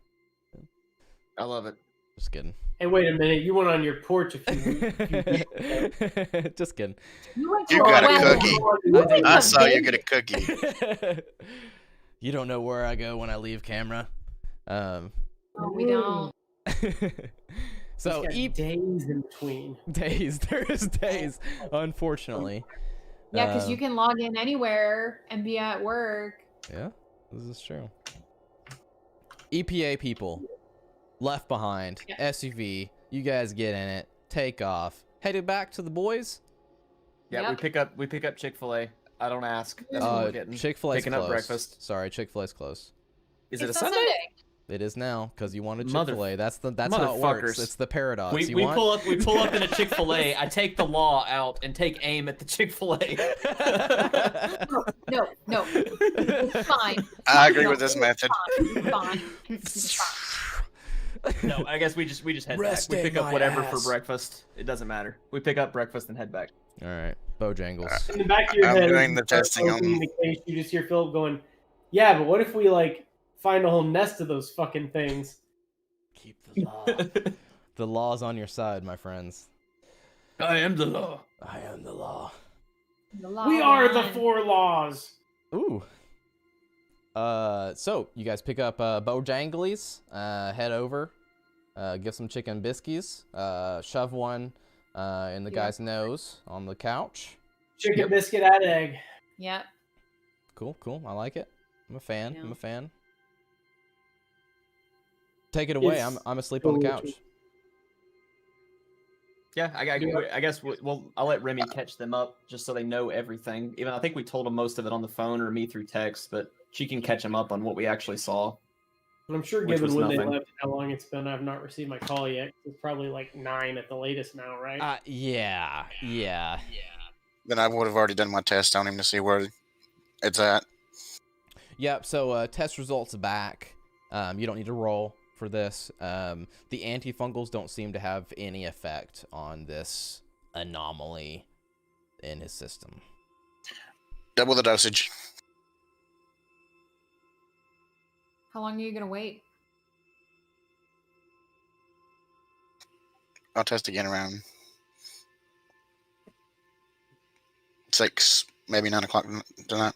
I love it. Just kidding. Hey, wait a minute! You went on your porch a few weeks ago. Just kidding. You, went You to got a wedding. cookie. You went to I saw you Vegas. get a cookie. You don't know where I go when I leave camera. Oh, we don't. So He's got eat days in between. days. There's days, unfortunately. Yeah, because you Uh, can log in anywhere and be at work. Yeah, this is true. EPA people, left behind, Yeah. SUV. You guys get in it, take off, headed back to the boys. Yeah, Yep. we pick up Chick-fil-A. I don't ask. That's what we're getting. Chick-fil-A's Picking closed. up breakfast. Sorry, Chick-fil-A's closed. Is it a It's on Sunday? It is now because you wanted Mother- Chick-fil-A. That's how it works. Motherfuckers. It's the paradox. We, You we want- pull up in a Chick-fil-A. I take the law out and take aim at the Chick-fil-A. No, no, it's fine. I agree No, with this it's method. Fine. It's fine. No, I guess we just head Rest back. We pick in up my whatever for ass. breakfast. It doesn't matter. We pick up breakfast and head back. All right, Bojangles. In the back of your I'm head, doing as you the start testing on- opening the case, you just hear Philip going, "Yeah, but what if we like find a whole nest of those fucking things?" Keep the law. The law's on your side, my friends. I am the law. I am the law. The law We are the won. 4 laws. Ooh. So you guys pick up Bojangles, head over, get some chicken biscuits, shove one in the Yeah. guy's nose on the couch. Chicken biscuit, add egg. Yep. Cool, cool. I like it. I'm a fan. Yeah. I'm a fan. Take it away. It's I'm asleep on the so couch. Yeah, I guess I'll let Remy catch them up just so they know everything. Even I think we told them most of it on the phone or me through text, but she can catch them up on what we actually saw. And I'm sure, Which given was when they nothing. left, how long it's been, I've not received my call yet. It's probably like 9 at the latest now, right? Yeah. Then I would have already done my test on him to see where it's at. Yep. So test results back. You don't need to roll for this. The antifungals don't seem to have any effect on this anomaly in his system. Double the dosage. How long are you gonna wait? I'll test again around 6, maybe 9 o'clock tonight.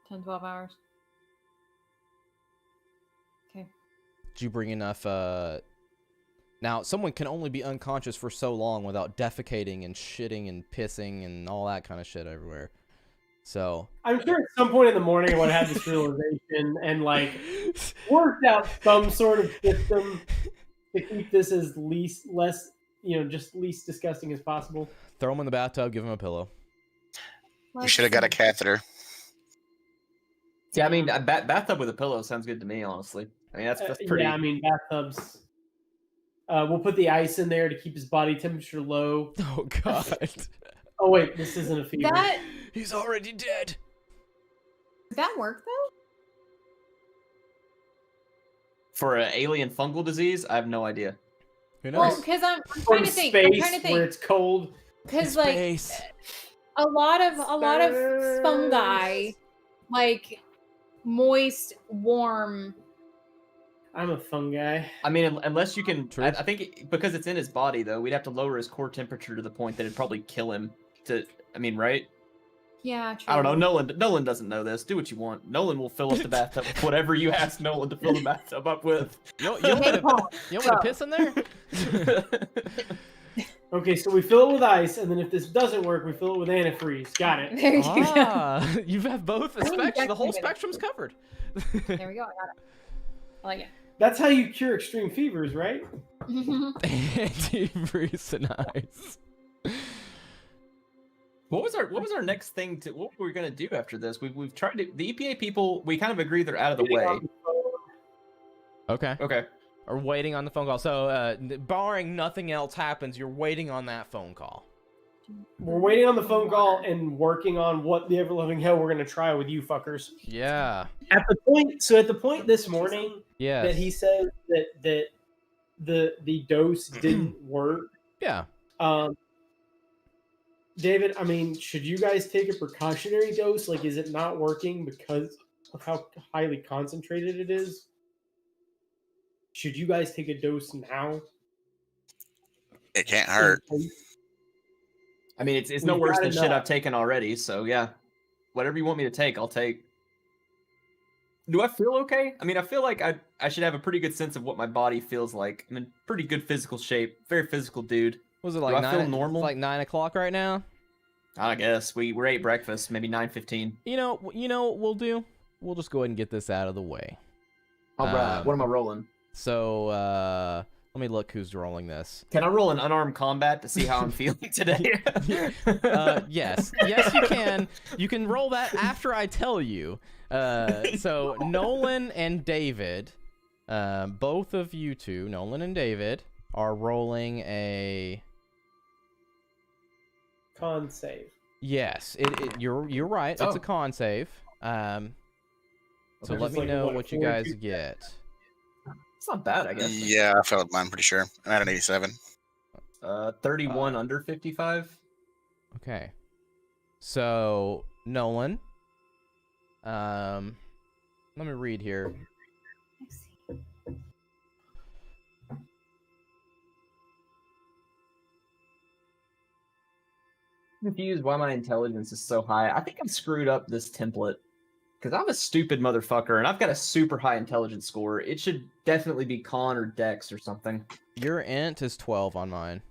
10, 12 hours. Okay. Did you bring enough? Now, someone can only be unconscious for so long without defecating and shitting and pissing and all that kind of shit everywhere. So I'm sure at some point in the morning I would have this realization and like worked out some sort of system to keep this as less disgusting as possible. throw him in the bathtub, give him a pillow. We should have got a catheter. Yeah, I mean, a bathtub with a pillow sounds good to me, honestly. I mean, that's pretty. Yeah, I mean bathtubs. We'll put the ice in there to keep his body temperature low. Oh God, Oh wait, this isn't a fever. That he's already dead. Does that work though? For an alien fungal disease, I have no idea. Who Well, knows? because I'm From trying to think. space I'm trying to where think. it's cold. Because like Space. a lot of fungi, like moist, warm. I'm a fungi. I mean, unless you can. True. I think because it's in his body, though, we'd have to lower his core temperature to the point that it'd probably kill him. I mean, right? Yeah, true. I don't know. Nolan doesn't know this. Do what you want. Nolan will fill up the bathtub with whatever you ask Nolan to fill the bathtub up with. You want me to piss in there? Okay, so we fill it with ice, and then if this doesn't work, we fill it with antifreeze. Got it. There you go. Ah, you have both the I'm spectrum. The whole injecting it. spectrum's covered. There we go. I got it. I like it. That's how you cure extreme fevers, right? Antifreeze and ice. What was our next thing to? What were we gonna do after this? We've tried to. The EPA people. We kind of agree they're out of the way. Okay. Okay. Or waiting on the phone call. So, barring nothing else happens, you're waiting on that phone call. We're waiting on the phone call and working on what the ever loving hell we're gonna try with you fuckers. Yeah. At the point this morning Yeah. that he said that the dose didn't work. Yeah. David, I mean, should you guys take a precautionary dose? Like, is it not working because of how highly concentrated it is? Should you guys take a dose now? It can't hurt. I mean, it's no We've worse got than shit enough. I've taken already. So yeah, whatever you want me to take, I'll take. Do I feel okay? I mean, I feel like I should have a pretty good sense of what my body feels like. I'm in pretty good physical shape. Very physical dude. Was it Do like I feel 9? normal? It's like 9 o'clock right now. I guess we ate breakfast, maybe 9:15. You know what we'll do? We'll just go ahead and get this out of the way. All right. What am I rolling? So, let me look who's rolling this. Can I roll an unarmed combat to see how I'm feeling today? Yes, you can. You can roll that after I tell you. So Nolan and David, both of you two, Nolan and David, are rolling a. Con save. Yes, you're right. It's Oh. a con save. So Okay. let Just me like know what, what you guys 42? get. It's not bad, I guess. Yeah, I felt mine pretty sure. I had an 87. 31 under 55. Okay. So Nolan. Let me read here. Confused why my intelligence is so high. I think I've screwed up this template because I'm a stupid motherfucker and I've got a super high intelligence score. It should definitely be con or dex or something. Your int is 12 on mine.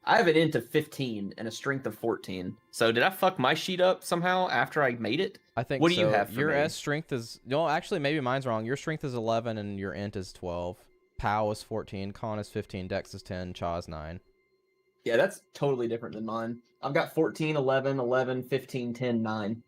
I have an int of 15 and a strength of 14. So did I fuck my sheet up somehow after I made it? I think What do so. you have for Your me? S strength is no, actually maybe mine's wrong. Your strength is 11 and your int is 12. POW is 14, Con is 15, Dex is 10, Cha is 9. Yeah, that's totally different than mine. I've got 14, 11, 11, 15, 10, 9.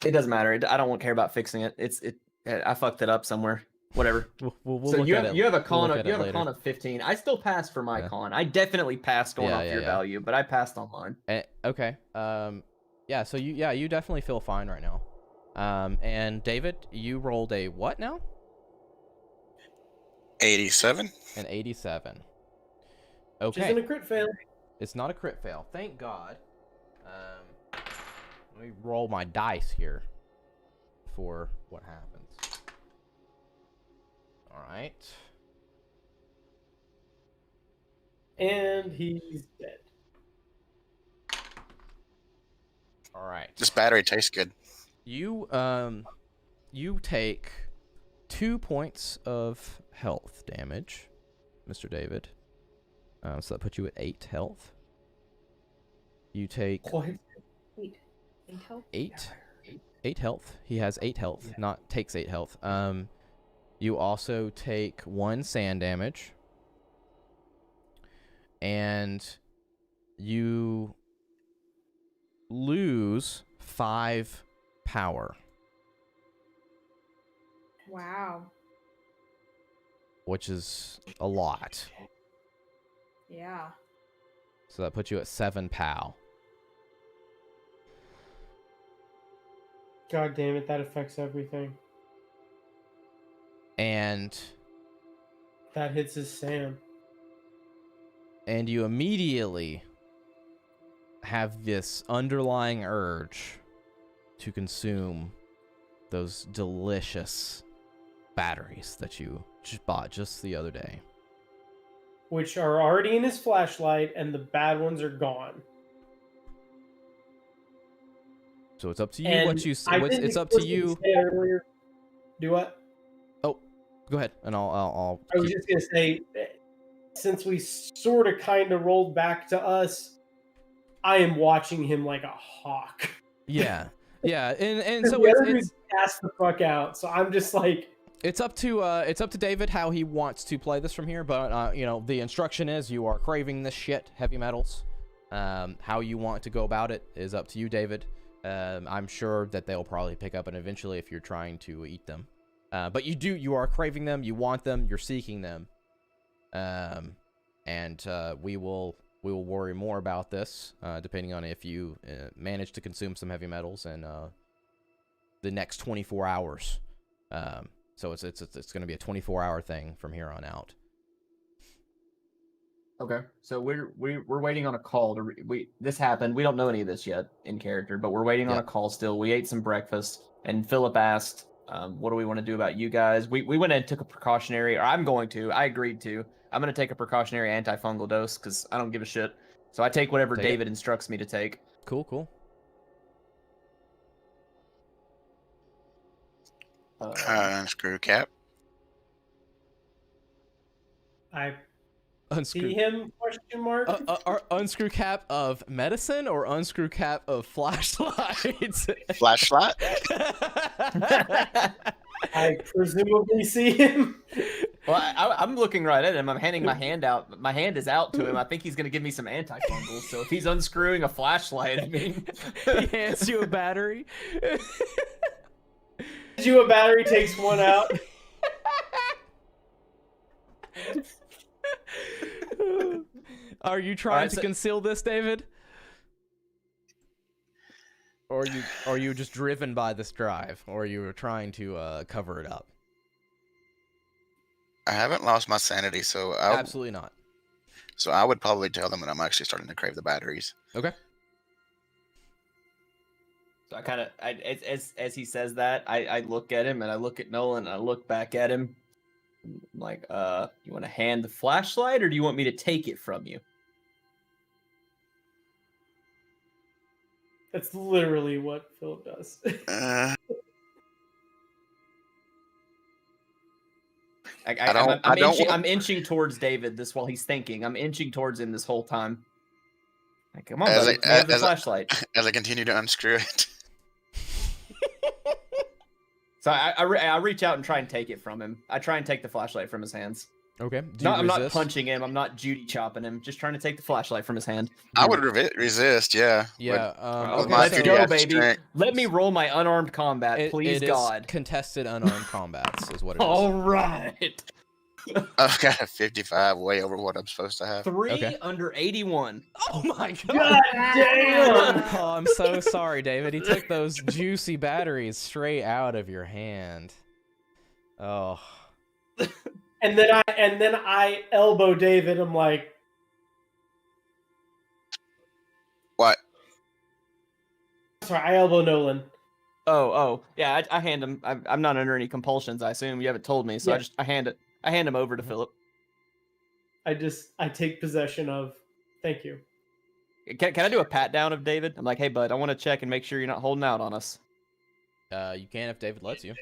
It doesn't matter. I don't care about fixing it. I fucked it up somewhere. Whatever. We'll So look you at have, it. you have a we'll con look of at you it have a later. con of 15. I still passed for my Yeah. con. I definitely passed going Yeah, off yeah, your yeah. value, but I passed on mine. Okay. Yeah. So you definitely feel fine right now. And David, you rolled a what now? 87. An 87. Which Okay. isn't a crit fail. It's not a crit fail. Thank God. Let me roll my dice here for what happens. All right. And he's dead. All right. This battery tastes good. You take 2 points of health damage, Mr. David. So that puts you at 8 health. You take Quite. Wait, Intel? 8 health. He has 8 health, not takes 8 health. You also take 1 sand damage. And you lose 5 power, Wow. which is a lot. Yeah. So that puts you at 7 POW. God damn it, that affects everything. And That hits his Sam. you immediately have this underlying urge to consume those delicious batteries that you just bought just the other day. Which are already in his flashlight, and the bad ones are gone. So it's up to you And what you I what's, didn't it's up to explicitly you. say earlier. Do what? Oh, go ahead and I'll I was keep- just gonna say, since we sort of kind of rolled back to us, I am watching him like a hawk. Yeah. Yeah, and The so other it's dude's passed the fuck out, so I'm just like, it's up to David how he wants to play this from here, but the instruction is you are craving this shit, heavy metals. How you want to go about it is up to you, David. I'm sure that they'll probably pick up and eventually if you're trying to eat them. But you are craving them, you want them, you're seeking them. And we will worry more about this depending on if you manage to consume some heavy metals in the next 24 hours. So it's going to be a 24-hour thing from here on out. Okay, so we're waiting on a call to this happened. We don't know any of this yet in character, but we're waiting on a call still. We ate some breakfast, and Philip asked, "What do we want to do about you guys?" We went and took a precautionary, or I'm going to. I agreed to. I'm going to take a precautionary antifungal dose because I don't give a shit. So I take whatever Take it. David instructs me to take. Cool. Screw cap. I Unscrew. see him? Question mark. Unscrew cap of medicine or unscrew cap of flashlights? Flashlight. I presumably see him. Well, I'm looking right at him. I'm handing my hand out. My hand is out to him. I think he's going to give me some antifungals. So if he's unscrewing a flashlight, I mean, He hands you a battery. You a battery, takes one out. Are you trying Alright, to so- conceal this, David? Or are you just driven by this drive, or you were trying to cover it up? I haven't lost my sanity, so Absolutely not. I would probably tell them that I'm actually starting to crave the batteries. Okay. So I kind of, as he says that, I look at him and I look at Nolan and I look back at him. I'm like, you want to hand the flashlight or do you want me to take it from you? That's literally what Philip does. I'm inching towards David this while he's thinking. I'm inching towards him this whole time. Like, come on, As buddy. I- Have the as I- flashlight. As I continue to unscrew it. So I reach out and try and take it from him. I try and take the flashlight from his hands. Okay. Do you No, I'm not resist? punching him. I'm not Judy chopping him. Just trying to take the flashlight from his hand. I would resist, yeah. Yeah. with Okay, my Let's so go, pediatric baby. strength. Let me roll my unarmed combat, it please, is God. contested unarmed combats is what it is. All right. I've got a 55, way over what I'm supposed to have. 3 Okay. under 81. Oh my god! God damn! Oh, I'm so sorry, David. He took those juicy batteries straight out of your hand. Oh. And then I elbow David. I'm like, What? sorry, I elbow Nolan. Oh, yeah. I hand him. I'm not under any compulsions. I assume you haven't told me, so Yeah. I hand him over to Philip. I take possession of. Thank you. Can I do a pat down of David? I'm like, hey, bud, I want to check and make sure you're not holding out on us. You can if David lets you.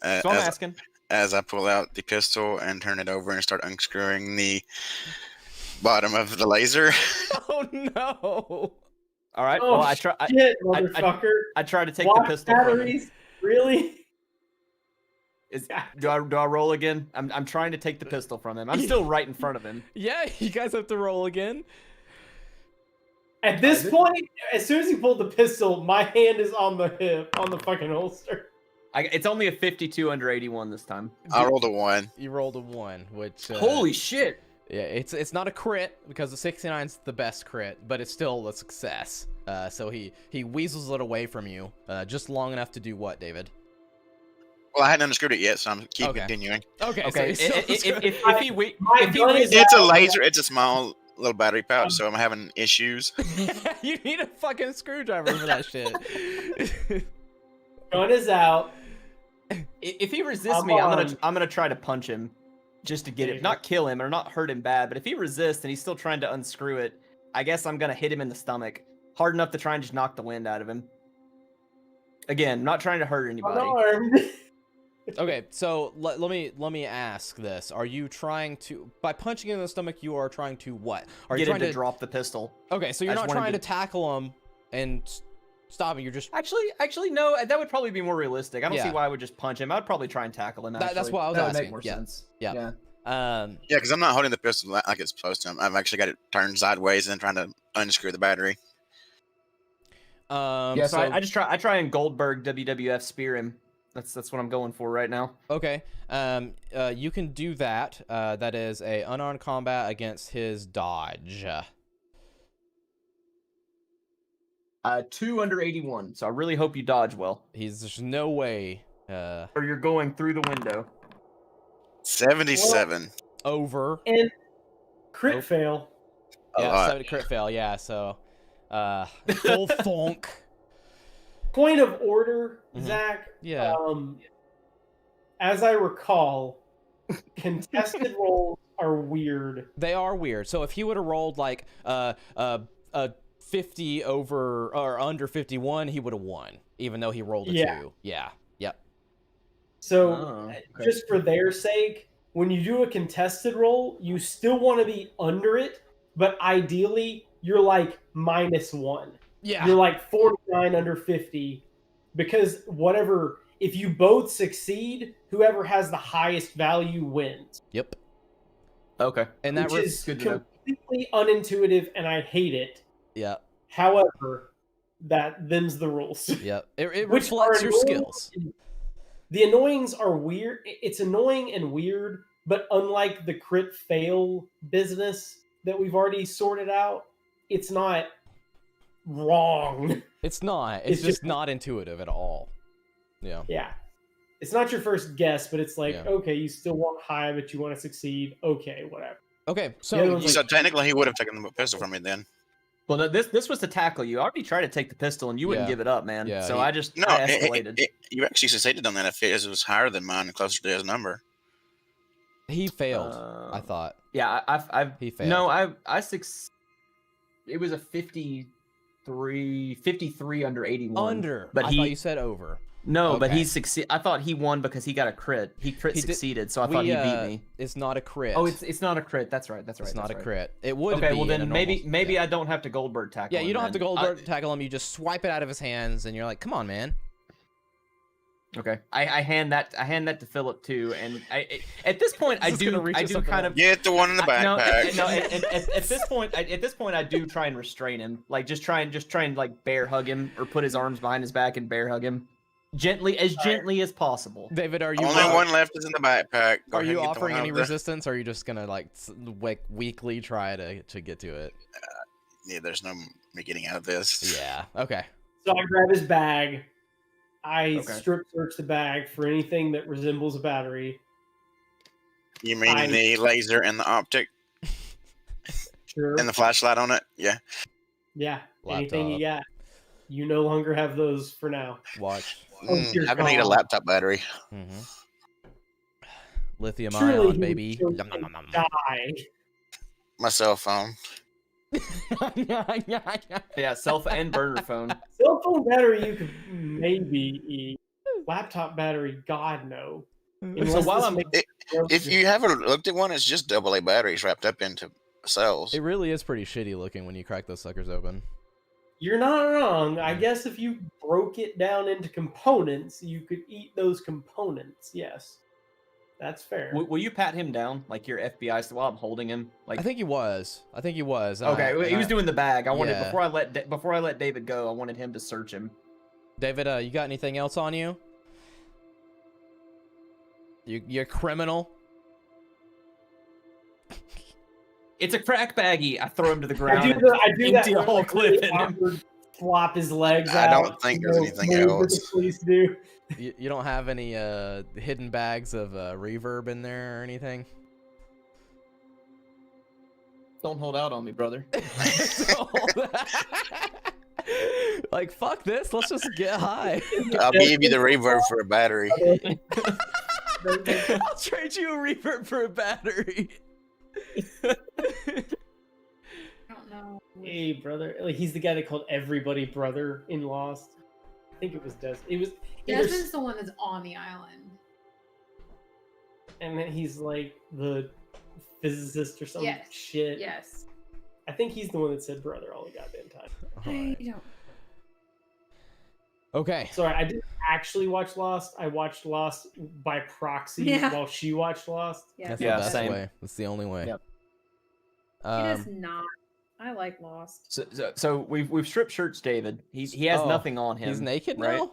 So I'm As, asking. as I pull out the pistol and turn it over and start unscrewing the bottom of the laser. Oh no! All right. Oh, Well, I try. Shit, motherfucker! I try to take Watch the pistol from him. batteries? Really? Do I roll again? I'm trying to take the pistol from him. I'm still right in front of him. Yeah, you guys have to roll again. At this point, as soon as he pulled the pistol, my hand is on the hip, on the fucking holster. It's only a 52 under 81 this time. I rolled a 1. You rolled a 1, which Holy shit! yeah, it's not a crit because the 69's the best crit, but it's still a success. So he weasels it away from you, just long enough to do what, David? Well, I hadn't unscrewed it yet, so I'm Okay. continuing. Okay, Okay, so if he gun is It's a out. laser. It's a small little battery pouch, so I'm having issues. you need a fucking screwdriver for that shit. Gun is out. if he resists I'm me, on. I'm gonna try to punch him, just to get him, David. not kill him or not hurt him bad. But if he resists and he's still trying to unscrew it, I guess I'm gonna hit him in the stomach, hard enough to try and just knock the wind out of him. Again, not trying to hurt anybody. Unarmed. Okay, so let me ask this: are you trying to, by punching him in the stomach, you are trying to what? Are you Get him trying to drop the pistol. Okay, so you're I just not wanted trying to to- tackle him and stop him. You're just Actually, no. That would probably be more realistic. I don't Yeah. see why I would just punch him. I'd probably try and tackle him. That's Actually. what I was That would asking, make more yeah. sense. Yeah. Yeah. Yeah, because I'm not holding the pistol like it's supposed to. I've actually got it turned sideways and trying to unscrew the battery. Yeah. So I try and Goldberg WWF spear him. That's what I'm going for right now. okay. You can do that. That is a unarmed combat against his dodge. 2 under 81. So I really hope you dodge well, There's no way or you're going through the window. 77. over. And crit Oh. fail. A Yeah, lot. 70 crit fail. Yeah, so full thonk. Point of order, Mhm. Zach. Yeah. As I recall, contested rolls are weird. They are weird. So if he would have rolled like a 50 over or under 51, he would have won, even though he rolled a Yeah. 2. Yeah. Yep. So, Oh, okay. just for their sake, when you do a contested roll, you still want to be under it, but ideally, you're like -1. Yeah. You're like 49 under 50, because whatever, if you both succeed, whoever has the highest value wins. Yep. Okay. And that Which is good to know. completely unintuitive, and I hate it. yeah. However, them's the rules. Yep. It Which reflects are your annoying. skills. The annoyings are weird. It's annoying and weird, but unlike the crit fail business that we've already sorted out, it's not wrong. It's not. It's It's just just- not intuitive at all. Yeah. Yeah. It's not your first guess, but it's like, Yeah. okay, you still want high, but you want to succeed. Okay, whatever. Okay. The other So one's So technically, he would have taken the pistol from me then. Well, no, this was to tackle you. I already tried to take the pistol, and you wouldn't Yeah. give it up, man. Yeah, So he- I just No, I escalated. you actually succeeded on that if it was higher than mine and closer to his number. he failed. I Uh, thought Yeah, I've he failed. no, it was a 53 under 81. under. but I he thought you said over. No, but Okay. he succeed. I thought he won because he got a crit. He crit He did- succeeded, so I thought he beat me. It's not a crit. Oh, it's not a crit. That's right. That's right. It's not that's a right. crit. It would Okay, be well in a then maybe normal- yeah. I don't have to Goldberg tackle. Yeah, you him don't have to then. Goldberg tackle him. You just swipe it out of his hands, and you're like, "Come on, man." Okay, I hand that to Philip too, and at this point I This is gonna do reach us kind something of Get the one in the no, backpack. at this point I do try and restrain him, like just try and like bear hug him or put his arms behind his back and bear hug him gently as possible. David, are you Only one left is in the backpack. Go are ahead you and get the offering one any out there. resistance, or are you just gonna like weakly try to get to it? Yeah, there's no me getting out of this. Yeah. Okay. So I grab his bag. I Okay. strip search the bag for anything that resembles a battery. You mean I- the laser and the optic Sure. and the flashlight on it? Yeah. Yeah. Anything you Laptop. got. You no longer have those for now. Watch. dear I'm gonna need a God. laptop battery. Mm-hmm. Lithium Truly, ion, he would baby. so Nom, nom, nom, nom. Die. My cell phone. Yeah, self and burner phone. Cell phone battery you could maybe eat. Laptop battery, God no. So Unless while this I'm makes- If you haven't looked at one, it's just AA batteries wrapped up into cells. It really is pretty shitty looking when you crack those suckers open. You're not wrong. I guess if you broke it down into components, you could eat those components. Yes. That's fair. will you pat him down like your FBI while I'm holding him? Like I think he was. and okay, I- he was doing the bag. I wanted Yeah. before I let David go. I wanted him to search him. David, you got anything else on you? You're criminal. It's a crack baggie. I throw him to the I ground. do, I do that. empty a when, whole like, clip really in him. awkward flop his legs I out. don't think you there's know, anything move what the else. police do. You don't have any hidden bags of reverb in there or anything? Don't hold out on me, brother. Like, fuck this. Let's just get high. I'll give you the reverb for a battery. I'll trade you a reverb for a battery. I don't know. Hey, brother. Like he's the guy that called everybody brother in Lost. I think it was Des. It was. either- Desmond's the one that's on the island. And then he's like the physicist or some Yes. shit. Yes. I think he's the one that said brother all the goddamn time. I don't. Okay. Sorry, I didn't actually watch Lost. I watched Lost by proxy Yeah. while she watched Lost. Yeah. That's Yeah, the best same. way. That's the only way. Yep. It is Um, not. I like Lost. So we've stripped shirts, David. He has Oh, nothing on him. he's naked right? now?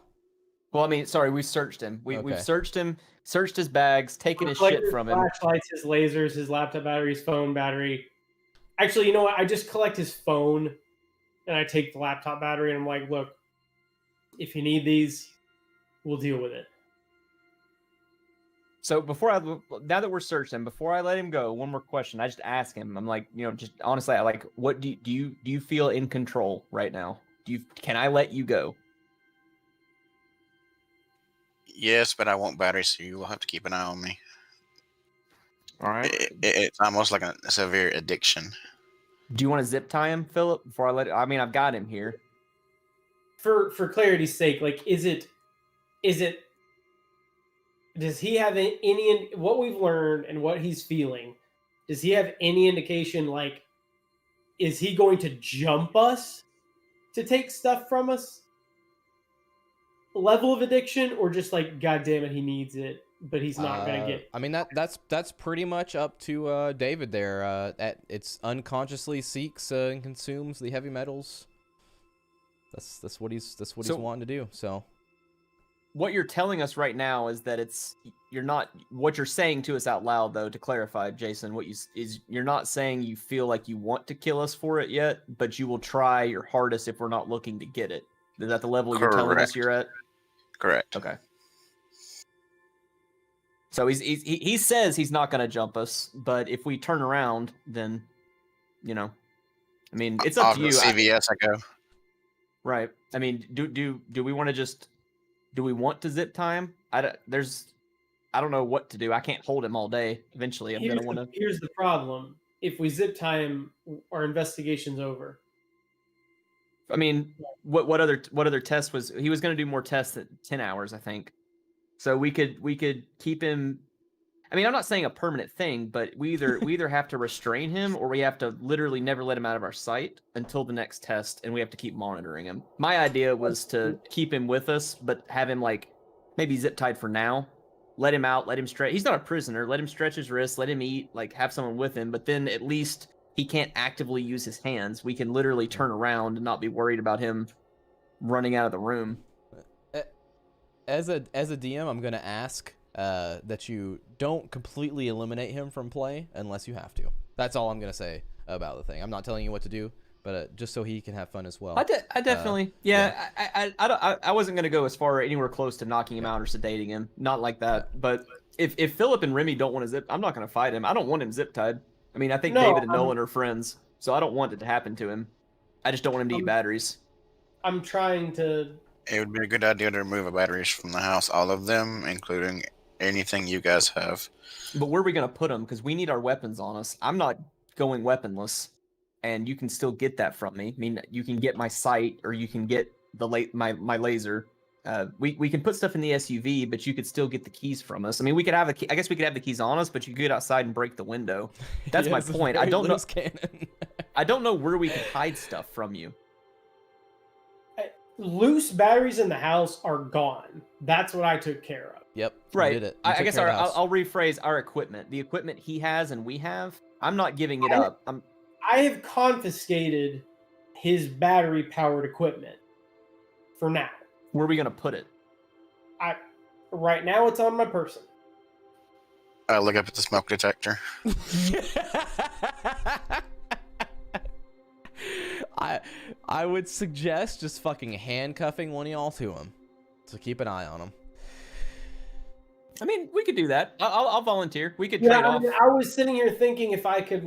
Well, I mean, sorry, we've searched him. We've Okay. searched him, searched his bags, taken his Collect shit his from him. Flashlights, his lasers, his laptop battery, his phone battery. Actually, you know what? I just collect his phone, and I take the laptop battery, and I'm like, look, if you need these, we'll deal with it. So now that we're searched him, before I let him go, one more question. I just ask him. I'm like, just honestly, I like, what do you feel in control right now? Can I let you go? Yes, but I want batteries, so you will have to keep an eye on me. All right. It's almost like a severe addiction. Do you want to zip tie him, Philip? Before I let, I mean, I've got him here. For clarity's sake, like, is it? Does he have any what we've learned and what he's feeling? Does he have any indication? Like, is he going to jump us to take stuff from us? Level of addiction, or just like, God damn it, he needs it, but he's not gonna get. I mean that's pretty much up to David there. It's unconsciously seeks and consumes the heavy metals. That's what he's So- wanting to do. So What you're telling us right now is that you're not what you're saying to us out loud, though. To clarify, Jason, you're not saying you feel like you want to kill us for it yet, but you will try your hardest if we're not looking to get it. Is that the level you're telling us Correct. you're at? Correct. Okay. So he says he's not going to jump us, but if we turn around, then, I mean, it's up Off to to you. CVS I go. Right. I mean, do we want to do we want to zip time? I don't know what to do. I can't hold him all day. Eventually, I'm going to want to. Here's the problem: if we zip tie him, our investigation's over. I mean, what other tests was he was going to do more tests at 10 hours, I think. So we could keep him. I mean, I'm not saying a permanent thing, but we either have to restrain him or we have to literally never let him out of our sight until the next test, and we have to keep monitoring him. My idea was to keep him with us, but have him like maybe zip tied for now. Let him out, let him stretch. He's not a prisoner. Let him stretch his wrists, let him eat, like have someone with him. But then at least he can't actively use his hands. We can literally turn around and not be worried about him running out of the room. As a DM, I'm gonna ask that you don't completely eliminate him from play unless you have to. That's all I'm gonna say about the thing. I'm not telling you what to do, but just so he can have fun as well. I definitely, I wasn't gonna go as far anywhere close to knocking him out or sedating him, not like that. But if Philip and Remy don't want to zip, I'm not gonna fight him. I don't want him zip tied. I mean, I think David and Nolan are friends, so I don't want it to happen to him. I just don't want him to eat batteries. I'm trying to. It would be a good idea to remove the batteries from the house, all of them, including anything you guys have. But where are we gonna put them? Because we need our weapons on us. I'm not going weaponless, and you can still get that from me. I mean, you can get my sight, or you can get my laser. We can put stuff in the SUV, but you could still get the keys from us. I mean, we could have I guess we could have the keys on us, but you could get outside and break the window. That's my point. I don't know. Cannon. I don't know where we can hide stuff from you. Loose batteries in the house are gone. That's what I took care of. Yep. You Right. did it. You I took guess care of the house. I'll rephrase our equipment. The equipment he has and we have. I'm not giving it up. I have confiscated his battery-powered equipment for now. Where are we gonna put it? Right now, it's on my person. Look up at the smoke detector. I would suggest just fucking handcuffing one of y'all to him, so keep an eye on him. I mean, we could do that. I'll volunteer. We could Yeah, trade I off. mean, I was sitting here thinking if I could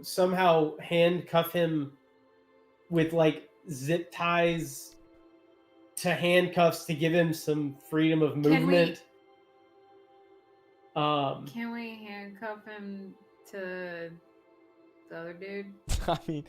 somehow handcuff him with like zip ties to handcuffs to give him some freedom of movement. Can we handcuff him to the other dude? I mean,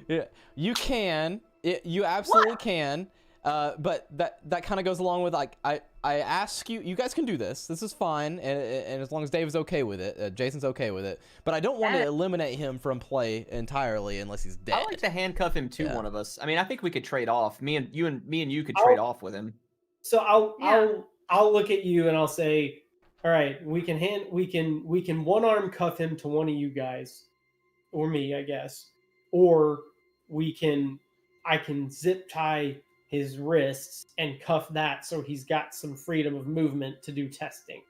yeah, you can. You absolutely can. But that kind of goes along with like I ask you guys can do this. This is fine, and as long as Dave's okay with it, Jason's okay with it. But I don't want to eliminate him from play entirely unless he's dead. I like to handcuff him to one of us. I mean, I think we could trade off. Me and you could trade off with him. So I'll look at you and I'll say, all right, we can one arm cuff him to one of you guys, or me, I guess, or I can zip tie his wrists and cuff that so he's got some freedom of movement to do testing.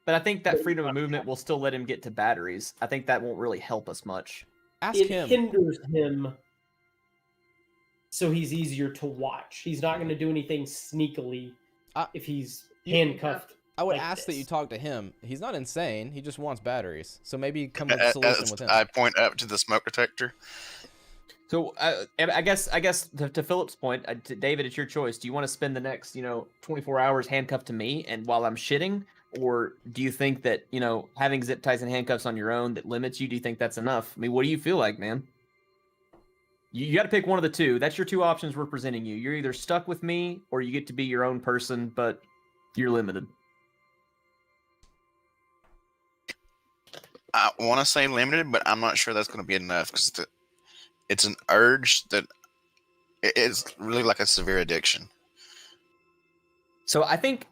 But I think that freedom of movement will still let him get to batteries. I think that won't really help us much. Ask It him. hinders him, so he's easier to watch. He's not going to do anything sneakily if he's handcuffed. I would like ask that this. you talk to him. He's not insane. He just wants batteries. So maybe come up with a solution with him. I point up to the smoke detector. So I guess to Philip's point, David, it's your choice. Do you want to spend the next 24 hours handcuffed to me and while I'm shitting, or do you think that having zip ties and handcuffs on your own that limits you? Do you think that's enough? I mean, what do you feel like, man? You got to pick one of the two. That's your two options we're presenting you. You're either stuck with me or you get to be your own person, but you're limited. I want to say limited, but I'm not sure that's going to be enough because it's an urge that it's really like a severe addiction. So I think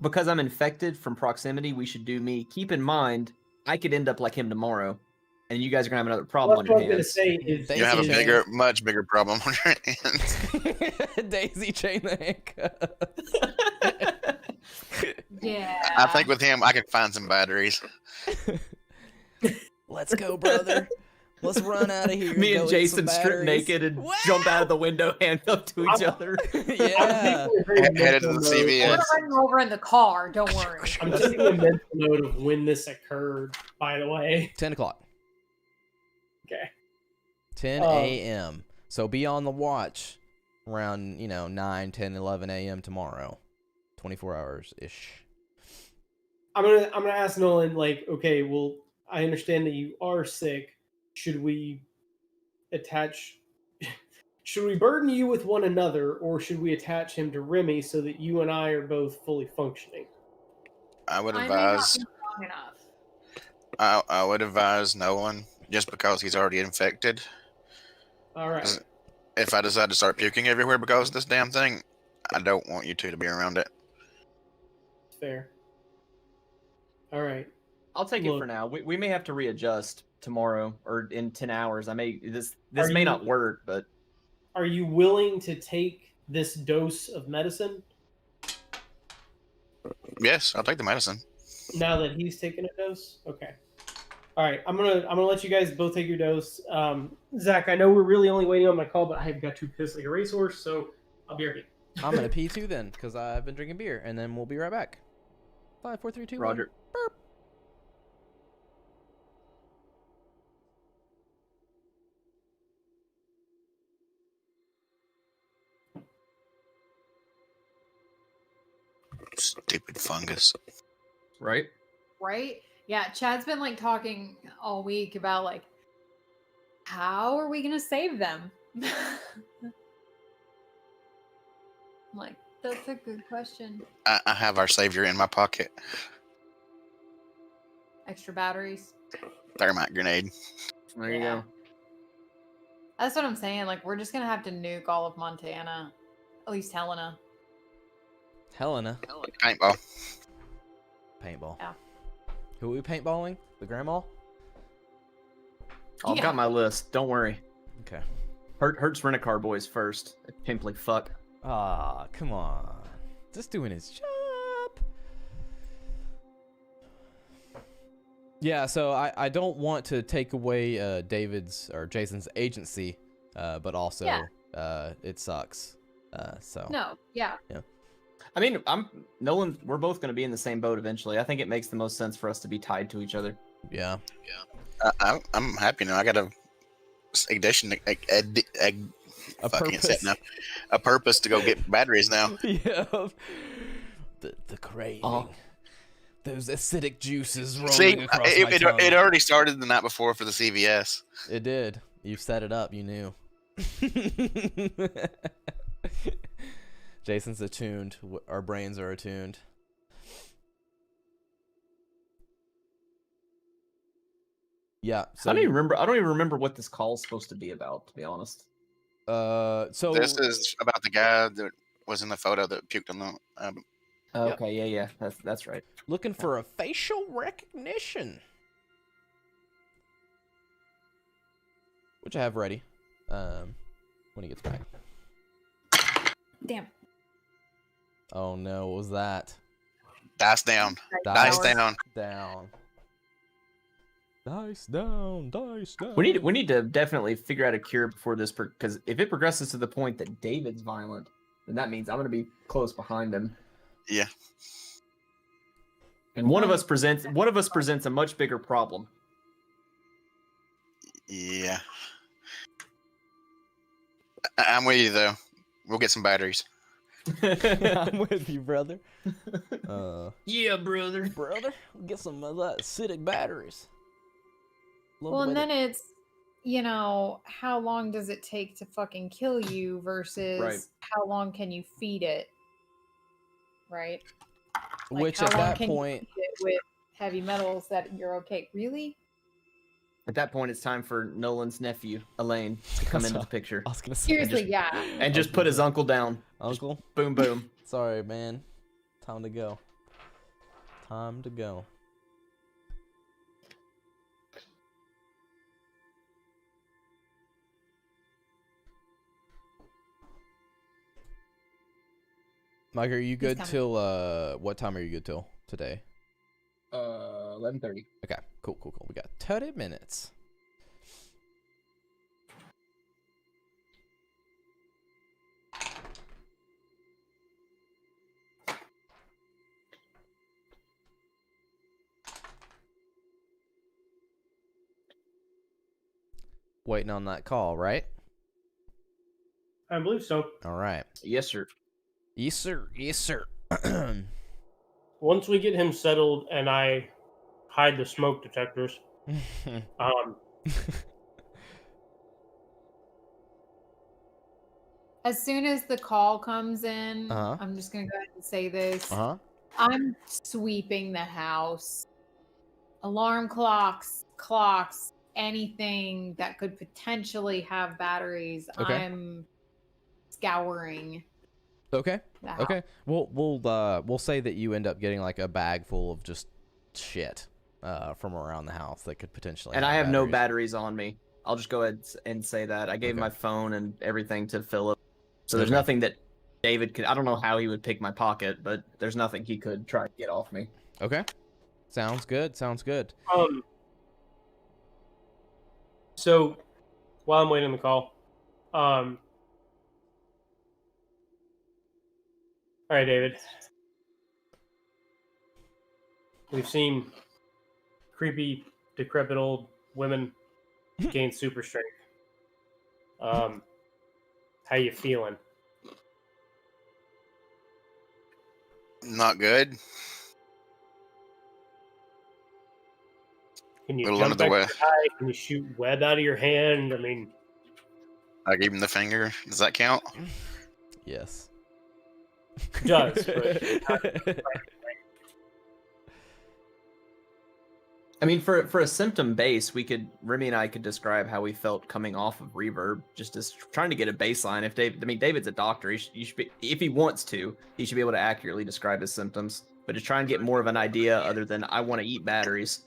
because I'm infected from proximity, we should do me. Keep in mind, I could end up like him tomorrow, and you guys are gonna have another problem on What your I'm going to hands. say is You have Daisy a much bigger problem on your hands. Daisy chain the handcuff. Yeah. I think with him, I could find some batteries. Let's go, brother. Let's run out of here. Me go and eat some Jason strip batteries. naked and Wow! jump out of the window, handcuffed to each other. Yeah. Headed to the We're CVS. gonna run you over in the car. Don't worry. I'm taking a mental note of when this occurred, by the way. 10 o'clock. Okay. 10 a.m. So be on the watch around, 9, 10, 11 a.m. tomorrow. 24 hours-ish. I'm gonna ask Nolan, like, okay, well, I understand that you are sick. should we attach? Should we burden you with one another, or should we attach him to Remy so that you and I are both fully functioning? I would I may not advise. be strong enough. I would advise Nolan just because he's already infected. All right. If I decide to start puking everywhere because of this damn thing, I don't want you two to be around it. Fair. All right. I'll take it Look. for now. We may have to readjust tomorrow or in 10 hours. This Are may you- not work, but Are you willing to take this dose of medicine Yes, I'll take the medicine. now that he's taken a dose? Okay. All right. I'm gonna let you guys both take your dose. Zach, I know we're really only waiting on my call, but I have got to piss like a racehorse, so I'll be right back. I'm gonna pee too then, because I've been drinking beer, and then we'll be right back. 5, 4, 3, 2, 1. Roger. Burp. Stupid fungus. Right? Right? Yeah, Chad's been like talking all week about like how are we gonna save them? I'm like, that's a good question. I have our savior in my pocket. Extra batteries. Thermite grenade. There you Yeah. go. That's what I'm saying. Like, we're just gonna have to nuke all of Montana. At least Helena. Helena. Paintball. Paintball. Yeah. Who are we paintballing? The grandma? I've Yeah. got my list. Don't worry. Okay. Hertz Rent-A-Car Boys first. Pimply fuck. Ah, come on. Just doing his job. Yeah, so I don't want to take away David's or Jason's agency, but also it sucks. So No, yeah. I mean, Nolan. We're both going to be in the same boat eventually. I think it makes the most sense for us to be tied to each other. yeah. I'm happy now. I got a addition, A fucking purpose. now. A purpose to go get batteries now. Yeah. The craving. Oh. Those acidic juices rolling See, across my it tongue. already started the night before for the CVS. It did. You set it up. You knew. Jason's attuned. Our brains are attuned. Yeah. So I don't even remember what this call is supposed to be about, to be honest. so This is about the guy that was in the photo that puked on the. Yep. Okay, yeah, that's right. looking for a facial recognition, which I have ready. When he gets back. Damn. Oh no, what was that? Dice down. Dice Dice down. down. Dice down. Dice down. We need to definitely figure out a cure before this, because if it progresses to the point that David's violent, then that means I'm going to be close behind him. Yeah. And one of us presents a much bigger problem. Yeah. I'm with you though. We'll get some batteries. I'm with you, brother. Yeah, brother. Brother, get some of that acidic batteries. Love Well, the and way then it's, how long does it take to fucking kill you versus Right. how long can you feed it? Right? Like, which how at long that can you point, feed it with heavy metals that you're okay. Really? At that point, it's time for Nolan's nephew, Elaine, to come into the picture I was gonna say, Seriously, yeah. and just put his uncle down. Uncle, Boom, boom. sorry, man. Time to go. Time to go. Mike, are you good coming. till what time are you good till today? 11:30. Okay, cool. We got 30 minutes. Waiting on that call, right? I believe so. All right. Yes, sir. Yes, sir. Yes, sir. Once we get him settled and I hide the smoke detectors, As soon as the call comes in, Uh-huh. I'm just gonna go ahead and say this. Uh-huh. I'm sweeping the house. Alarm clocks, anything that could potentially have batteries. Okay. I'm scouring Okay. the house. Okay. We'll say that you end up getting like a bag full of just shit from around the house that could potentially. And I have no batteries. batteries on me. I'll just go ahead and say that. I gave Okay. my phone and everything to Philip. So there's Okay. nothing that David could. I don't know how he would pick my pocket, but there's nothing he could try to get off me. Okay. Sounds good. Sounds good. So while I'm waiting on the call, all right, David. We've seen creepy, decrepit old women gain super strength. How you feeling? Not good. Can you Little jump under the back web. high? Can you shoot web out of your hand? I mean, I gave him the finger. Does that count? Yes. it does. But I mean, for a symptom base, Remy and I could describe how we felt coming off of reverb, just as trying to get a baseline. If David's a doctor, he should be, if he wants to, he should be able to accurately describe his symptoms. But just try and get more of an idea, other than I want to eat batteries.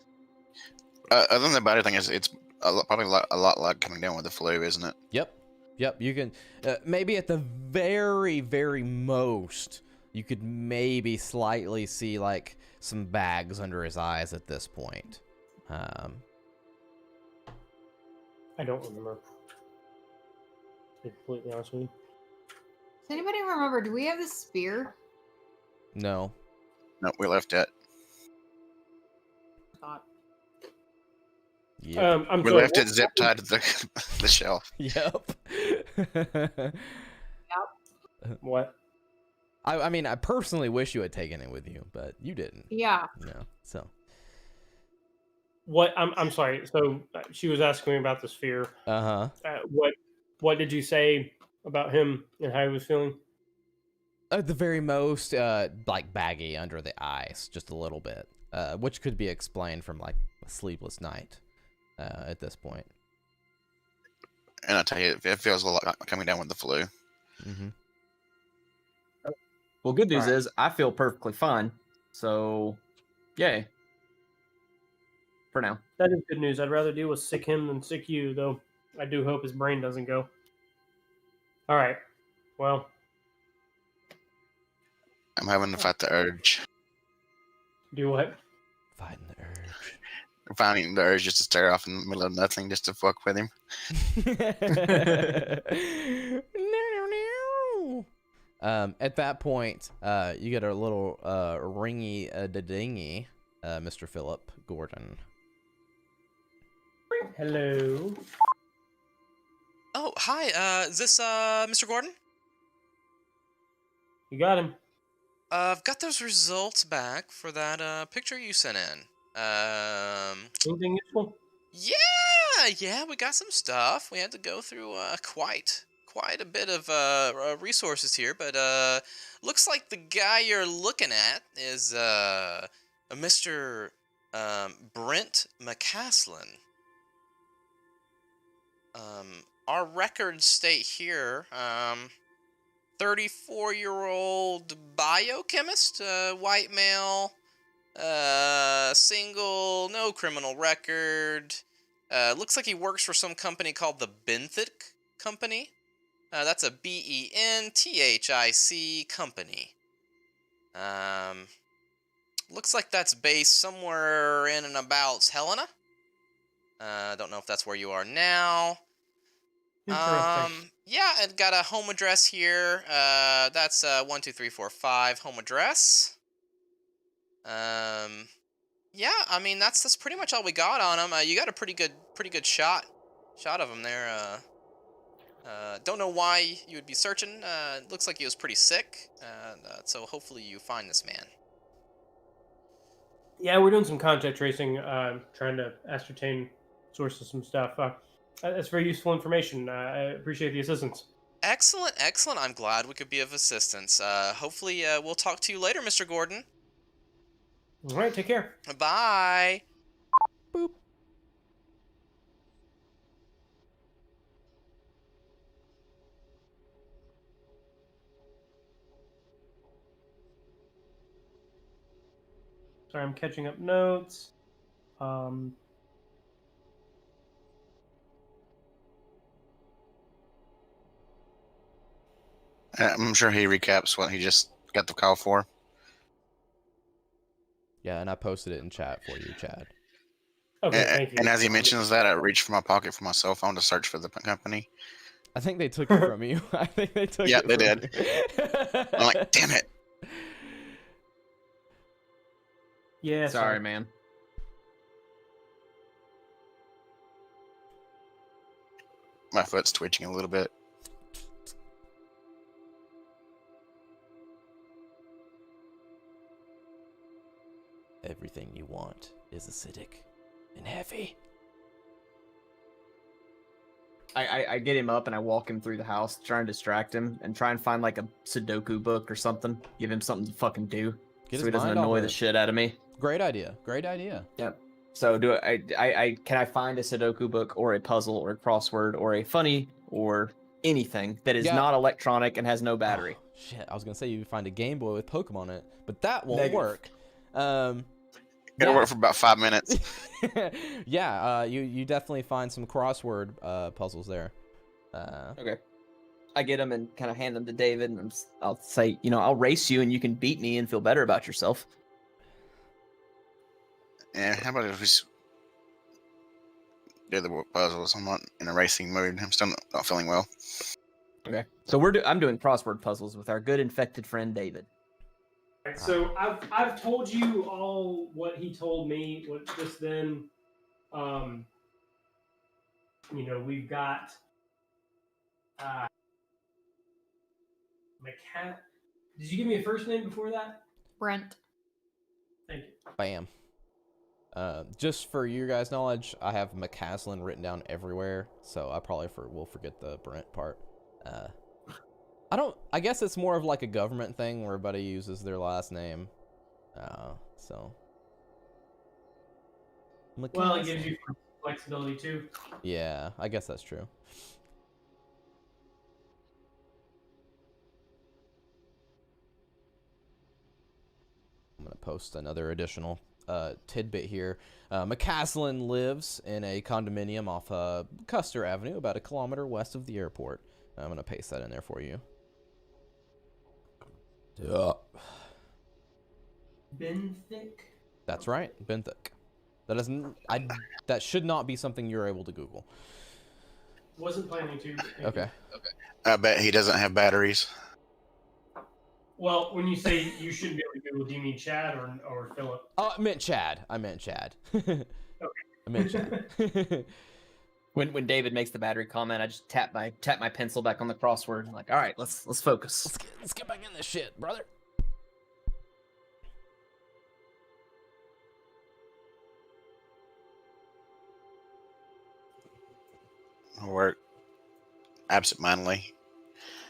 Other than the body thing, it's probably a lot like coming down with the flu, isn't it? Yep. You can maybe at the very, very most, you could maybe slightly see like some bags under his eyes at this point. I don't remember. To be completely honest with you. Does anybody remember? Do we have the spear? No. No, we left it. Thought. Yep. I'm We sorry, left it what- zip tied to the shelf. Yep. What? I mean, I personally wish you had taken it with you, but you didn't. Yeah. No. So. What? I'm sorry. So she was asking me about the sphere. Uh-huh. What did you say about him and how he was feeling? At the very most, like baggy under the eyes, just a little bit, which could be explained from like a sleepless night at this point. And I tell you, it feels a lot like coming down with the flu. Mm-hmm. Well, good news Alright. is I feel perfectly fine. So, yay. For now. That is good news. I'd rather deal with sick him than sick you, though. I do hope his brain doesn't go. All right. Well, I'm having to fight the urge. do what? Fighting the urge. I'm finding the urge just to stare off in the middle of nothing just to fuck with him. At that point, you get a little ringy dingy, Mr. Philip Gordon. Hello. Oh, hi. Is this Mr. Gordon? You got him. I've got those results back for that picture you sent in. Anything useful? Yeah, we got some stuff. We had to go through quite a bit of resources here, but looks like the guy you're looking at is a Mr. Brent McCaslin. Our records state here, 34-year-old biochemist, white male, single, no criminal record. Looks like he works for some company called the Benthic Company. That's a BENTHIC company. Looks like that's based somewhere in and about Helena. Don't know if that's where you are now. Interesting. Yeah, and got a home address here. That's 12345 home address. Yeah, I mean that's pretty much all we got on him. You got a pretty good shot of him there. Don't know why you would be searching. Looks like he was pretty sick. So hopefully you find this man. Yeah, we're doing some contact tracing, trying to ascertain source of some stuff. That's very useful information. I appreciate the assistance. Excellent, excellent. I'm glad we could be of assistance. Hopefully, we'll talk to you later, Mr. Gordon. All right, take care. Bye. Boop. Sorry, I'm catching up notes. I'm sure he recaps what he just got the call for. Yeah, and I posted it in chat for you, Chad. Okay, thank you. And as he mentions that, I reached for my pocket for my cell phone to search for the company. I think they took it from you. I think they took Yeah, it they from did. you. I'm like, damn it. Yeah, Sorry, man. My foot's twitching a little bit. Everything you want is acidic and heavy. I get him up and I walk him through the house, try and distract him, and try and find like a Sudoku book or something. Give him something to fucking do, Get so his he doesn't mind off annoy of the it. shit out of me. Great idea. Great idea. Yep. So do I can I find a Sudoku book or a puzzle or a crossword or a funny or anything that is Yeah. not electronic and has no battery? Oh, shit, I was gonna say you find a Game Boy with Pokemon in it, but that won't Negative. work. It'll yeah. work for about 5 minutes. Yeah, you definitely find some crossword puzzles there. Okay. I get them and kind of hand them to David, and I'll say, I'll race you and you can beat me and feel better about yourself. Yeah, how about if we do the puzzles? I'm not in a racing mood. I'm still not feeling well. Okay. So I'm doing crossword puzzles with our good infected friend David. Alright, so I've told you all what he told me. What just then, we've got Did you give me a first name before that? Brent. Thank you. Bam. Just for your guys' knowledge, I have McCaslin written down everywhere, so I probably will forget the Brent part. I guess it's more of like a government thing where everybody uses their last name. So. Well, it McCaslin. gives you flexibility too. Yeah, I guess that's true. I'm going to post another additional tidbit here. McCaslin lives in a condominium off Custer Avenue, about a kilometer west of the airport. I'm going to paste that in there for you. Yeah. Benthic? That's right, Benthic. That should not be something you're able to Google. Wasn't planning to. Okay. I bet he doesn't have batteries. Well, when you say you shouldn't be able to Google, do you mean Chad or Philip? Oh, I meant Chad. I meant Chad. When David makes the battery comment, I just tap my pencil back on the crossword. I'm like, all right, let's focus. Let's get back in this shit, brother. I'll work absentmindedly.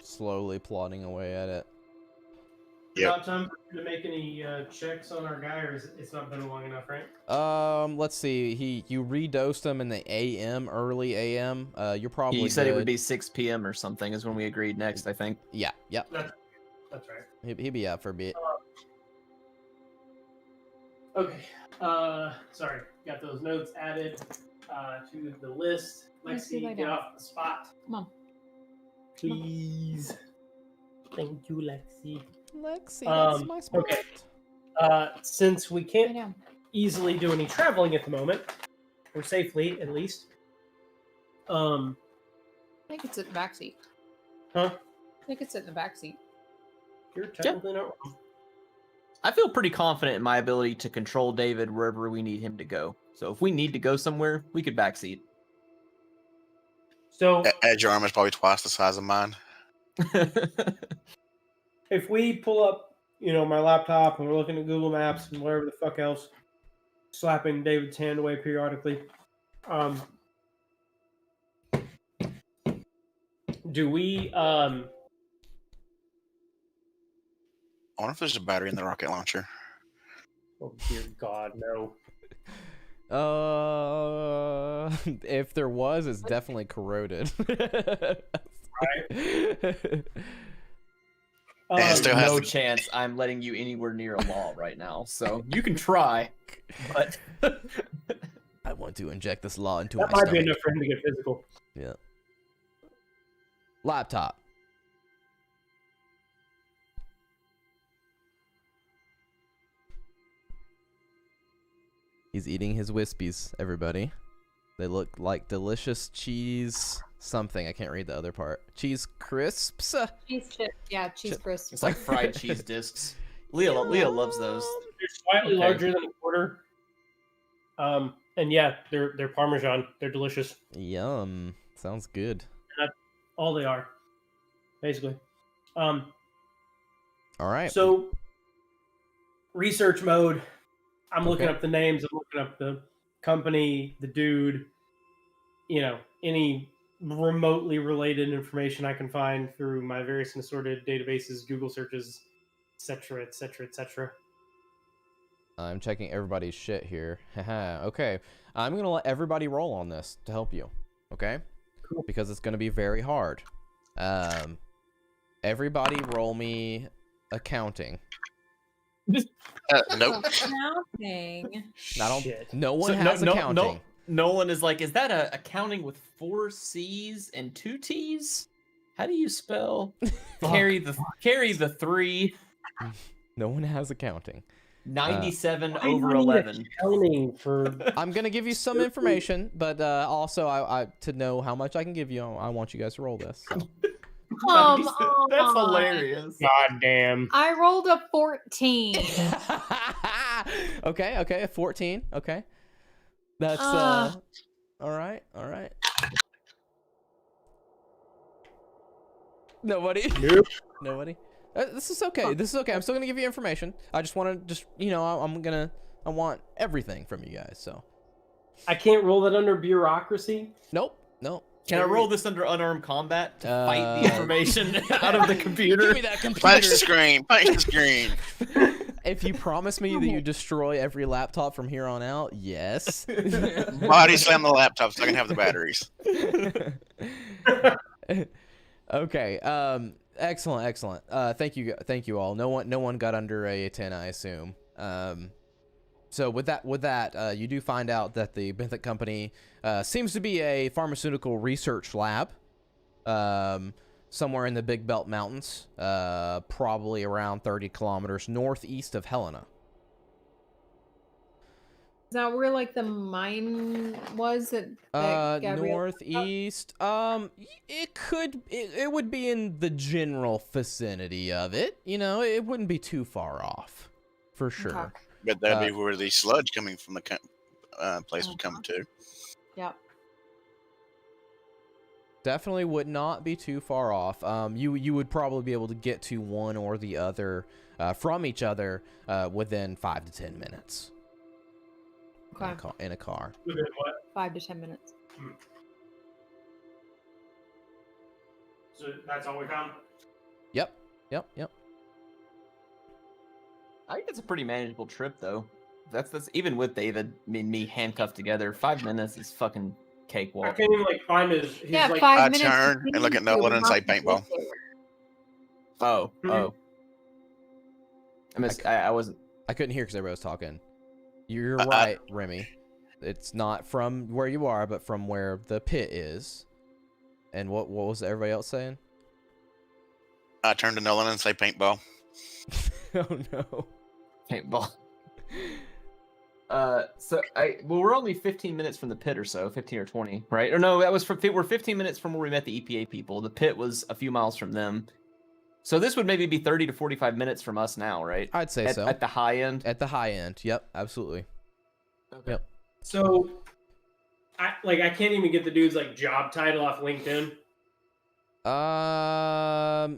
Slowly plodding away at it. Yep. Not time for you to make any checks on our guy, or it's not been long enough, right? Let's see. You redosed him in the AM, early AM. You're probably. He said it would good. be 6 p.m. or something is when we agreed next, I think. Yeah. Yep. That's right. He'd be out for a bit. Okay. Sorry. Got those notes added to the list. Lexi, lay Lexi, get down. off the spot. Come on. Please. Thank you, Lexi. Lexi, that's my spot. Okay. Since we Lay can't down. easily do any traveling at the moment, or safely at least, I think it's in the back seat. huh? I think it's in the back seat. You're technically not wrong. I feel pretty confident in my ability to control David wherever we need him to go. So if we need to go somewhere, we could backseat. So Ed's arm is probably twice the size of mine. if we pull up, my laptop and we're looking at Google Maps and whatever the fuck else, slapping David's hand away Do we? I wonder if there's a battery in the rocket launcher. Oh dear God, no. If there was, it's definitely corroded. And it still has No the- chance I'm letting you anywhere near a law right now. So you can try, but I want to inject this law into That my might be stomach. enough for him to get physical. Yeah. Laptop. He's eating his Wispies, everybody. They look like delicious cheese something. I can't read the other part. Cheese crisps? Cheese chips. Yeah, cheese crisps. it's like fried cheese discs. Leah loves those. They're slightly Okay. larger than a quarter. And yeah, they're Parmesan. They're delicious. Yum. Sounds good. All they are, basically. All right. So, research mode. I'm looking Okay. up the names. I'm looking up the company, the dude. You know, any remotely related information I can find through my various and assorted databases, Google searches, etc., etc., etc. I'm checking everybody's shit here. Haha. Okay. I'm going to let everybody roll on this to help you. Okay? Cool. Because it's going to be very hard. Everybody roll me accounting. nope. Accounting. I don't, Shit. no one So has accounting. Nolan is like, is that a accounting with 4 C's and 2 T's? How do you spell carry the 3? No one has accounting. 97 I over need 11. Accounting for I'm going to give you some information, but also I to know how much I can give you, I want you guys to roll this. So. Come 97 on. That's hilarious. goddamn. I rolled a 14. Okay, 14. Okay. That's Ah. all right. Nobody. Nope. Nobody. This is okay. This is okay. I'm still gonna give you information. I just want to I want everything from you guys. So. I can't roll that under bureaucracy. Nope. Can I roll this under unarmed combat to fight the Uh, information out of the computer? Give me that computer. Punch the screen. Punch the screen. If you promise me that you destroy every laptop from here on out, yes. Body slam the laptop so I can have the batteries. Okay. Excellent. Thank you all. No one got under a 10, I assume. So with that, you do find out that the Benthic company seems to be a pharmaceutical research lab, somewhere in the Big Belt Mountains, probably around 30 kilometers northeast of Helena. Is that where like the mine was that Gabrielle- Northeast. It would be in the general vicinity of it. You know, it wouldn't be too far off, for sure. Okay. But that'd be where the sludge coming from the place would come to. Yep. Definitely would not be too far off. You would probably be able to get to one or the other from each other within 5 to 10 minutes. Okay. In a car. Within what? 5 to 10 minutes. So that's all we found. Yep. I think it's a pretty manageable trip, though. That's even with David, me handcuffed together. 5 minutes is fucking I cakewalk. can't even like find his. He's Yeah, like, 5 I minutes. turn and look at Nolan and say paintball. Oh. Mhm. I missed. I wasn't. I couldn't hear because everybody was talking. You're I- right, Remy. It's not from where you are, but from where the pit is. And what was everybody else saying? I turn to Nolan and say paintball. Oh no. Paintball. We're only 15 minutes from the pit or so, 15 or 20, right? Or no, we're 15 minutes from where we met the EPA people. The pit was a few miles from them. So this would maybe be 30 to 45 minutes from us now, right? I'd say so. At the high end. At the high end. Yep, absolutely. Okay. Yep. so, I can't even get the dude's like job title off LinkedIn.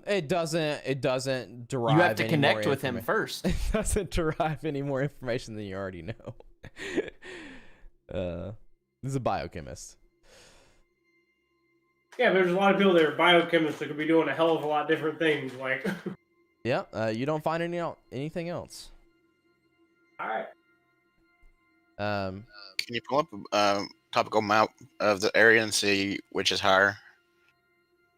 It doesn't derive. You have to any connect more with him first. It doesn't derive any more information than you already know. This is a biochemist. Yeah, there's a lot of people that are biochemists that could be doing a hell of a lot different things. Like, Yeah, you don't find anything else. all right. Um, Can you pull up a topical map of the area and see which is higher?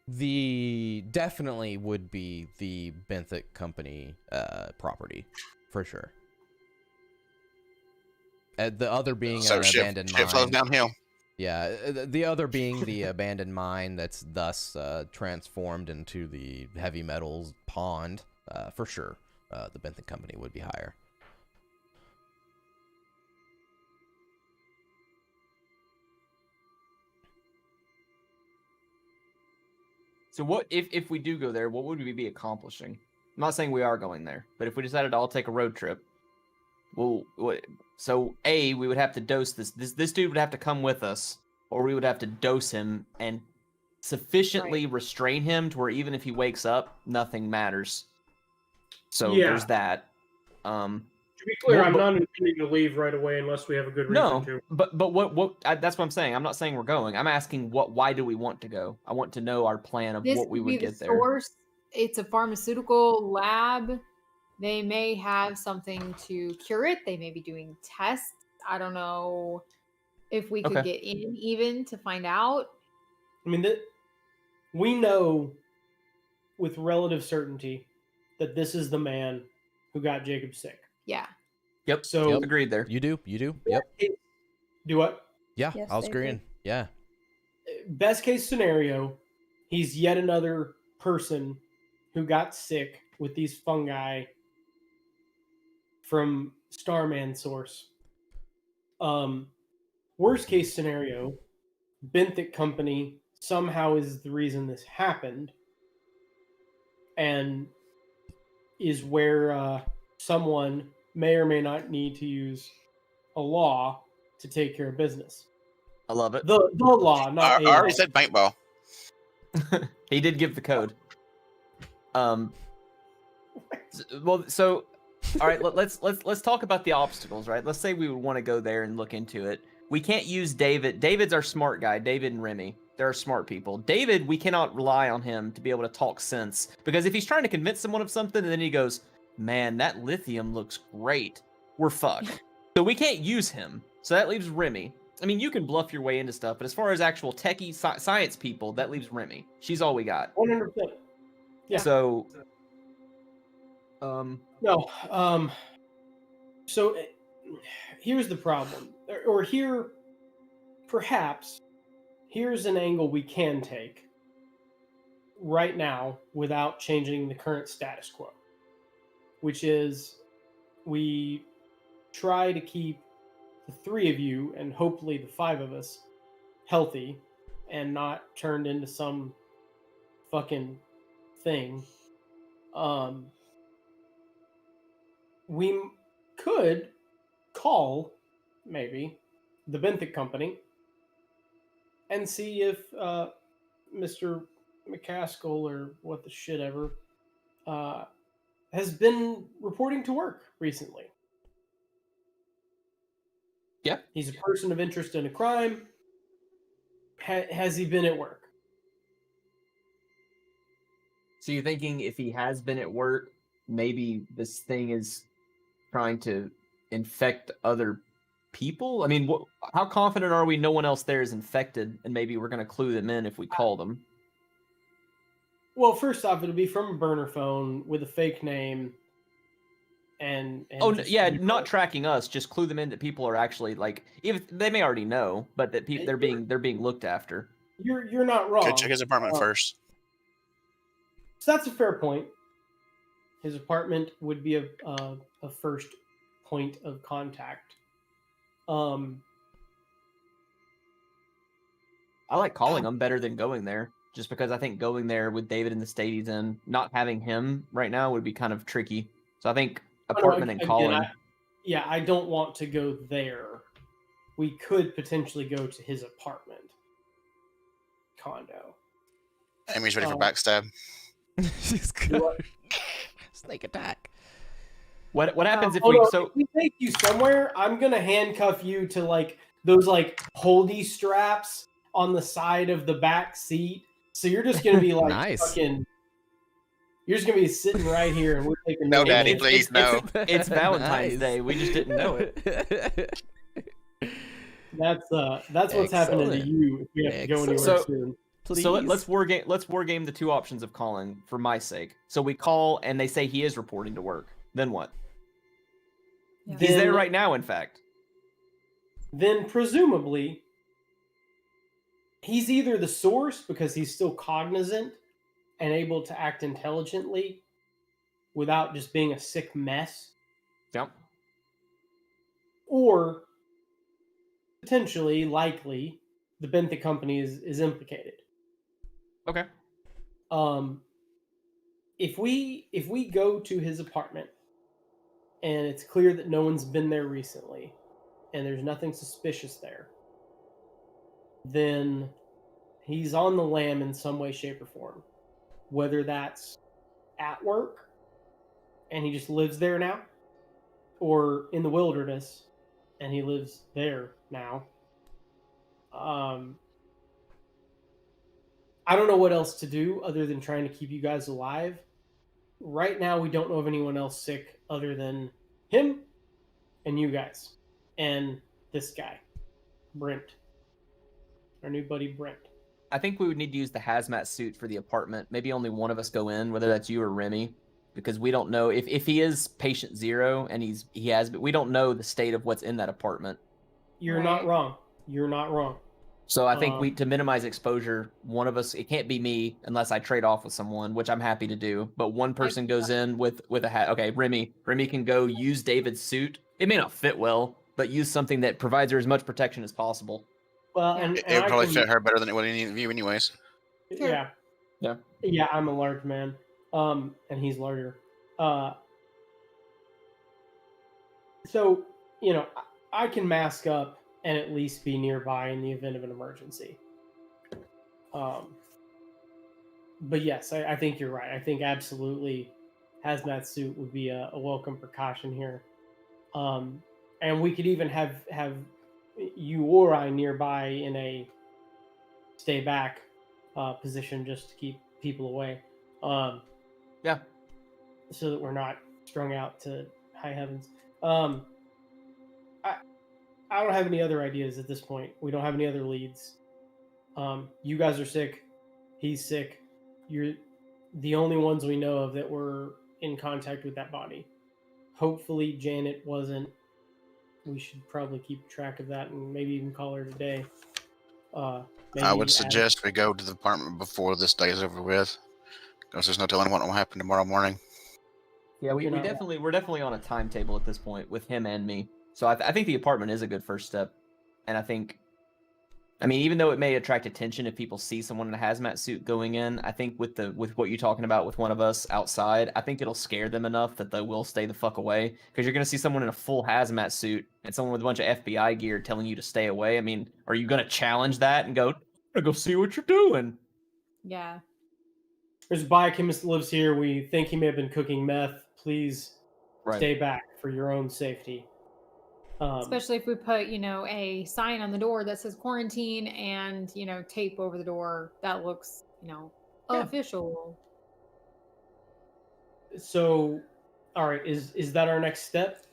the definitely would be the Benthic Company property, for sure. The other being So an abandoned shit flows mine. downhill. Yeah, the other being the abandoned mine that's thus transformed into the heavy metals pond. For sure, the Benthic Company would be higher. So what if we do go there? What would we be accomplishing? I'm not saying we are going there, but if we decided to all take a road trip, well, so we would have to dose this dude would have to come with us, or we would have to dose him and sufficiently restrain him to where even if he wakes up, nothing matters. So Yeah. there's that. To be clear, Well, I'm but- not intending to leave right away unless we have a good reason No, to. but that's what I'm saying. I'm not saying we're going. I'm asking why do we want to go? I want to know our plan of This what we could be would the get there. source. It's a pharmaceutical lab. They may have something to cure it. They may be doing tests. I don't know if we could Okay. get in even to find out. I mean, we know with relative certainty that this is the man who got Jacob sick. Yeah. Yep. So Agreed there. You do? Yep. do what? Yeah, Yes, I was they agreeing. do. Yeah. Best case scenario, he's yet another person who got sick with these fungi from Starman source. Worst case scenario, Benthic Company somehow is the reason this happened, and is where someone may or may not need to use a law to take care of business. I love it. The law, I not a already law. said paintball. He did give the code. Well, so all right, let's talk about the obstacles, right? Let's say we would want to go there and look into it. We can't use David. David's our smart guy. David and Remy, they're smart people. David, we cannot rely on him to be able to talk sense, because if he's trying to convince someone of something and then he goes, "Man, that lithium looks great," we're fucked. So we can't use him. So that leaves Remy. I mean, you can bluff your way into stuff, but as far as actual techie science people, that leaves Remy. She's all we got. 100%. Yeah. So, No. So here's the problem, or here, perhaps, here's an angle we can take right now without changing the current status quo, which is we try to keep the three of you and hopefully the five of us healthy and not turned into some fucking thing. We could call maybe the Benthic Company and see if Mr. McCaskill or what the shit ever has been reporting to work recently. Yeah. He's a person of interest in a crime. Has he been at work? so you're thinking if he has been at work, maybe this thing is trying to infect other people? I mean, how confident are we no one else there is infected, and maybe we're going to clue them in if we call them? Well, first off, it'll be from a burner phone with a fake name. And just, yeah, you know, not tracking us, just clue them in that people are actually like, if they may already know, but that they're being looked after. You're not wrong. Go check his apartment first. So that's a fair point. His apartment would be a first point of contact. I like calling them better than going there, just because I think going there with David and the state he's in, not having him right now would be kind of tricky. So I think apartment and Again, calling. I don't want to go there. We could potentially go to his apartment condo. Amy's ready for Oh. backstab. She's good. Snake attack. What happens if Oh, we no, so if we take you somewhere, I'm gonna handcuff you to like those like holdy straps on the side of the back seat So you're just gonna be like Nice. fucking. You're just gonna be sitting right here, and we're taking No, notes. Daddy, please, no. It's Valentine's Nice. Day. We just didn't know it. That's what's happening to Excellent. you if we have to go anywhere So- soon. Please. So let's war game the two options of calling for my sake. So we call and they say he is reporting to work. Then what? Yeah. He's there Then- right now, in fact. Then presumably he's either the source because he's still cognizant and able to act intelligently without just being a sick mess, Yep. or potentially, likely, the Benthic company is implicated. Okay. If we go to his apartment and it's clear that no one's been there recently and there's nothing suspicious there, then he's on the lam in some way, shape, or form. Whether that's at work and he just lives there now, or in the wilderness and he lives there now. I don't know what else to do other than trying to keep you guys alive. Right now, we don't know of anyone else sick other than him and you guys and this guy, Brent, our new buddy Brent. I think we would need to use the hazmat suit for the apartment. Maybe only one of us go in, whether that's you or Remy, because we don't know if he is patient zero and but we don't know the state of what's in that apartment. You're not Right. wrong. You're not wrong. So I think Um, to minimize exposure, one of us, it can't be me unless I trade off with someone, which I'm happy to do. But one person goes in with a hat. Okay, Remy can go use David's suit. It may not fit well, but use something that provides her as much protection as possible. Well, Yeah. and, It and would I probably can- fit her better than it would any of you, anyways. Sure. Yeah. Yeah, I'm a large man. And he's larger. So, I can mask up and at least be nearby in the event of an emergency. But yes, I think you're right. I think absolutely hazmat suit would be a welcome precaution here. And we could even have you or I nearby in a stay back position just to keep people away. Yeah. So that we're not strung out to high heavens. I don't have any other ideas at this point. We don't have any other leads. You guys are sick. He's sick. You're the only ones we know of that were in contact with that body. Hopefully Janet wasn't. We should probably keep track of that and maybe even call her today. I Maybe would ask- suggest we go to the apartment before this day is over with, because there's no telling what will happen tomorrow morning. Yeah, we're You know- definitely on a timetable at this point with him and me. So I think the apartment is a good first step, and I mean, even though it may attract attention if people see someone in a hazmat suit going in, I think with what you're talking about with one of us outside, I think it'll scare them enough that they will stay the fuck away. Because you're gonna see someone in a full hazmat suit and someone with a bunch of FBI gear telling you to stay away. I mean, are you gonna challenge that and go see what you're doing? Yeah. There's a biochemist that lives here. We think he may have been cooking meth. Please Right. stay back for your own safety. Especially if we put, a sign on the door that says quarantine and, tape over the door that looks, Yeah. official. So, all right, is that our next step?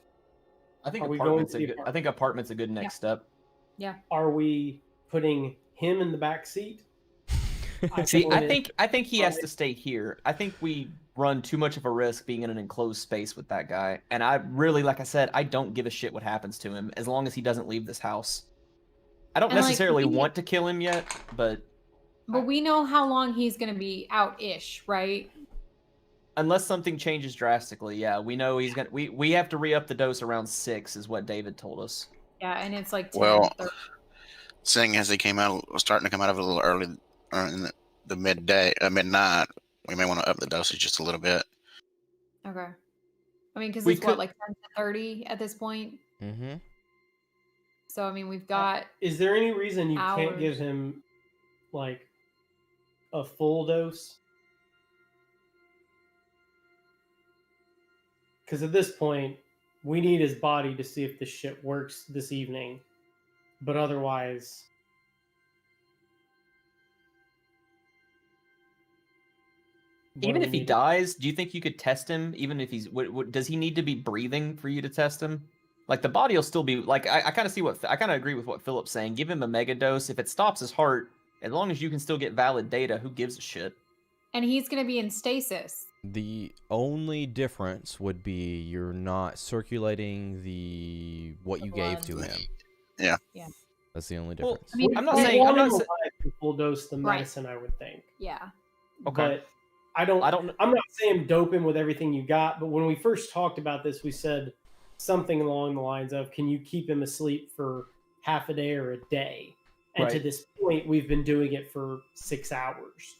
I think Are we going apartment's to a the good. I apartment? think apartment's a good next step. Are we putting him in the back seat? See, feel it- I think he has to stay here. I think we run too much of a risk being in an enclosed space with that guy. And I really, like I said, I don't give a shit what happens to him as long as he doesn't leave this house. I don't And, like, necessarily we- want to kill him yet, but But we know how long he's going to be out-ish, right? unless something changes drastically, yeah, we know he's gonna. We have to re-up the dose around 6, is what David told us. Yeah, and it's like 10, Well, 30. Seeing as he was starting to come out of it a little early in the midnight, we may want to up the dosage just a little bit. Okay. I mean, because We it's could- like 10 to 30 at this point. Mm-hmm. So, I mean, we've got. Is there any reason you can't Hours. give him like a full dose? Because at this point, we need his body to see if this shit works this evening. But otherwise, Even we if he need. dies, do you think you could test him? Even if he's, does he need to be breathing for you to test him? Like the body will still be like. I kind of see what I kind of agree with what Philip's saying. Give him a mega dose. If it stops his heart, as long as you can still get valid data, who gives a shit? And he's going to be in stasis. The only difference would be you're not circulating what you gave to blood. him. Yeah. Yeah. That's the only Well, difference. I mean, I'm not but- saying. I'm not. Alive Sa- to full dose the Right. medicine, I would think. Yeah. Okay. But I don't. I don't. I'm not saying dope him with everything you got, but when we first talked about this, we said something along the lines of, "Can you keep him asleep for half a day or a day?" And to Right. this point, we've been doing it for 6 hours.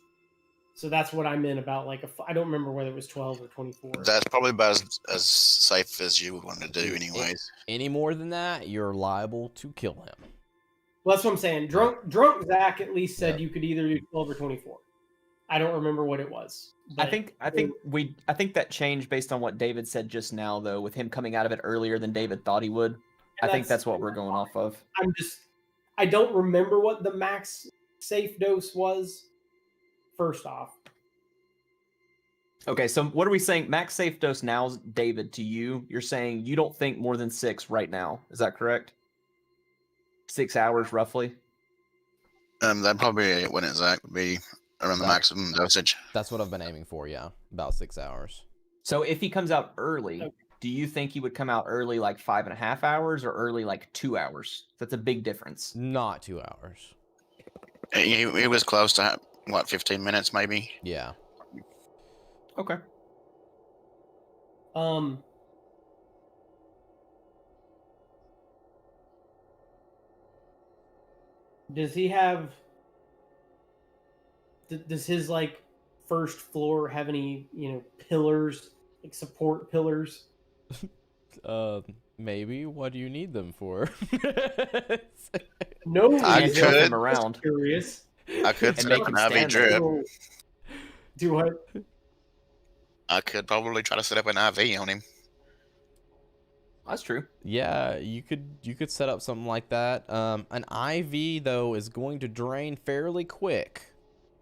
So that's what I meant about like I don't remember whether it was 12 or 24. That's probably about as safe as you would want to do, anyways. Any more than that, you're liable to kill him. Well, that's what I'm saying. Drunk Zach at least said Yeah. you could either do 12 or 24. I don't remember what it was. I but- think that changed based on what David said just now, though, with him coming out of it earlier than David thought he would. I think that's what we're going off of. I don't remember what the max safe dose was. First off, Okay, so what are we saying? Max safe dose now, David, to you. You're saying you don't think more than 6 right now. Is that correct? 6 hours, roughly. That probably wouldn't Zach would be around the Zach. maximum dosage. That's what I've been aiming for, yeah. About 6 hours. So if he comes out early, Okay. do you think he would come out early like 5.5 hours or early like 2 hours? That's a big difference. Not 2 hours. He was close to, 15 minutes maybe? Yeah. Okay. Does he have? Does his like first floor have any pillars, like support pillars? Maybe. What do you need them for? No, I reason. could. Just around. Curious. I could And set make up him an IV stand there. drip. Do what? I could probably try to set up an IV on him. That's true. Yeah, you could set up something like that. An IV though is going to drain fairly quick.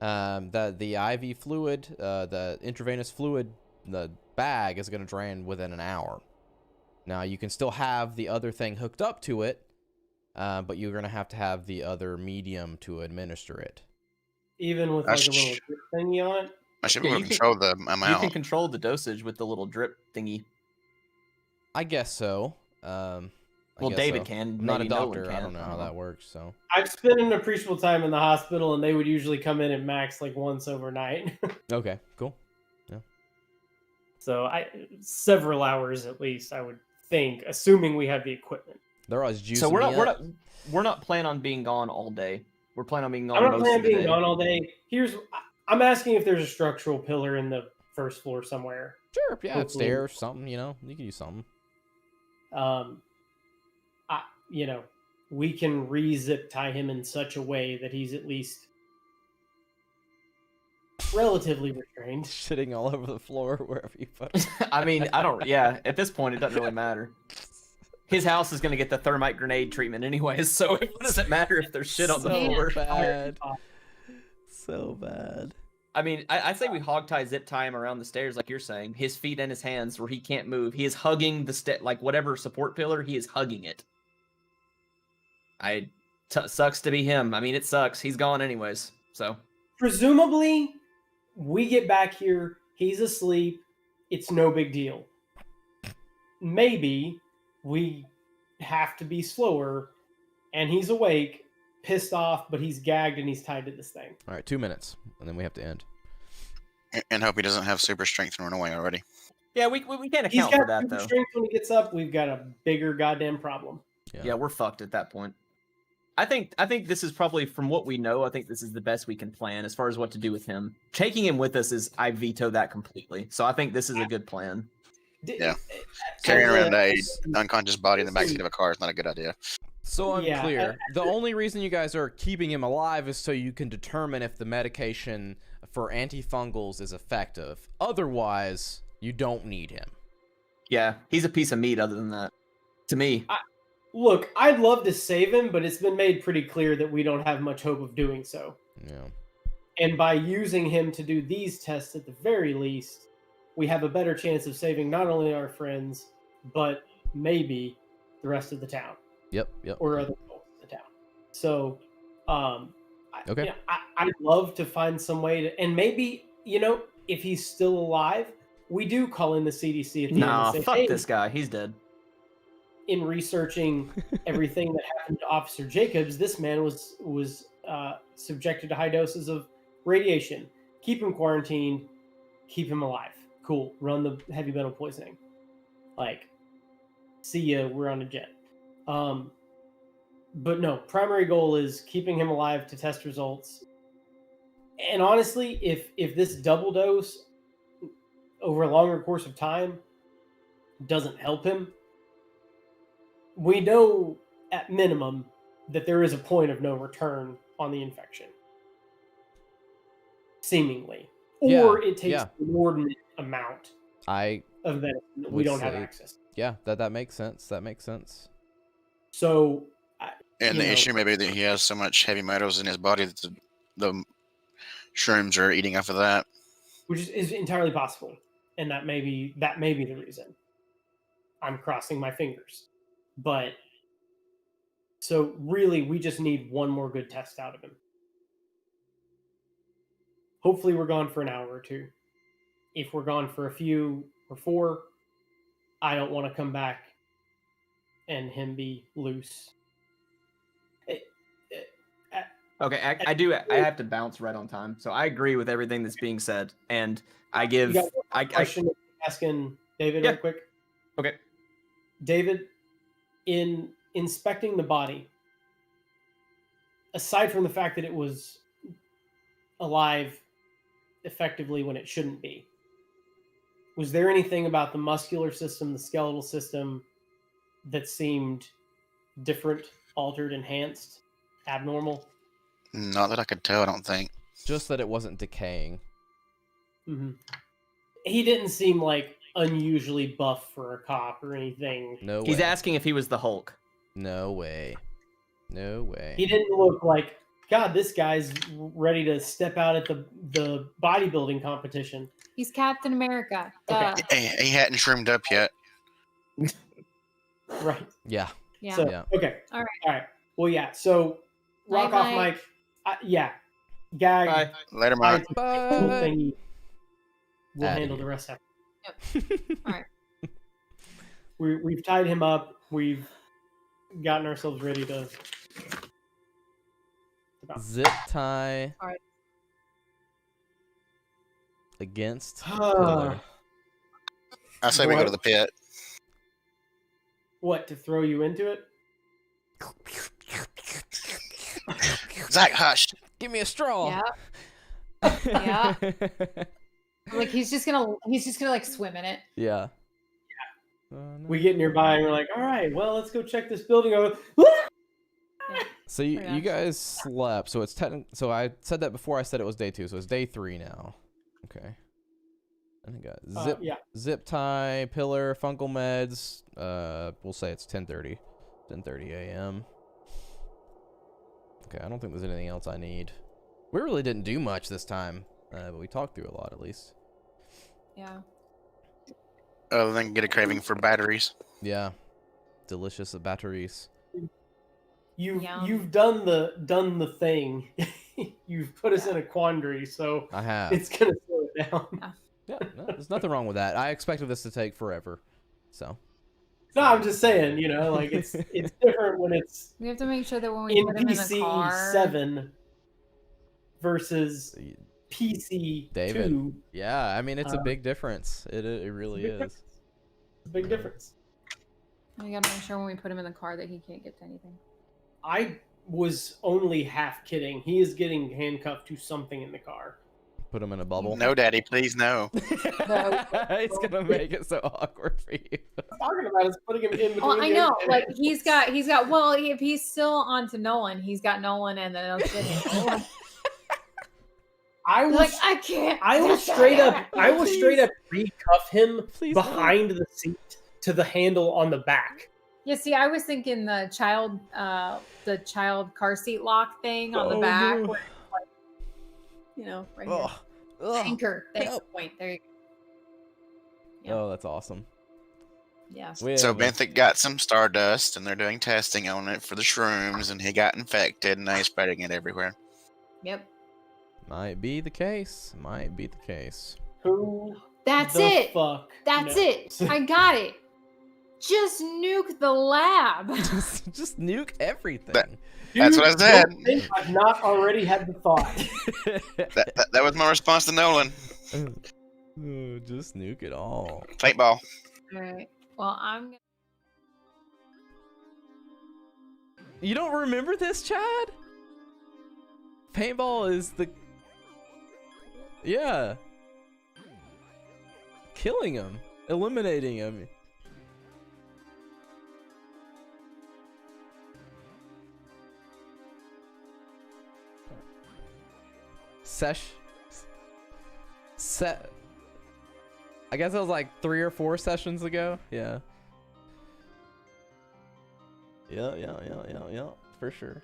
The IV fluid, the intravenous fluid, the bag is going to drain within an hour. Now you can still have the other thing hooked up to it, but you're going to have the other medium to administer it. Even with I like a little sh- drip thingy on it. I should Yeah, be able you to can- control the You amount. can control the dosage with the little drip thingy. I guess so. I Well, guess David so. can. I'm not a maybe Nolan doctor. I can. don't know how that works. So I've spent an appreciable time in the hospital, and they would usually come in at max like once overnight. okay, cool. So several hours at least, I would think, assuming we have the equipment. They're always juicing So me up. we're not planning on being gone all day. We're planning on being gone I'm not most planning of the being day. gone all day. I'm asking if there's a structural pillar in the first floor somewhere. Sure, yeah, Hopefully- upstairs, something. You can use something. We can re-zip tie him in such a way that he's at least relatively restrained. Shitting all over the floor wherever you put it. I mean, I don't. Yeah, at this point, it doesn't really matter. His house is gonna get the thermite grenade treatment anyways, so it doesn't matter if there's shit on the So floor. bad. So bad. I mean, I say we hog tie, zip tie him around the stairs, like you're saying. His feet and his hands, where he can't move. He is hugging the like whatever support pillar. He is hugging it. Sucks to be him. I mean, it sucks. He's gone anyways. So Presumably, we get back here, he's asleep, it's no big deal. Maybe we have to be slower, and he's awake, pissed off, but he's gagged and he's tied to this thing. All right, 2 minutes, and then we have to end. And hope he doesn't have super strength and run away already. yeah, we can't He's account got for that super though. strength when he gets up, we've got a bigger goddamn problem. Yeah, we're fucked at that point. I think this is probably, from what we know, I think this is the best we can plan as far as what to do with him. Taking him with us is, I veto that completely. So I think this is a good plan. Yeah. Carrying around a unconscious body in the backseat of a car is not a good idea. So I'm Yeah, clear. The only reason you guys are keeping him alive is so you can determine if the medication for antifungals is effective. Otherwise, you don't need him. Yeah, he's a piece of meat other than that. To me. Look, I'd love to save him, but it's been made pretty clear that we don't have much hope of doing so. Yeah. And by using him to do these tests at the very least, we have a better chance of saving not only our friends, but maybe the rest of the town Yep. or other people in the town. So, Okay. I'd love to find some way to, and maybe, if he's still alive, we do call in the CDC at the Nah, end and say, fuck hey, this guy. He's dead. in researching everything that happened to Officer Jacobs, this man was subjected to high doses of radiation. Keep him quarantined. Keep him alive. Cool. Run the heavy metal poisoning. Like, see ya. We're on a jet. But no, primary goal is keeping him alive to test results. And honestly, if this double dose over a longer course of time doesn't help him, we know at minimum that there is a point of no return on the infection. Seemingly. Yeah, Or it takes yeah. an inordinate amount I of medicine that we would don't have say- access to. yeah, that makes sense. That makes sense. So, And you the know, issue may be that he has so much heavy metals in his body that the shrooms are eating off of that. which is entirely possible, and that may be the reason. I'm crossing my fingers, but so really, we just need one more good test out of him. Hopefully, we're gone for an hour or two. If we're gone for a few or 4, I don't want to come back and him be loose. Okay, I have to bounce right on time. So I agree with everything that's being said, and I give You got one I question asking David Yeah. real quick. okay. David, in inspecting the body, aside from the fact that it was alive effectively when it shouldn't be, was there anything about the muscular system, the skeletal system, that seemed different, altered, enhanced, abnormal? Not that I could tell, I don't think. Just that it wasn't decaying. Mm-hmm. He didn't seem like unusually buff for a cop or anything. No way. He's asking if he was the Hulk. No way. No way. He didn't look like, God, this guy's ready to step out at the bodybuilding competition. He's Captain America. Okay. Duh. He hadn't shroomed up yet. Right. Yeah. Yeah. So, Yeah. okay. All right. All right. Well, yeah. So, rock off, Bye-bye. Mike. Yeah. Gag. Bye. Later, I Mike. Bye. thing. We'll Outta handle here. the rest of All right. We've tied him up. We've gotten ourselves ready to. Zip tie. Alright. Against Ah. Pillar. I say we go to the pit. What, to throw you into it? Zach, hush. Give me a straw. Yeah. Yeah. Like he's just gonna like swim in it. Yeah. We get nearby and we're like, all right, well, let's go check this building out. So you, Pretty you much. guys slept. So it's so I said that before I said it was day 2. So it's day 3 now. Okay. I think zip Yeah. zip tie, pillar, fungal meds. We'll say it's 10:30 a.m. Okay, I don't think there's anything else I need. We really didn't do much this time, but we talked through a lot at least. Yeah. Other than get a craving for batteries. Yeah, delicious batteries. You've Yum. done the thing. You've put us in a quandary, so I have. it's gonna slow it down. Yeah, no, there's nothing wrong with that. I expected this to take forever, so. No, I'm just saying, like it's different when it's We have to make sure that when we in put him in the PC car. 7 versus PC David. 2. Yeah, I mean it's a Uh, big difference. It really big is. difference. It's a big difference. We gotta make sure when we put him in the car that he can't get to anything. I was only half kidding. He is getting handcuffed to something in the car. Put him in a bubble. No, Daddy, please no. It's gonna make it so awkward for you. I'm talking about is putting him in between. Well, I the know, engine. like he's got. Well, if he's still on to Nolan, he's got Nolan and then kidding. I was Like I can't. I will straight up recuff him Please don't. behind the seat to the handle on the back. Yeah, see, I was thinking the child car seat lock thing on the Oh, back. no. Where, You know, right here. Ugh. Ugh. Anchor. That's the help. point. There you go. Yeah. Oh, that's awesome. Yeah. So Well, Benthic got some stardust, and they're doing testing on it for the shrooms, and he got infected, and now he's spreading it everywhere. Yep. might be the case. Might be the case. Who That's the it. fuck That's knows? it. I got it. Just nuke the lab. just nuke everything. That's what I Dude, said. don't think I've not already had the thought. That was my response to Nolan. Just nuke it all. Paintball. All right. Well, I'm gonna. You don't remember this, Chad? Paintball is the... Yeah. Killing him. Eliminating him. I guess that was like 3 or 4 sessions ago. Yeah. Yeah, for sure.